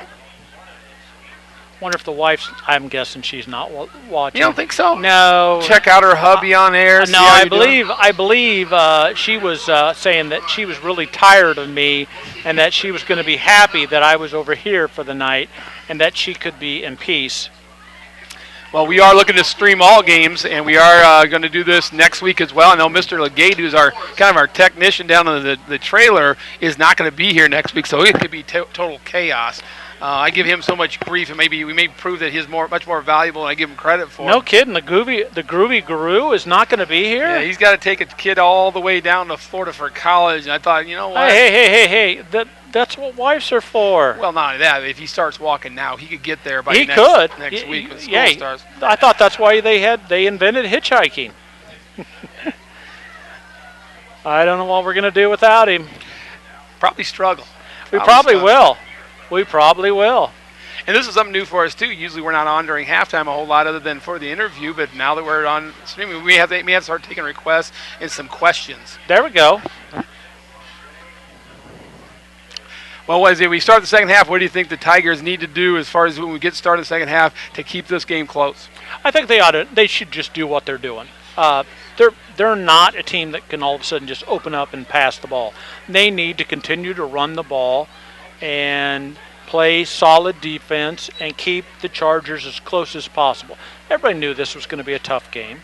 Speaker 2: Wonder if the wife's. I'm guessing she's not watching.
Speaker 1: You don't think so?
Speaker 2: No.
Speaker 1: Check out her hubby on air. see
Speaker 2: No,
Speaker 1: how
Speaker 2: I
Speaker 1: you're doing.
Speaker 2: believe she was saying that she was really tired of me, and that she was going to be happy that I was over here for the night, and that she could be in peace.
Speaker 1: Well, we are looking to stream all games, and we are going to do this next week as well. I know Mr. Legate, who's our kind of our technician down in the trailer, is not going to be here next week, so it could be total chaos. I give him so much grief, and maybe we may prove that he's much more valuable than I give him credit for.
Speaker 2: No kidding, the groovy guru is not going to be here.
Speaker 1: Yeah, he's got to take a kid all the way down to Florida for college, and I thought, you know what?
Speaker 2: Hey! That's what wives are for.
Speaker 1: Well, not only that, if he starts walking now, he could get there by
Speaker 2: He
Speaker 1: next
Speaker 2: could.
Speaker 1: week when school
Speaker 2: Yeah,
Speaker 1: starts.
Speaker 2: I thought that's why they invented hitchhiking. I don't know what we're going to do without him.
Speaker 1: Probably struggle.
Speaker 2: We probably will. We probably will.
Speaker 1: And this is something new for us, too. Usually we're not on during halftime a whole lot other than for the interview, but now that we're on streaming, we have to start taking requests and some questions.
Speaker 2: There we go.
Speaker 1: Well, as we start the second half, what do you think the Tigers need to do as far as when we get started in the second half to keep this game close?
Speaker 2: I think they should just do what they're doing. They're not a team that can all of a sudden just open up and pass the ball. They need to continue to run the ball and play solid defense and keep the Chargers as close as possible. Everybody knew this was going to be a tough game.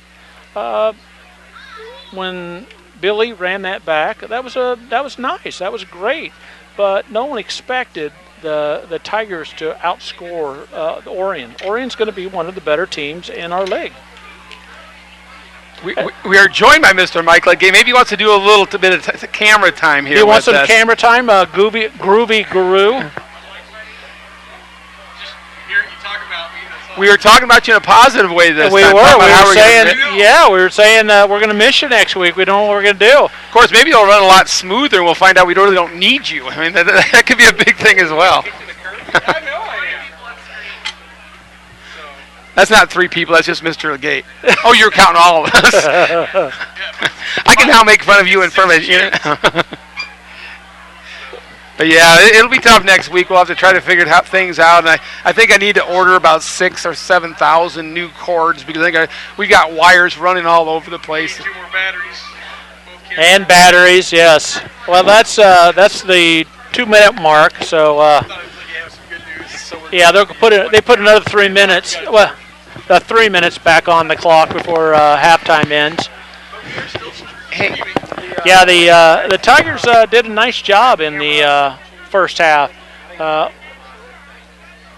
Speaker 2: When Billy ran that back, that was nice. That was great. But no one expected the Tigers to outscore Orion. Orion's going to be one of the better teams in our league.
Speaker 1: We are joined by Mr. Mike Legate. Maybe he wants to do a little bit of camera time here.
Speaker 2: You want
Speaker 1: with
Speaker 2: some
Speaker 1: us.
Speaker 2: camera time, groovy guru?
Speaker 1: We were talking about you in a positive way this
Speaker 2: We
Speaker 1: time.
Speaker 2: were.
Speaker 1: talking
Speaker 2: We
Speaker 1: about how
Speaker 2: were
Speaker 1: we're
Speaker 2: saying,
Speaker 1: gonna-
Speaker 2: we're saying we're going to miss you next week. We don't know what we're going to do.
Speaker 1: Of course, maybe it'll run a lot smoother, and we'll find out we really don't need you. I mean, that could be a big thing as well. That's not three people. That's just Mr. Legate. Oh, you're counting all of us. I can now make fun of you in front of you. But yeah, it'll be tough next week. We'll have to try to figure things out. And I think I need to order about 6,000 or 7,000 new cords because we got wires running all over the place.
Speaker 4: 2 more batteries.
Speaker 2: And batteries, yes. Well, that's the 2-minute mark. So yeah, they put another 3 minutes. Well, 3 minutes back on the clock before halftime ends.
Speaker 1: Hey.
Speaker 2: Yeah, the Tigers did a nice job in the first half.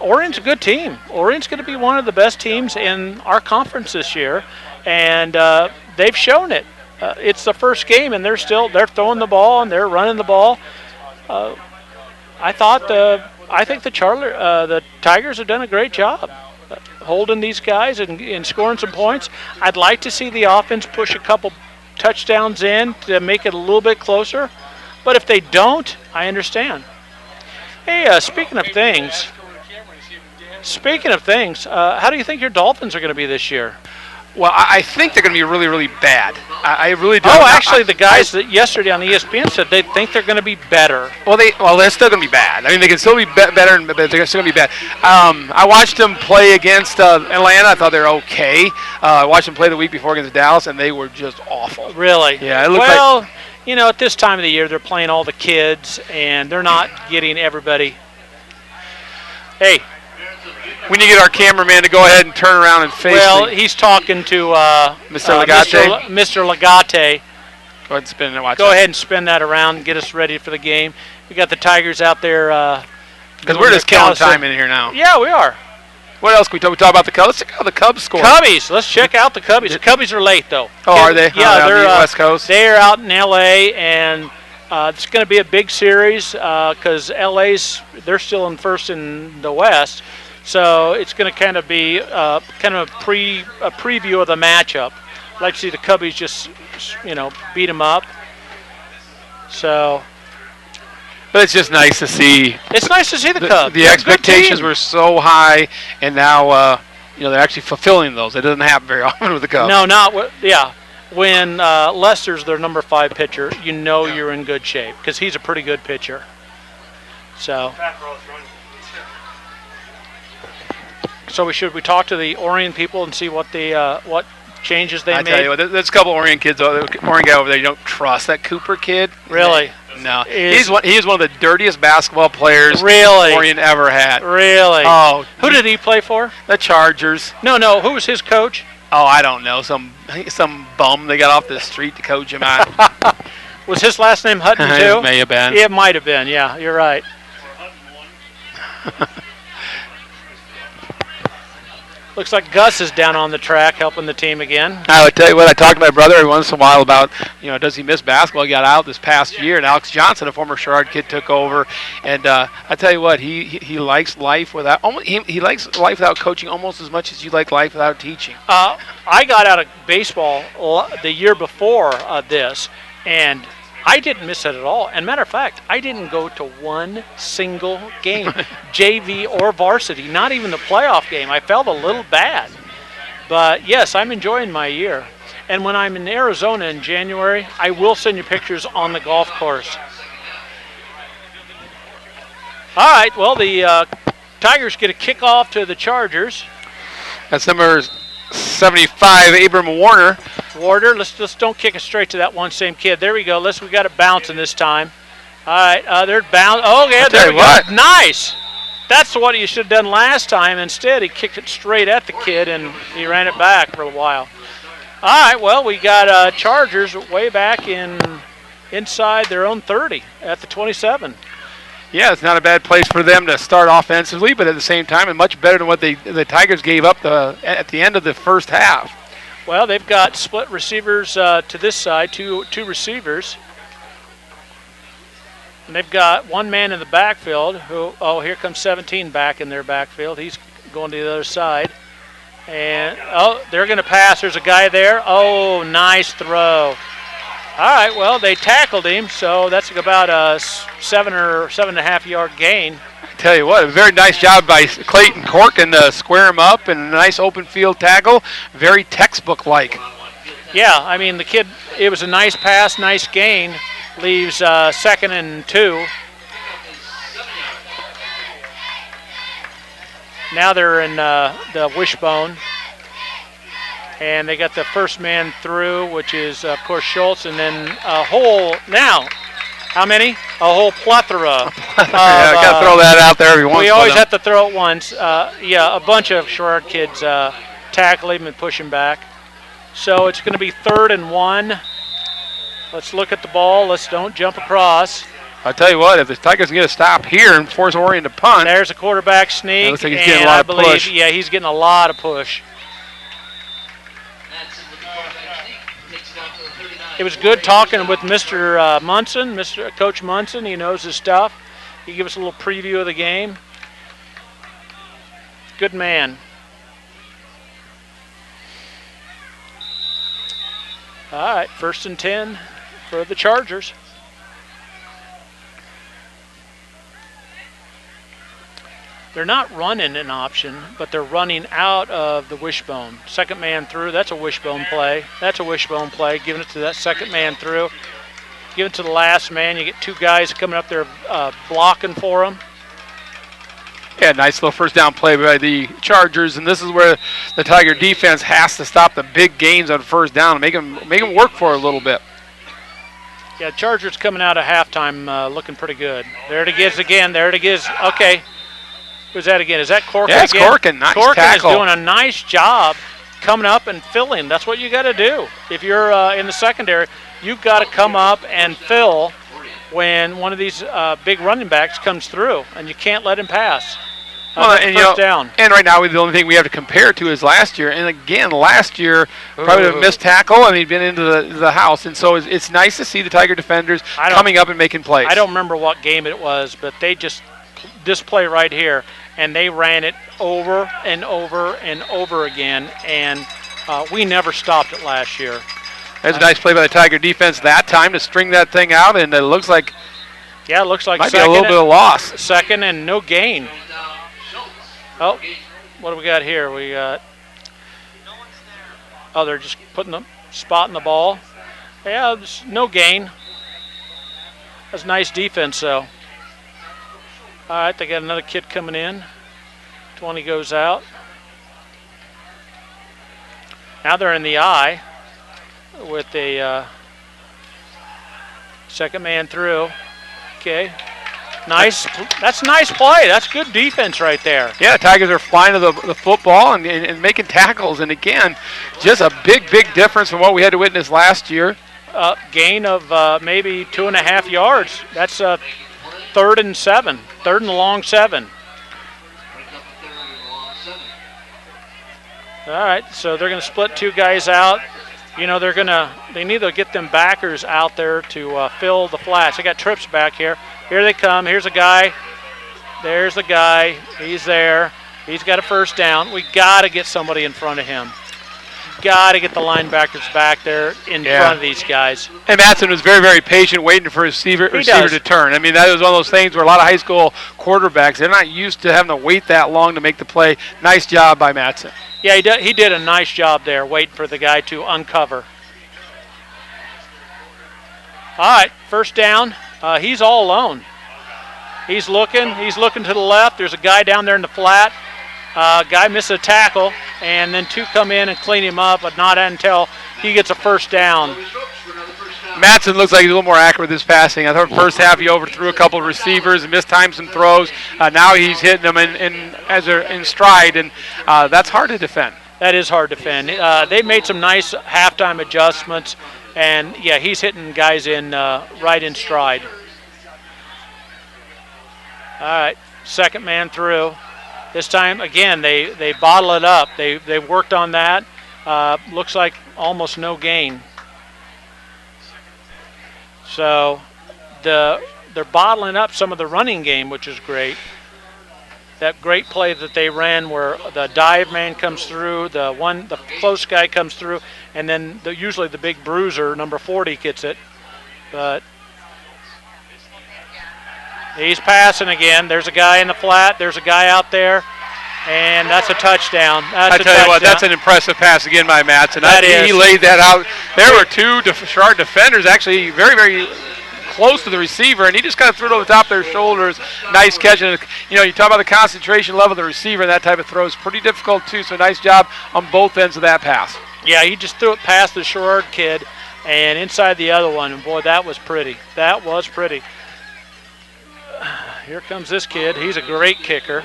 Speaker 2: Orion's a good team. Orion's going to be one of the best teams in our conference this year, and they've shown it. It's the first game, and they're throwing the ball and they're running the ball. I think the Tigers have done a great job holding these guys and scoring some points. I'd like to see the offense push a couple touchdowns in to make it a little bit closer, but if they don't, I understand. Hey, speaking of things, how do you think your Dolphins are going to be this year?
Speaker 1: Well, I think they're going to be really, really bad. I really do.
Speaker 2: Oh, actually, the guys that yesterday on ESPN said they think they're going to be better.
Speaker 1: Well, they're still going to be bad. I mean, they can still be better, but they're still going to be bad. I watched them play against Atlanta. I thought they were okay. I watched them play the week before against Dallas, and they were just awful.
Speaker 2: Really?
Speaker 1: Yeah, it looked
Speaker 2: well, at this time of the year, they're playing all the kids, and they're not getting everybody. Hey.
Speaker 1: We need to get our cameraman to go ahead and turn around and face
Speaker 2: he's talking to
Speaker 1: Mr. Legate.
Speaker 2: Mr. Legate.
Speaker 1: Go ahead and spin it.
Speaker 2: Go ahead and spin that around and get us ready for the game. We got the Tigers out there.
Speaker 1: Because we're just killing time in here now.
Speaker 2: Yeah, we are.
Speaker 1: What else can we talk? We talk about the Cubs. Let's check out the Cubs score.
Speaker 2: Cubbies. Let's check out the Cubbies. The Cubbies are late, though.
Speaker 1: Oh, are they?
Speaker 2: Yeah, they're
Speaker 1: on the West Coast.
Speaker 2: They're out in L.A., and it's going to be a big series because they're still in first in the West. So it's going to kind of be a preview of the matchup. I'd like to see the Cubbies just, beat them up. So.
Speaker 1: But it's just nice to see.
Speaker 2: It's nice to see the Cubs.
Speaker 1: The expectations were so high, and now they're actually fulfilling those. It doesn't happen very often with the Cubs.
Speaker 2: No, yeah. When Lester's their number 5 pitcher, you're in good shape because he's a pretty good pitcher. So. So should we talk to the Orion people and see what the what changes they
Speaker 1: I
Speaker 2: made?
Speaker 1: tell you what, there's a couple Orion kids, Orion guy over there you don't trust. That Cooper kid.
Speaker 2: Really?
Speaker 1: No. He's one of the dirtiest basketball players
Speaker 2: Really?
Speaker 1: Orion ever had.
Speaker 2: Really?
Speaker 1: Oh.
Speaker 2: Who did he play for?
Speaker 1: The Chargers.
Speaker 2: No. Who was his coach?
Speaker 1: Oh, I don't know. Some bum they got off the street to coach him out.
Speaker 2: Was his last name Hutton
Speaker 1: It
Speaker 2: too?
Speaker 1: may have been.
Speaker 2: It might have been. Yeah, you're right. Looks like Gus is down on the track helping the team again.
Speaker 1: I would tell you what, I talk to my brother every once in a while about, does he miss basketball? He got out this past year, and Alex Johnson, a former Sherrard kid, took over. And I tell you what, he likes life without he likes life without coaching almost as much as you like life without teaching.
Speaker 2: I got out of baseball the year before this, and I didn't miss it at all. And matter of fact, I didn't go to one single game, JV or varsity, not even the playoff game. I felt a little bad. But, yes, I'm enjoying my year. And when I'm in Arizona in January, I will send you pictures on the golf course. All right, well, the Tigers get a kickoff to the Chargers.
Speaker 1: That's number 75, Abram Warner.
Speaker 2: Let's don't kick it straight to that one same kid. There we go. We got it bouncing this time. All right, they're bound. Oh, yeah, there we go. Nice. That's what you should have done last time. Instead, he kicked it straight at the kid, and he ran it back for a while. All right, well, we got Chargers way back inside their own 30 at the 27.
Speaker 1: Yeah, it's not a bad place for them to start offensively, but at the same time, it's much better than what the Tigers gave up at the end of the first half.
Speaker 2: Well, they've got split receivers to this side, two receivers. And they've got one man in the backfield here comes 17 back in their backfield. He's going to the other side. And, they're going to pass. There's a guy there. Oh, nice throw. All right, well, they tackled him, so that's about a 7 or 7.5 yard gain.
Speaker 1: Tell you what, a very nice job by Clayton Corkin to square him up, and a nice open field tackle, very textbook-like.
Speaker 2: Yeah, I mean, the kid, it was a nice pass, nice gain, leaves 2nd and 2. Now they're in the wishbone, and they got the first man through, which is, of course, Schultz, and then a whole, now, how many? A whole plethora.
Speaker 1: Yeah, got to throw that out there every once in a while.
Speaker 2: We always have to throw it once. A bunch of Sherrard kids tackle him and push him back. So it's going to be 3rd and 1. Let's look at the ball. Don't jump across.
Speaker 1: I'll tell you what, if the Tigers can get a stop here and force Orion to punt.
Speaker 2: There's a quarterback sneak.
Speaker 1: It looks like he's getting a lot of push.
Speaker 2: Yeah, he's getting a lot of push. It was good talking with Mr. Munson, Coach Munson. He knows his stuff. He gave us a little preview of the game. Good man. All right, 1st and 10 for the Chargers. They're not running an option, but they're running out of the wishbone. Second man through, that's a wishbone play. That's a wishbone play, giving it to that second man through. Give it to the last man. You get 2 guys coming up there blocking for them.
Speaker 1: Yeah, nice little first down play by the Chargers, and this is where the Tiger defense has to stop the big gains on first down and make them work for it a little bit.
Speaker 2: Yeah, Chargers coming out of halftime looking pretty good. There it is again. There it is. Okay. Who's that again? Is that Corkin?
Speaker 1: Yeah, it's
Speaker 2: again?
Speaker 1: Corkin. Nice
Speaker 2: Corkin
Speaker 1: tackle.
Speaker 2: is doing a nice job coming up and filling. That's what you got to do. If you're in the secondary, you've got to come up and fill when one of these big running backs comes through, and you can't let him pass. First down.
Speaker 1: And right now, the only thing we have to compare to is last year. And again, last year, probably a missed tackle, and he'd been into the house. And so it's nice to see the Tiger defenders coming up and making plays.
Speaker 2: I don't remember what game it was, but they just this play right here, and they ran it over and over and over again, and we never stopped it last year.
Speaker 1: That's a nice play by the Tiger defense that time to string that thing out, and it looks like
Speaker 2: might be
Speaker 1: a little bit of loss.
Speaker 2: 2nd and no gain. Oh, what do we got here? We got. Oh, they're just putting the spot in the ball. Yeah, there's no gain. That's nice defense, though. All right, they got another kid coming in. 20 goes out. Now they're in the I with a second man through. Okay. Nice. That's nice play. That's good defense right there.
Speaker 1: Yeah, Tigers are flying to the football and making tackles. And again, just a big difference from what we had to witness last year.
Speaker 2: Gain of maybe 2.5 yards. That's 3rd and 7. 3rd and long 7.
Speaker 3: Break up a third and a long 7.
Speaker 2: All right, so they're going to split 2 guys out. You know, they need to get them backers out there to fill the flats. They got trips back here. Here they come. Here's a guy. There's the guy. He's there. He's got a first down. We got to get somebody in front of him. Got to get the linebackers back there in front of these guys.
Speaker 1: And Matson was very patient, waiting for his receiver to turn. I mean, that was one of those things where a lot of high school quarterbacks, they're not used to having to wait that long to make the play. Nice job by Matson.
Speaker 2: Yeah, he did a nice job there, waiting for the guy to uncover. All right, first down. He's all alone. He's looking to the left. There's a guy down there in the flat. Guy missed a tackle, and then 2 come in and clean him up, but not until he gets a first down.
Speaker 1: Matson looks like he's a little more accurate with his passing. I thought first half he overthrew a couple of receivers and mistimed some throws. Now he's hitting them as they're in stride, and that's hard to defend.
Speaker 2: That is hard to defend. They made some nice halftime adjustments, and yeah, he's hitting guys in right in stride. All right, second man through. This time, again, they bottle it up. They worked on that. Looks like almost no gain. So they're bottling up some of the running game, which is great. That great play that they ran where the dive man comes through, the close guy comes through, and then usually the big bruiser, number 40, gets it. But he's passing again. There's a guy in the flat. There's a guy out there. And that's a touchdown.
Speaker 1: I tell you what, that's an impressive pass again by Matson.
Speaker 2: He
Speaker 1: laid that out. There were 2 Sherrard defenders actually very close to the receiver, and he just kind of threw it over the top of their shoulders. Nice catch. And, you talk about the concentration level of the receiver, and that type of throw is pretty difficult too, so nice job on both ends of that pass.
Speaker 2: Yeah, he just threw it past the Sherrard kid and inside the other one, and boy, that was pretty. That was pretty. Here comes this kid. He's a great kicker.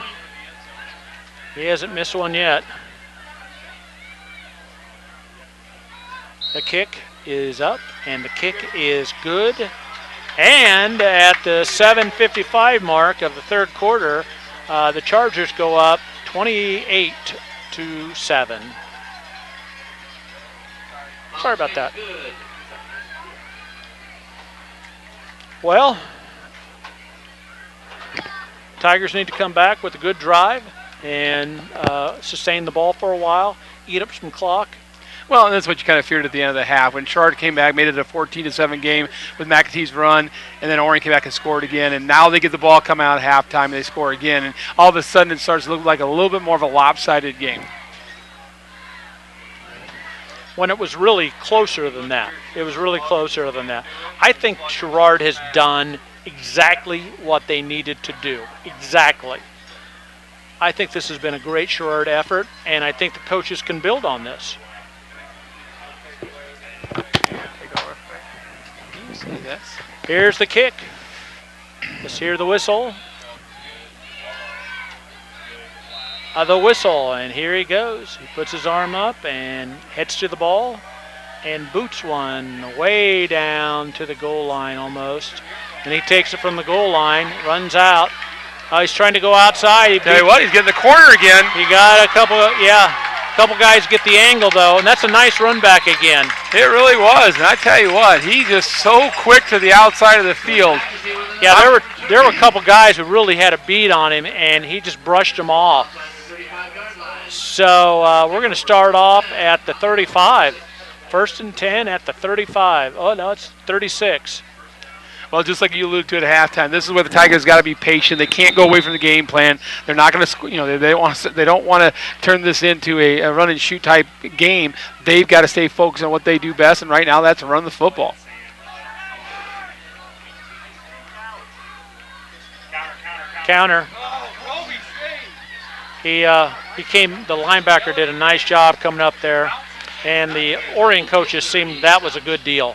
Speaker 2: He hasn't missed one yet. The kick is up, and the kick is good. And at the 7:55 mark of the third quarter, the Chargers go up 28-7. Sorry about that. Well, Tigers need to come back with a good drive and sustain the ball for a while, eat up some clock.
Speaker 1: Well, and that's what you kind of feared at the end of the half. When Sherrard came back, made it a 14-7 game with McAtee's run, and then Orion came back and scored again, and now they get the ball coming out at halftime, and they score again, and all of a sudden it starts to look like a little bit more of a lopsided game.
Speaker 2: When it was really closer than that. It was really closer than that. I think Sherrard has done exactly what they needed to do. Exactly. I think this has been a great Sherrard effort, and I think the coaches can build on this. Here's the kick. Let's hear the whistle. The whistle, and here he goes. He puts his arm up and heads to the ball and boots one way down to the goal line almost. And he takes it from the goal line, runs out. He's trying to go outside.
Speaker 1: Tell you what, he's getting the corner again.
Speaker 2: He got a couple guys get the angle though, and that's a nice run back again.
Speaker 1: It really was, and I tell you what, he's just so quick to the outside of the field.
Speaker 2: Yeah, there were a couple guys who really had a beat on him, and he just brushed them off. So we're going to start off at the 35. 1st and 10 at the 35. Oh, no, it's 36.
Speaker 1: Well, just like you alluded to at halftime, this is where the Tigers got to be patient. They can't go away from the game plan. They're not going to, they don't want to turn this into a run and shoot type game. They've got to stay focused on what they do best, and right now that's run the football.
Speaker 2: Counter. The linebacker did a nice job coming up there. And the Orion coaches seemed that was a good deal.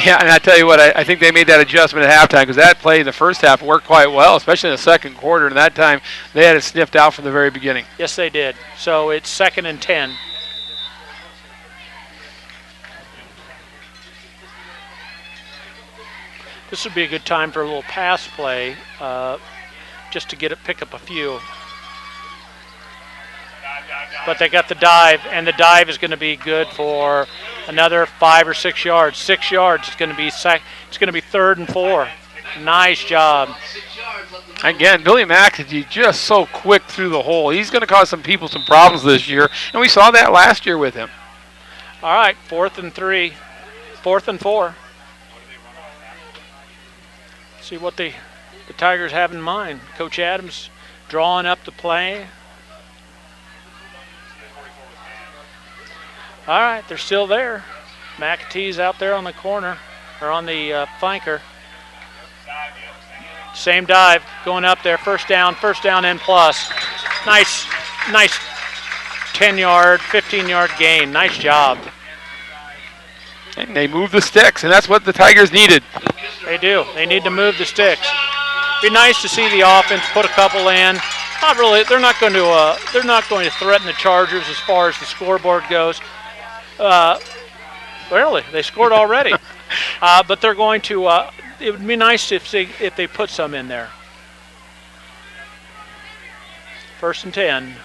Speaker 1: Yeah, and I tell you what, I think they made that adjustment at halftime because that play in the first half worked quite well, especially in the second quarter. And that time they had it sniffed out from the very beginning.
Speaker 2: Yes, they did. So it's 2nd and 10. This would be a good time for a little pass play, just to pick up a few. But they got the dive, and the dive is going to be good for another 5 or 6 yards. 6 yards. It's going to be it's going to be 3rd and 4. Nice job.
Speaker 1: Again, Billy McAtee just so quick through the hole. He's going to cause some people some problems this year, and we saw that last year with him.
Speaker 2: All right, 4th and 3, 4th and 4. See what the Tigers have in mind. Coach Adams drawing up the play. All right, they're still there. McAtee's out there on the corner, or on the flanker. Same dive, going up there, first down and plus. Nice 10-yard, 15-yard gain. Nice job.
Speaker 1: And they move the sticks, and that's what the Tigers needed.
Speaker 2: They do. They need to move the sticks. Be nice to see the offense put a couple in. Not really. They're not going to threaten the Chargers as far as the scoreboard goes. Really, they scored already. But they're going to. It would be nice if they put some in there. 1st and 10.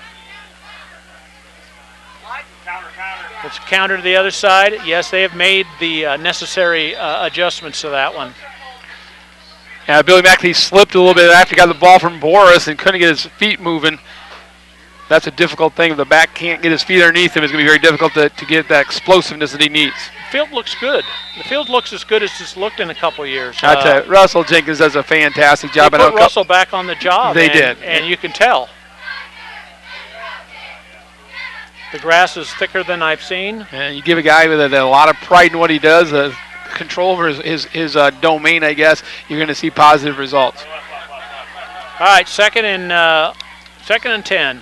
Speaker 2: It's counter to the other side. Yes, they have made the necessary adjustments to that one.
Speaker 1: Yeah, Billy McAtee slipped a little bit after he got the ball from Boris and couldn't get his feet moving. That's a difficult thing. If the back can't get his feet underneath him, it's going to be very difficult to get that explosiveness that he needs.
Speaker 2: The field looks good. The field looks as good as it's looked in a couple of years.
Speaker 1: I tell you, Russell Jenkins does a fantastic job.
Speaker 2: They put Russell back on the job.
Speaker 1: They did.
Speaker 2: And you can tell. The grass is thicker than I've seen.
Speaker 1: And you give a guy with a lot of pride in what he does, control over his domain, I guess, you're going to see positive results.
Speaker 2: All right, 2nd and 10.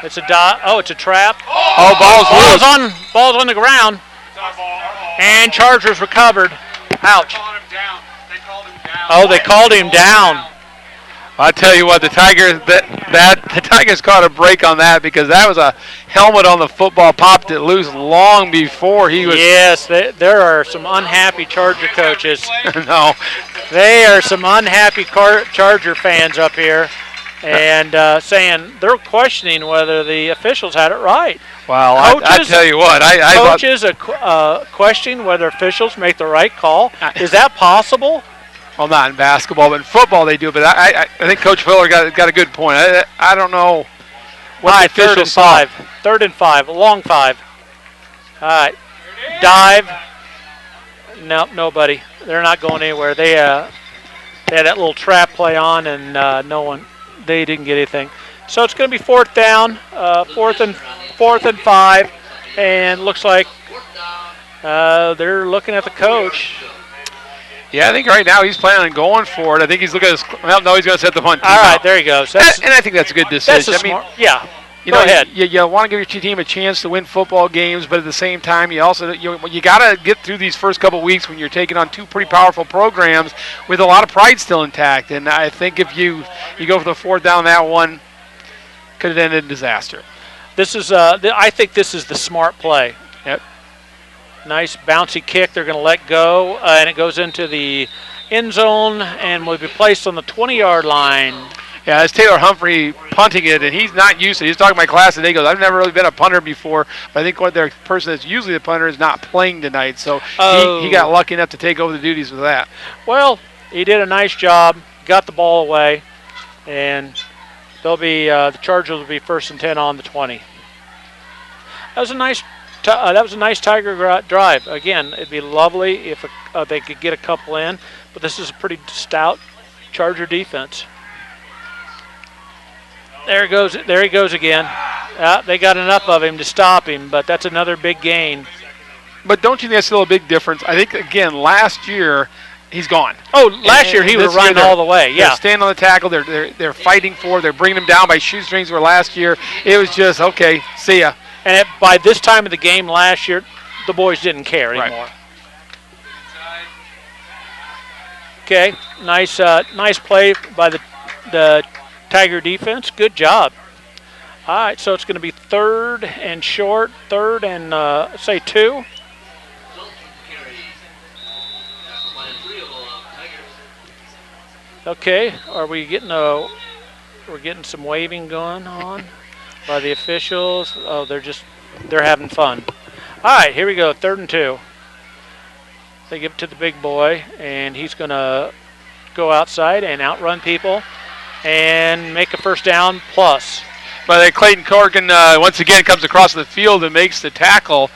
Speaker 2: It's a it's a trap.
Speaker 1: Oh,
Speaker 2: ball's on the ground. And Chargers recovered. Ouch. Oh, they called him down.
Speaker 1: I tell you what, the Tigers caught a break on that because that was a helmet on the football, popped it loose long before he was.
Speaker 2: Yes, there are some unhappy Charger coaches.
Speaker 1: No,
Speaker 2: they are some unhappy Charger fans up here, and saying they're questioning whether the officials had it right.
Speaker 1: Well, I tell you what,
Speaker 2: coaches question whether officials make the right call. Is that possible?
Speaker 1: Well, not in basketball, but in football they do. But I think Coach Fuller got a good point. I don't know what the officials saw.
Speaker 2: 3rd and 5, a long 5. All right, dive. Nope, nobody. They're not going anywhere. They had that little trap play on, and they didn't get anything. So it's going to be 4th down, 4th and 5, and looks like they're looking at the coach.
Speaker 1: Yeah, I think right now he's planning on going for it. I think he's looking at his. Well, no, he's going to set the punt team
Speaker 2: All right,
Speaker 1: out.
Speaker 2: there he goes.
Speaker 1: And I think that's a good decision.
Speaker 2: Yeah.
Speaker 1: Go
Speaker 2: ahead.
Speaker 1: You want to give your team a chance to win football games, but at the same time, you also you got to get through these first couple weeks when you're taking on two pretty powerful programs with a lot of pride still intact. And I think if you go for the 4th down, that one could have ended in disaster.
Speaker 2: This is I think this is the smart play.
Speaker 1: Yep.
Speaker 2: Nice bouncy kick. They're going to let go, and it goes into the end zone and will be placed on the 20-yard line.
Speaker 1: Yeah, it's Taylor Humphrey punting it, and he's not used to it. He's talking to my class today. He goes, I've never really been a punter before, but I think what their person that's usually the punter is not playing tonight. So he got lucky enough to take over the duties with that.
Speaker 2: Well, he did a nice job, got the ball away, and they'll be the Chargers will be 1st and 10 on the 20. That was a nice Tiger drive. Again, it'd be lovely if they could get a couple in, but this is a pretty stout Charger defense. There he goes again. They got enough of him to stop him, but that's another big gain.
Speaker 1: But don't you think that's still a big difference? I think, again, last year he's gone.
Speaker 2: Oh, last year he
Speaker 1: And
Speaker 2: was
Speaker 1: this year
Speaker 2: running all the way.
Speaker 1: They're
Speaker 2: Yeah.
Speaker 1: standing on the tackle. They're fighting for. They're bringing him down by shoestrings. Where last year it was just okay. See ya.
Speaker 2: And by this time of the game last year, the boys didn't care
Speaker 1: Right.
Speaker 2: anymore. Okay, nice play by the Tiger defense. Good job. All right, so it's going to be 3rd and short, 3rd and say 2. Okay, are we getting we're getting some waving going on by the officials? Oh, they're having fun. All right, here we go, 3rd and 2. They give it to the big boy, and he's going to go outside and outrun people and make a first down plus.
Speaker 1: But then Clayton Corrigan once again comes across the field and makes the tackle.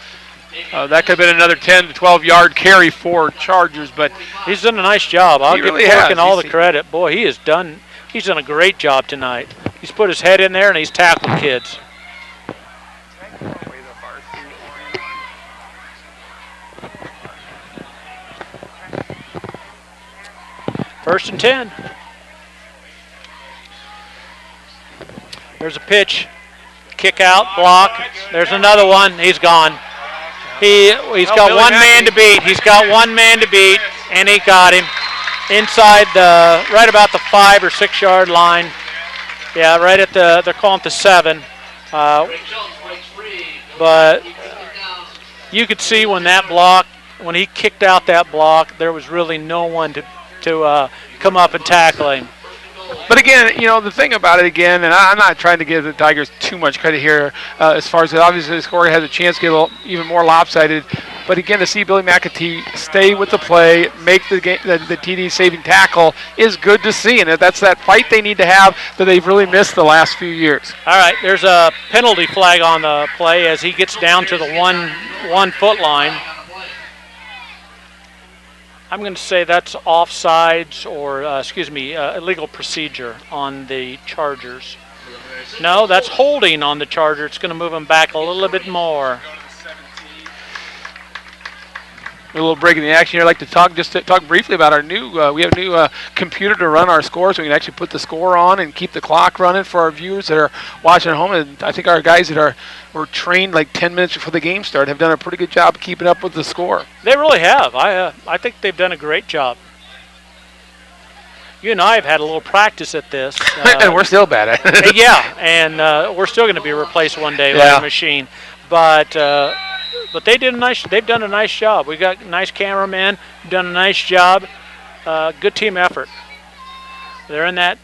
Speaker 1: That could have been another 10 to 12-yard carry for Chargers, but
Speaker 2: He's done a nice job. I'll give
Speaker 1: really
Speaker 2: Corrigan
Speaker 1: has.
Speaker 2: all the
Speaker 1: He's-
Speaker 2: credit. Boy, he's done a great job tonight. He's put his head in there, and he's tackled kids. First and 10. There's a pitch. Kick out, block. There's another one. He's gone. He's got
Speaker 1: Billy
Speaker 2: one man
Speaker 1: Mackey.
Speaker 2: to beat. He's got one man to beat, and he got him inside right about the 5 or 6 yard line. Yeah, right at they're calling it the 7.
Speaker 3: Jones breaks free.
Speaker 2: But
Speaker 3: Down.
Speaker 2: you could see when he kicked out that block, there was really no one to come up and tackle him.
Speaker 1: But again, the thing about it again, and I'm not trying to give the Tigers too much credit here as far as obviously the score has a chance to get a little, even more lopsided. But again, to see Billy McAtee stay with the play, make the TD saving tackle is good to see. And that's that fight they need to have that they've really missed the last few years.
Speaker 2: All right, there's a penalty flag on the play as he gets down to the 1 foot line. I'm going to say that's offsides or, illegal procedure on the Chargers. No, that's holding on the Charger. It's going to move him back a little bit more.
Speaker 1: A little break in the action here. I'd like to talk briefly about our new. We have a new computer to run our score, so we can actually put the score on and keep the clock running for our viewers that are watching at home. And I think our guys that were trained like 10 minutes before the game started have done a pretty good job keeping up with the score.
Speaker 2: They really have. I think they've done a great job. You and I have had a little practice at this.
Speaker 1: And we're still bad at it.
Speaker 2: Yeah, and we're still going to be replaced one day by
Speaker 1: Yeah.
Speaker 2: a machine. But they've done a nice job. We got nice cameramen, done a nice job. Good team effort. They're in that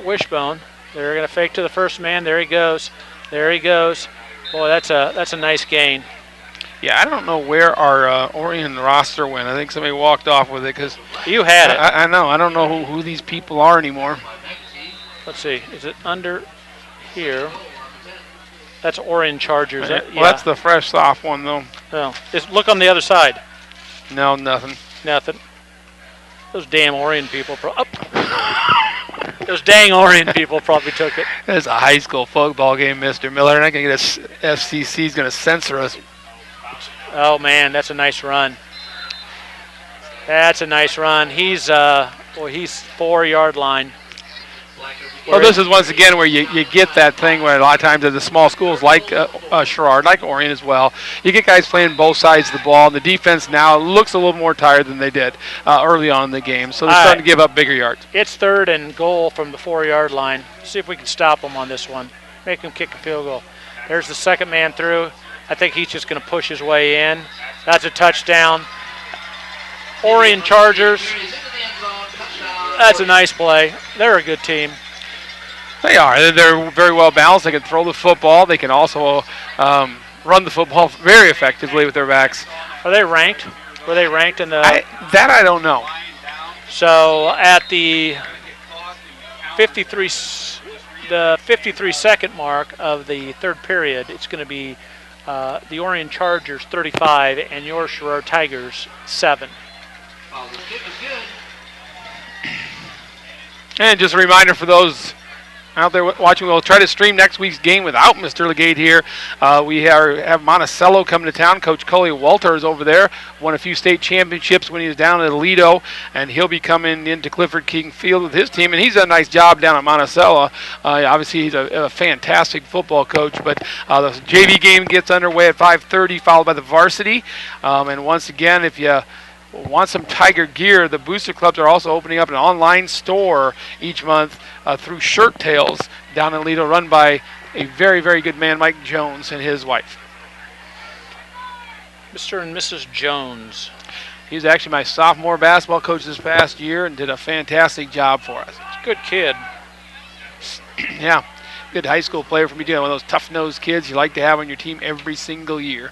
Speaker 2: wishbone. They're going to fake to the first man. There he goes. Boy, that's a nice gain.
Speaker 1: Yeah, I don't know where our Orion roster went. I think somebody walked off with it because
Speaker 2: You had it.
Speaker 1: I know. I don't know who these people are anymore.
Speaker 2: Let's see. Is it under here? That's Orion Chargers.
Speaker 1: Well, that's the fresh soft one though.
Speaker 2: Oh, look on the other side.
Speaker 1: No, nothing.
Speaker 2: Nothing. Those damn Orion people. Those dang Orion people probably took it.
Speaker 1: It's a high school football game, Mr. Miller. And I can get FCC's going to censor us.
Speaker 2: Oh man, that's a nice run. That's a nice run. He's 4 yard line.
Speaker 1: Well, this is once again where you get that thing where a lot of times at the small schools like Sherrard, like Orion as well, you get guys playing both sides of the ball. And the defense now looks a little more tired than they did early on in the game. So they're starting to give up bigger yards.
Speaker 2: It's 3rd and goal from the 4 yard line. See if we can stop them on this one. Make them kick a field goal. There's the second man through. I think he's just going to push his way in. That's a touchdown. Orion Chargers. That's a nice play. They're a good team.
Speaker 1: They are. They're very well balanced. They can throw the football. They can also run the football very effectively with their backs.
Speaker 2: Are they ranked? Were they ranked in the?
Speaker 1: I don't know.
Speaker 2: So at the 53 second mark of the 3rd period, it's going to be the Orion Chargers 35 and your Sherrard Tigers 7.
Speaker 1: And just a reminder for those out there watching. We'll try to stream next week's game without Mr. Legate here. We have Monticello coming to town. Coach Coley Walter is over there. Won a few state championships when he was down at Aledo, and he'll be coming into Clifford King Field with his team, and he's done a nice job down at Monticello. Obviously, he's a fantastic football coach, but the JV game gets underway at 5:30, followed by the varsity. And once again, if you want some Tiger gear, the Booster Clubs are also opening up an online store each month through Shirt Tails down in Aledo, run by a very, very good man, Mike Jones, and his wife.
Speaker 2: Mr. and Mrs. Jones.
Speaker 1: He was actually my sophomore basketball coach this past year and did a fantastic job for us.
Speaker 2: Good kid.
Speaker 1: Yeah, good high school player for me, too. One of those tough-nosed kids you like to have on your team every single year.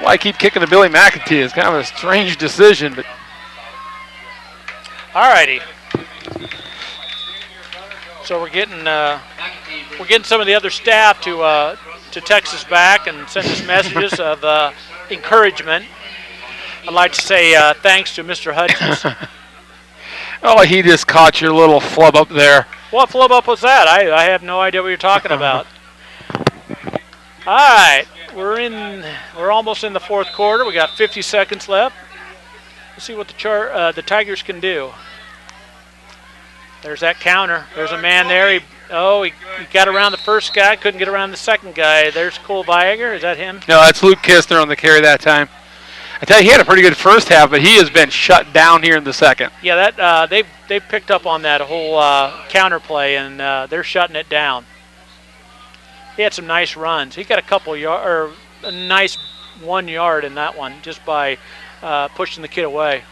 Speaker 1: Why I keep kicking to Billy McAtee. It's kind of a strange decision, but
Speaker 2: All righty. So we're getting some of the other staff to text us back and send us messages of encouragement. I'd like to say thanks to Mr. Hutchins.
Speaker 1: oh, he just caught your little flub up there.
Speaker 2: What flub up was that? I have no idea what you're talking about. All right, we're almost in the fourth quarter. We got 50 seconds left. Let's see what the Tigers can do. There's that counter. There's a man there. He got around the first guy, couldn't get around the second guy. There's Cole Viager. Is that him?
Speaker 1: No, that's Luke Kistner on the carry that time. I tell you, he had a pretty good first half, but he has been shut down here in the second.
Speaker 2: Yeah, that they've picked up on that whole counter play, and they're shutting it down. He had some nice runs. He got a nice 1 yard in that one just by pushing the kid away.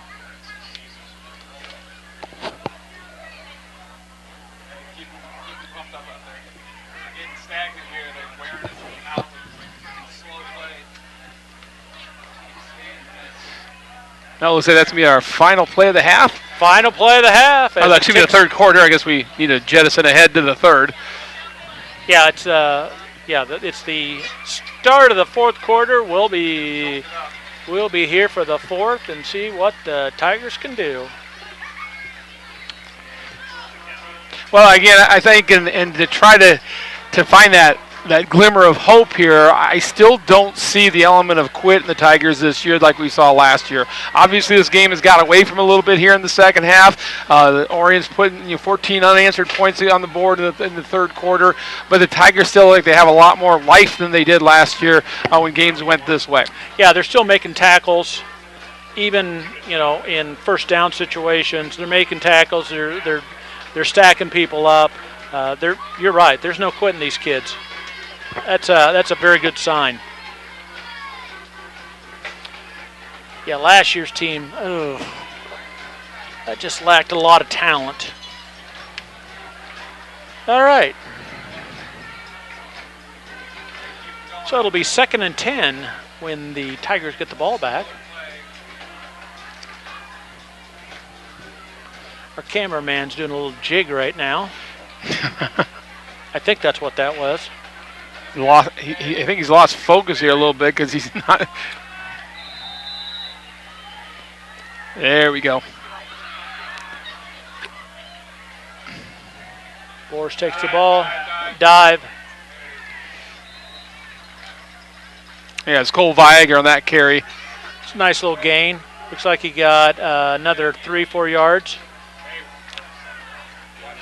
Speaker 1: Now we'll say that's going to be our final play of the half.
Speaker 2: Final play of the half.
Speaker 1: Oh, excuse me, the third quarter. I guess we need to jettison ahead to the third.
Speaker 2: Yeah, it's the start of the fourth quarter. We'll be here for the fourth and see what the Tigers can do.
Speaker 1: Well, again, I think and to try to find that glimmer of hope here, I still don't see the element of quit in the Tigers this year like we saw last year. Obviously, this game has got away from a little bit here in the second half. The Orion's putting 14 unanswered points on the board in the third quarter, but the Tigers still like they have a lot more life than they did last year when games went this way.
Speaker 2: Yeah, they're still making tackles, even in first down situations. They're making tackles. They're stacking people up. You're right. There's no quitting these kids. That's a very good sign. Yeah, last year's team, that just lacked a lot of talent. All right. So it'll be 2nd and 10 when the Tigers get the ball back. Our cameraman's doing a little jig right now. I think that's what that was.
Speaker 1: I think he's lost focus here a little bit because he's not. There we go.
Speaker 2: Boris takes the ball, dive.
Speaker 1: Yeah, it's Cole Viager on that carry.
Speaker 2: It's a nice little gain. Looks like he got another 3-4 yards.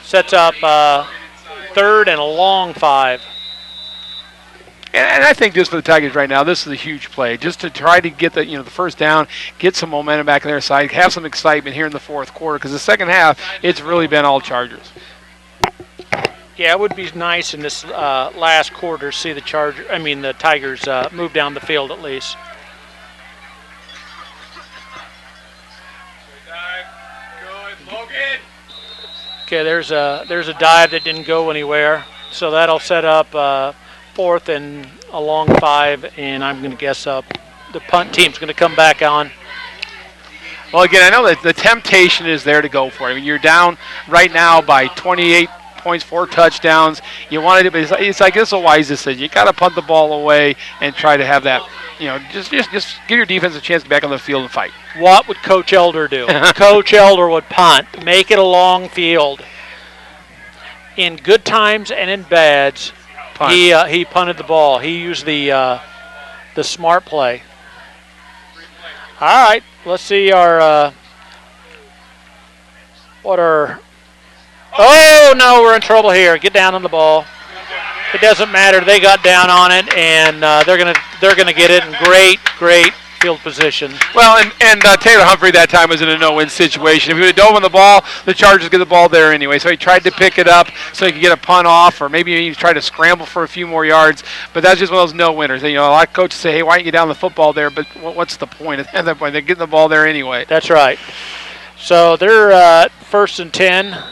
Speaker 2: Sets up third and a long 5.
Speaker 1: And I think just for the Tigers right now, this is a huge play. Just to try to get the first down, get some momentum back on their side, have some excitement here in the fourth quarter. Because the second half, it's really been all Chargers.
Speaker 2: Yeah, it would be nice in this last quarter to see the Tigers move down the field at least. Okay, there's a dive that didn't go anywhere, so that'll set up 4th and a long 5, and I'm going to guess the punt team's going to come back on.
Speaker 1: Well, again, I know that the temptation is there to go for it. I mean, you're down right now by 28 points, 4 touchdowns. You wanted it, but it's like this is a wise decision. You got to punt the ball away and try to have that. Just give your defense a chance to get back on the field and fight.
Speaker 2: What would Coach Elder do? Coach Elder would punt, make it a long field. In good times and in bads,
Speaker 1: Punt.
Speaker 2: he punted the ball. He used the smart play. All right, let's see our Oh no, we're in trouble here. Get down on the ball. It doesn't matter. They got down on it, and they're gonna get it in great field position.
Speaker 1: Well, and Taylor Humphrey that time was in a no-win situation. If he would have dove on the ball, the Chargers get the ball there anyway. So he tried to pick it up so he could get a punt off, or maybe he tried to scramble for a few more yards. But that's just one of those no-winners. A lot of coaches say, hey, why don't you get down the football there? But what's the point? At that point, they're getting the ball there anyway.
Speaker 2: That's right. So they're 1st and 10,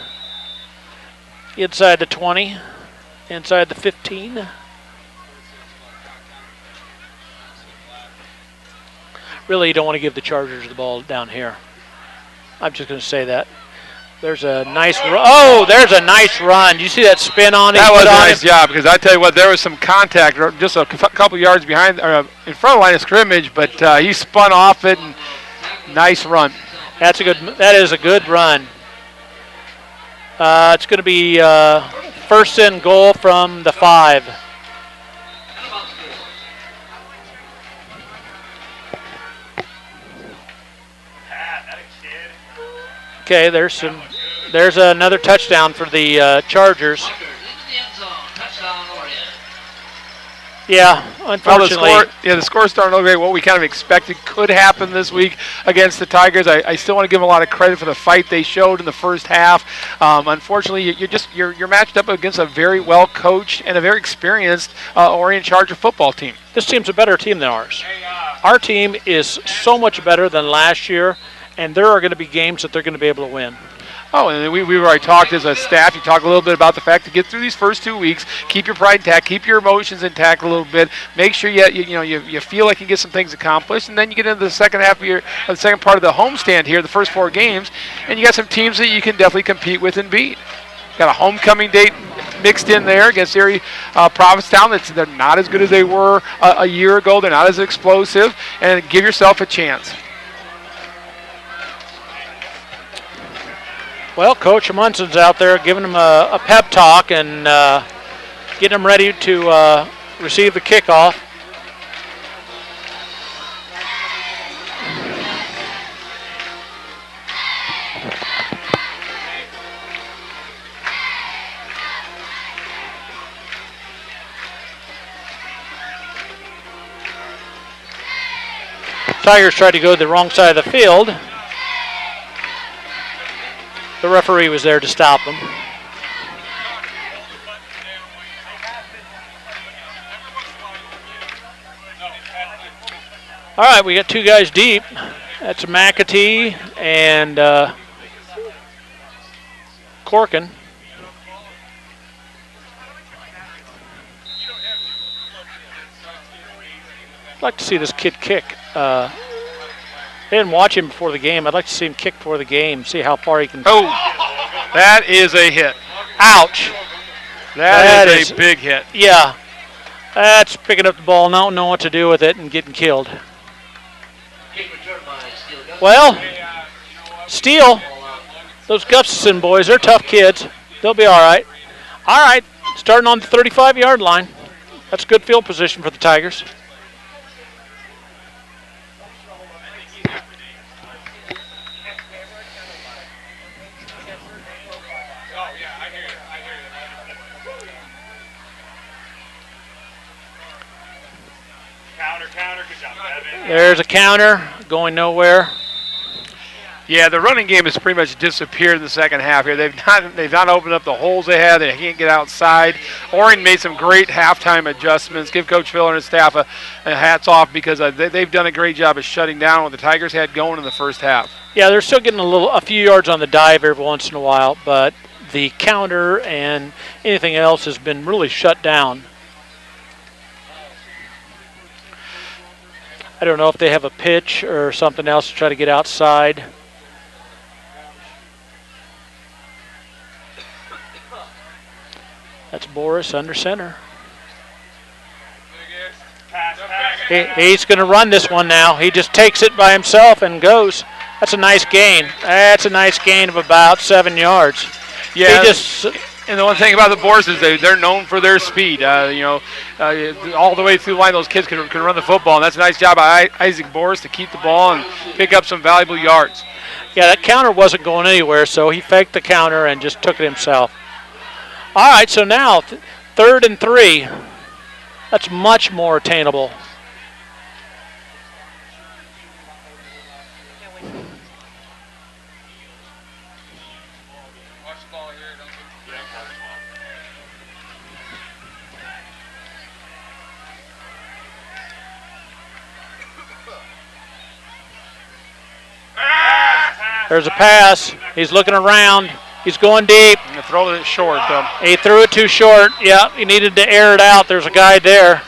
Speaker 2: inside the 20, inside the 15. Really, you don't want to give the Chargers the ball down here. I'm just going to say that. There's a nice run. Oh, there's a nice run. Do you see that spin on it?
Speaker 1: That was a nice job, because I tell you what, there was some contact just a couple yards behind, or in front of the line of scrimmage, but he spun off it, and nice run.
Speaker 2: That is a good run. It's going to be 1st and goal from the 5. Okay, there's another touchdown for the Chargers. Yeah, unfortunately.
Speaker 1: Well, the score's starting to look like what we kind of expected could happen this week against the Tigers. I still want to give them a lot of credit for the fight they showed in the first half. Unfortunately, you're matched up against a very well coached and a very experienced Orion Charger football team.
Speaker 2: This team's a better team than ours. Our team is so much better than last year, and there are going to be games that they're going to be able to win.
Speaker 1: Oh, and we already talked as a staff. You talked a little bit about the fact to get through these first 2 weeks, keep your pride intact, keep your emotions intact a little bit, make sure you feel like you get some things accomplished, and then you get into the second half of the second part of the homestand here, the first 4 games, and you got some teams that you can definitely compete with and beat. Got a homecoming date mixed in there against Erie Provincetown. They're not as good as they were a year ago. They're not as explosive, and give yourself a chance.
Speaker 2: Well, Coach Munson's out there giving them a pep talk and getting them ready to receive the kickoff. Tigers tried to go to the wrong side of the field. The referee was there to stop them. All right, we got 2 guys deep. That's McAtee and Corkin. I'd like to see this kid kick. They didn't watch him before the game. I'd like to see him kick before the game, see how far he can.
Speaker 1: Oh, that is a hit.
Speaker 2: Ouch.
Speaker 1: That is a big hit.
Speaker 2: Yeah. That's picking up the ball, not knowing what to do with it, and getting killed. Well, Steele, those Gustafson boys, they're tough kids. They'll be all right. All right, starting on the 35-yard line. That's good field position for the Tigers. There's a counter going nowhere.
Speaker 1: Yeah, the running game has pretty much disappeared in the second half here. They've not opened up the holes they had. They can't get outside. Orion made some great halftime adjustments. Give Coach Phil and his staff a hats off, because they've done a great job of shutting down what the Tigers had going in the first half.
Speaker 2: Yeah, they're still getting a few yards on the dive every once in a while, but the counter and anything else has been really shut down. I don't know if they have a pitch or something else to try to get outside. That's Boris under center. He's going to run this one now. He just takes it by himself and goes. That's a nice gain. That's a nice gain of about 7 yards.
Speaker 1: Yeah.
Speaker 2: He
Speaker 1: And the one thing about the Boars is they're known for their speed. All the way through the line, those kids can run the football, and that's a nice job by Isaac Boris to keep the ball and pick up some valuable yards.
Speaker 2: Yeah, that counter wasn't going anywhere, so he faked the counter and just took it himself. All right, so now 3rd and 3. That's much more attainable. There's a pass. He's looking around. He's going deep.
Speaker 1: I'm going to throw it short, though.
Speaker 2: He threw it too short. Yeah, he needed to air it out. There's a guy there.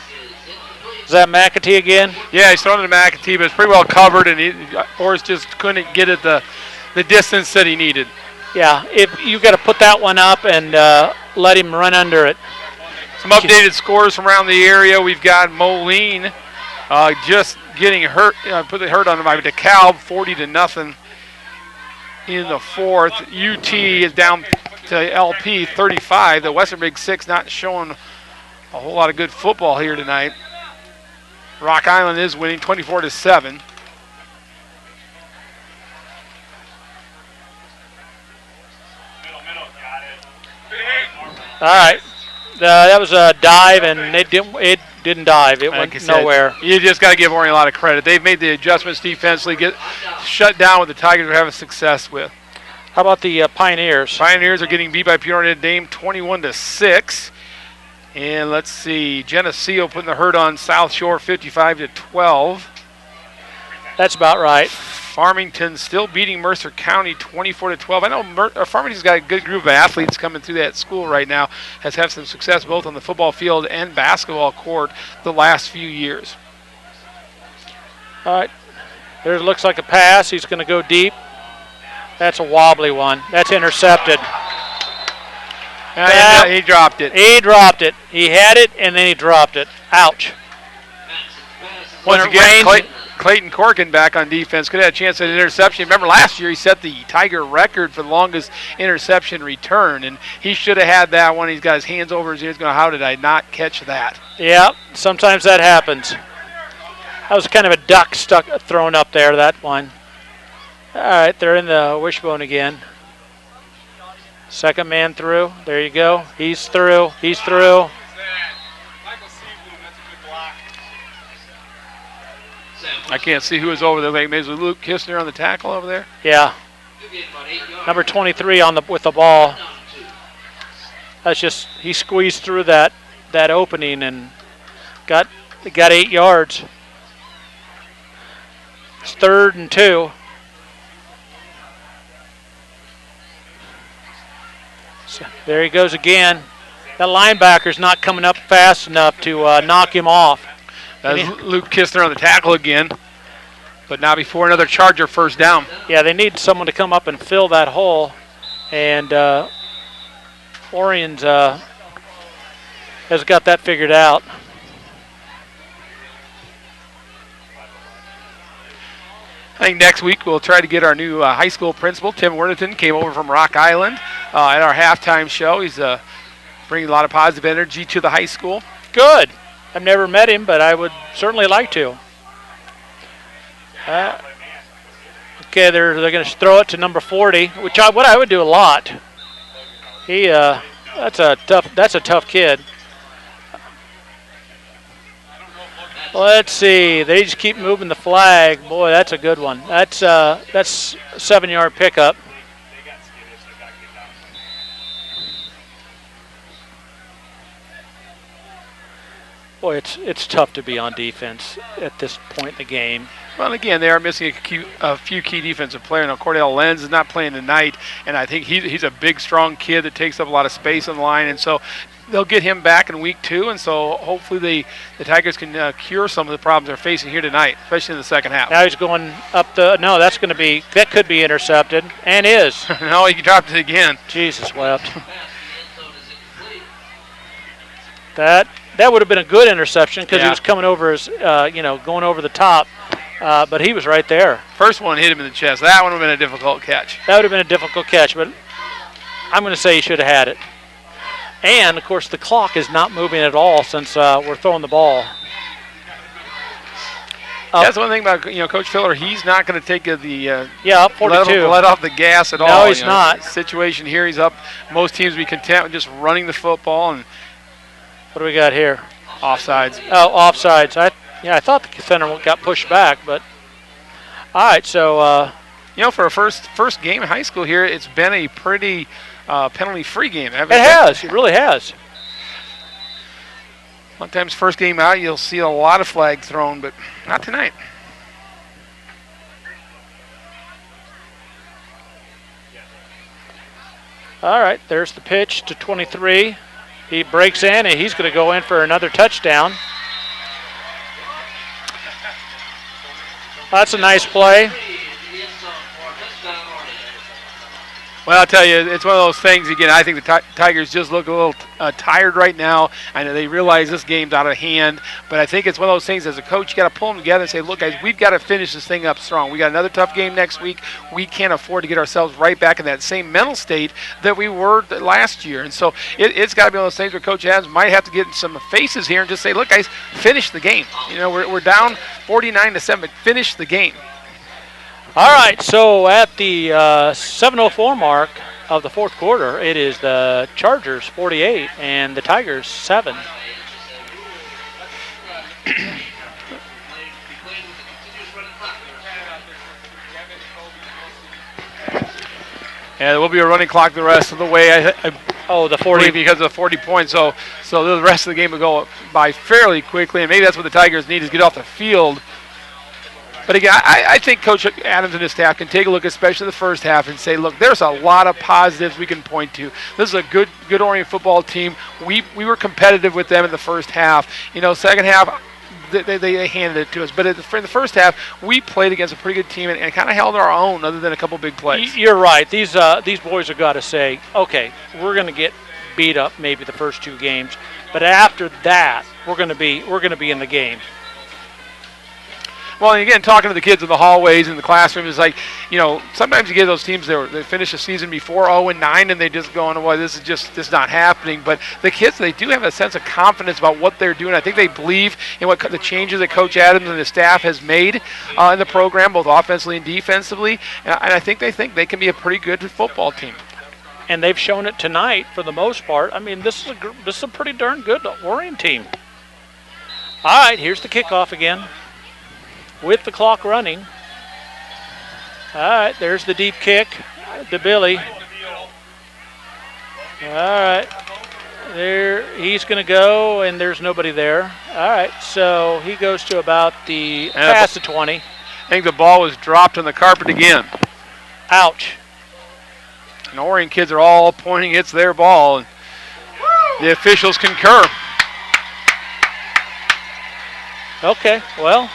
Speaker 2: Is that McAtee again?
Speaker 1: Yeah, he's throwing it to McAtee, but it's pretty well covered, and Boris just couldn't get it the distance that he needed.
Speaker 2: Yeah, if you got to put that one up and let him run under it.
Speaker 1: Some updated scores from around the area. We've got Moline just getting hurt, put the hurt on him by DeKalb, 40-0 in the 4th. UT is down to LP 35. The Western Big Six not showing a whole lot of good football here tonight. Rock Island is winning 24-7.
Speaker 2: All right, that was a dive, and it didn't dive. It
Speaker 1: Like
Speaker 2: went
Speaker 1: I said,
Speaker 2: nowhere.
Speaker 1: You just got to give Orion a lot of credit. They've made the adjustments defensively, get shut down what the Tigers are having success with.
Speaker 2: How about the Pioneers?
Speaker 1: Pioneers are getting beat by Pure Notre Dame 21-6. And let's see, Geneseo putting the hurt on South Shore 55-12.
Speaker 2: That's about right.
Speaker 1: Farmington still beating Mercer County 24-12. I know Farmington's got a good group of athletes coming through that school right now, has had some success both on the football field and basketball court the last few years.
Speaker 2: All right, there looks like a pass. He's going to go deep. That's a wobbly one. That's intercepted.
Speaker 1: He dropped it.
Speaker 2: He dropped it. He had it, and then he dropped it. Ouch.
Speaker 1: Once again, Clayton Corkin back on defense. Could have had a chance at an interception. Remember last year he set the Tiger record for the longest interception return, and he should have had that one. He's got his hands over his ears going, how did I not catch that?
Speaker 2: Yeah, sometimes that happens. That was kind of a duck thrown up there, that one. All right, they're in the wishbone again. Second man through. There you go. He's through. He's through.
Speaker 1: I can't see who is over there. Maybe it's Luke Kistner on the tackle over there.
Speaker 2: Yeah. Number 23 with the ball. That's just he squeezed through that opening and got 8 yards. It's 3rd and 2. So there he goes again. That linebacker's not coming up fast enough to knock him off.
Speaker 1: That's Luke Kistner on the tackle again. But now before another Charger first down.
Speaker 2: Yeah, they need someone to come up and fill that hole. And Orion's has got that figured out.
Speaker 1: I think next week we'll try to get our new high school principal, Tim Worthington, came over from Rock Island at our halftime show. He's bringing a lot of positive energy to the high school.
Speaker 2: Good. I've never met him, but I would certainly like to. Okay, they're going to throw it to number 40, which what I would do a lot. That's a tough kid. Let's see. They just keep moving the flag. Boy, that's a good one. That's a 7-yard pickup. Boy, it's tough to be on defense at this point in the game.
Speaker 1: Well, again, they are missing a few key defensive players. Now, Cordell Lenz is not playing tonight, and I think he's a big, strong kid that takes up a lot of space on the line. And so they'll get him back in week 2, and so hopefully the Tigers can cure some of the problems they're facing here tonight, especially in the second half.
Speaker 2: Now he's going up the. No, that could be intercepted, and is.
Speaker 1: No, he dropped it again.
Speaker 2: Jesus wept. That would have been a good interception because he was coming over his, going over the top, but he was right there.
Speaker 1: First one hit him in the chest. That one would have been a difficult catch.
Speaker 2: That would have been a difficult catch, but I'm going to say he should have had it. And, of course, the clock is not moving at all since we're throwing the ball.
Speaker 1: That's one thing about Coach Filler. He's not going to take
Speaker 2: up 42.
Speaker 1: let off the gas at all.
Speaker 2: No, he's not.
Speaker 1: Situation here, he's up. Most teams would be content with just running the football. And
Speaker 2: what do we got here?
Speaker 1: Offsides.
Speaker 2: Oh, offsides. I thought the center got pushed back, but all right. So
Speaker 1: for a first game in high school here, it's been a pretty penalty-free game.
Speaker 2: It has. It really has.
Speaker 1: Sometimes first game out, you'll see a lot of flags thrown, but not tonight.
Speaker 2: All right, there's the pitch to 23. He breaks in, and he's going to go in for another touchdown. That's a nice play.
Speaker 1: Well, I'll tell you, it's one of those things, again, I think the Tigers just look a little tired right now. I know they realize this game's out of hand, but I think it's one of those things, as a coach, you got to pull them together and say, look, guys, we've got to finish this thing up strong. We got another tough game next week. We can't afford to get ourselves right back in that same mental state that we were last year. And so it's got to be one of those things where Coach Adams might have to get some faces here and just say, look, guys, finish the game. We're down 49-7, but finish the game.
Speaker 2: All right, so at the 7:04 mark of the fourth quarter, it is the Chargers 48 and the Tigers 7.
Speaker 1: Yeah, there will be a running clock the rest of the way.
Speaker 2: The 40
Speaker 1: because of the 40 points. So the rest of the game will go by fairly quickly, and maybe that's what the Tigers need is get off the field. But again, I think Coach Adams and his staff can take a look, especially the first half, and say, look, there's a lot of positives we can point to. This is a good Orion football team. We were competitive with them in the first half. Second half, they handed it to us. But in the first half, we played against a pretty good team and kind of held our own other than a couple big plays.
Speaker 2: You're right. These boys have got to say, okay, we're going to get beat up maybe the first 2 games, but after that, we're going to be in the game.
Speaker 1: Well, and again, talking to the kids in the hallways and the classroom is like, sometimes you get those teams they finish the season before 0-9 and they just go, well, this is not happening. But the kids, they do have a sense of confidence about what they're doing. I think they believe in what the changes that Coach Adams and his staff has made in the program, both offensively and defensively. And I think they can be a pretty good football team.
Speaker 2: And they've shown it tonight for the most part. I mean, this is a pretty darn good Orion team. All right, here's the kickoff again, with the clock running. All right, there's the deep kick to Billy. All right, there he's going to go, and there's nobody there. All right, so he goes to about past the 20.
Speaker 1: I think the ball was dropped on the carpet again.
Speaker 2: Ouch.
Speaker 1: And Orion kids are all pointing it's their ball, and the officials concur.
Speaker 2: Okay, well.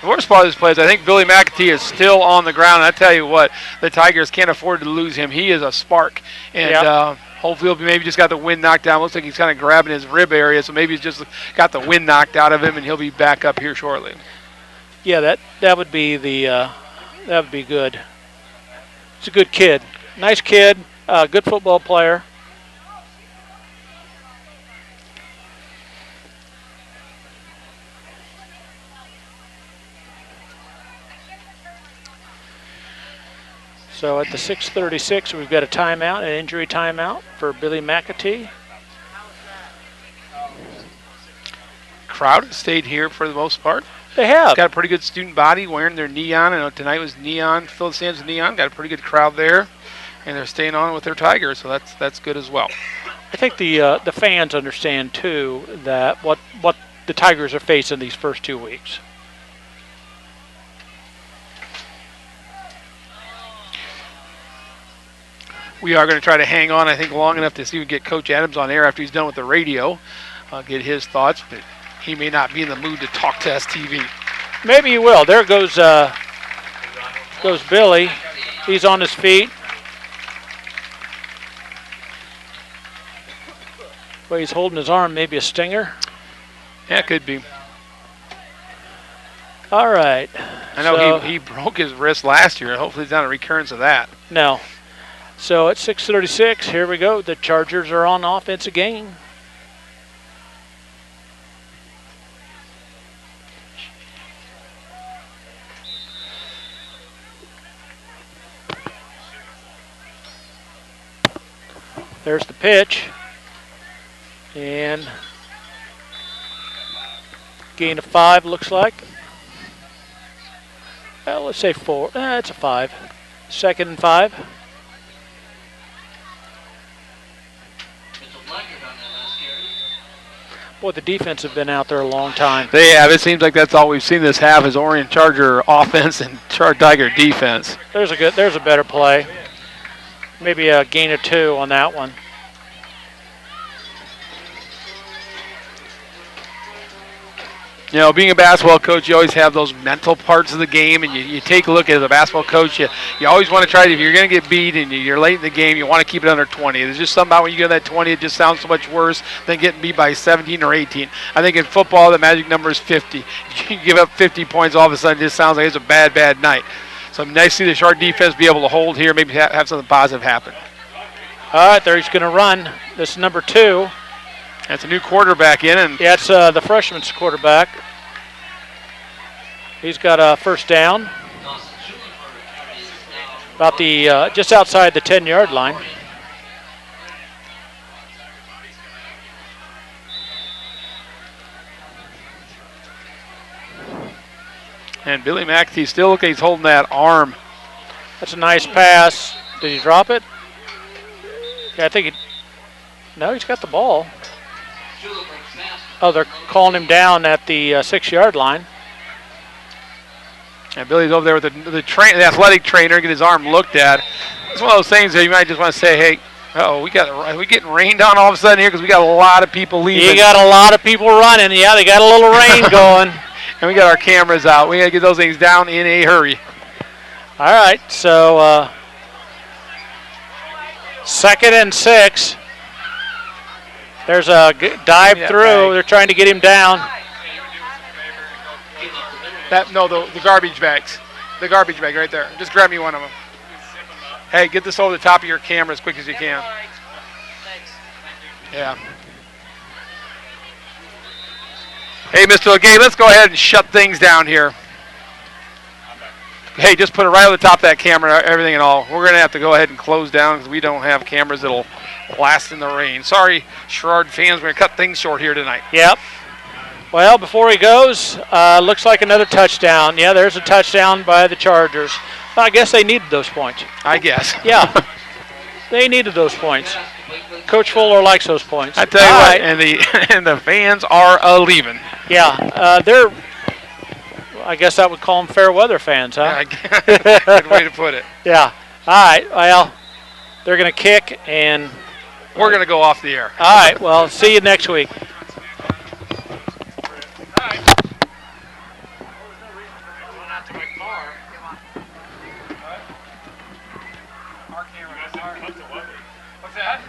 Speaker 1: The worst part of this play is I think Billy McAtee is still on the ground. And I tell you what, the Tigers can't afford to lose him. He is a spark. And hopefully he'll maybe just got the wind knocked down. Looks like he's kind of grabbing his rib area, so maybe he's just got the wind knocked out of him, and he'll be back up here shortly.
Speaker 2: Yeah, that would be that would be good. He's a good kid. Nice kid, good football player. So at the 6:36, we've got a timeout, an injury timeout for Billy McAtee.
Speaker 1: Crowd has stayed here for the most part.
Speaker 2: They have.
Speaker 1: Got a pretty good student body wearing their neon. I know tonight was neon, Phil Sands neon. Got a pretty good crowd there, and they're staying on with their Tigers, so that's good as well.
Speaker 2: I think the fans understand too that what the Tigers are facing these first 2 weeks.
Speaker 1: We are going to try to hang on, I think, long enough to see if we can get Coach Adams on air after he's done with the radio. Get his thoughts, but he may not be in the mood to talk to STV.
Speaker 2: Maybe he will. There goes Billy. He's on his feet. Well, he's holding his arm, maybe a stinger.
Speaker 1: Yeah, it could be.
Speaker 2: All right.
Speaker 1: I know he broke his wrist last year. Hopefully it's not a recurrence of that.
Speaker 2: No. So at 6:36, here we go. The Chargers are on offense again. There's the pitch. And gain of 5 looks like. Well, let's say 4. It's a 5. 2nd and 5. Boy, the defense have been out there a long time.
Speaker 1: They have. It seems like that's all we've seen this half is Orion Charger offense and Tiger defense.
Speaker 2: There's a better play. Maybe a gain of 2 on that one.
Speaker 1: You know, being a basketball coach, you always have those mental parts of the game, and you take a look at the basketball coach. You always want to try to, if you're going to get beat and you're late in the game, you want to keep it under 20. There's just something about when you get that 20, it just sounds so much worse than getting beat by 17 or 18. I think in football, the magic number is 50. You give up 50 points, all of a sudden it just sounds like it's a bad, bad night. So nice to see the Sherrard defense be able to hold here, maybe have something positive happen.
Speaker 2: All right, there he's going to run. This is number 2.
Speaker 1: That's a new quarterback in. And
Speaker 2: yeah, it's the freshman's quarterback. He's got a first down. About the just outside the 10-yard line.
Speaker 1: And Billy McAtee still looking, he's holding that arm.
Speaker 2: That's a nice pass. Did he drop it? Yeah, I think no, he's got the ball. Oh, they're calling him down at the 6-yard line.
Speaker 1: And Billy's over there with the athletic trainer, get his arm looked at. It's one of those things that you might just want to say, hey, are we getting rained on all of a sudden here because we got a lot of people leaving.
Speaker 2: You got a lot of people running. Yeah, they got a little rain going.
Speaker 1: And we got our cameras out. We got to get those things down in a hurry.
Speaker 2: All right, so 2nd and 6. There's a dive through. They're trying to get him down.
Speaker 1: The garbage bags. The garbage bag right there. Just grab me one of them. Hey, get this over the top of your camera as quick as you can. Yeah. Hey, Mr. Legay, let's go ahead and shut things down here. Hey, just put it right on the top of that camera, everything and all. We're going to have to go ahead and close down because we don't have cameras that'll last in the rain. Sorry, Sherrard fans, we're going to cut things short here tonight.
Speaker 2: Yep. Well, before he goes, looks like another touchdown. Yeah, there's a touchdown by the Chargers. I guess they needed those points.
Speaker 1: I guess.
Speaker 2: Yeah, they needed those points. Coach Fuller likes those points.
Speaker 1: I tell you what, and the fans are leaving.
Speaker 2: Yeah, they're. I guess that would call them fair weather fans, huh?
Speaker 1: Yeah, good way to put it.
Speaker 2: Yeah. All right. Well, they're going to kick, and
Speaker 1: we're going to go off the air.
Speaker 2: All right. Well, see you next week.
Speaker 1: What's that?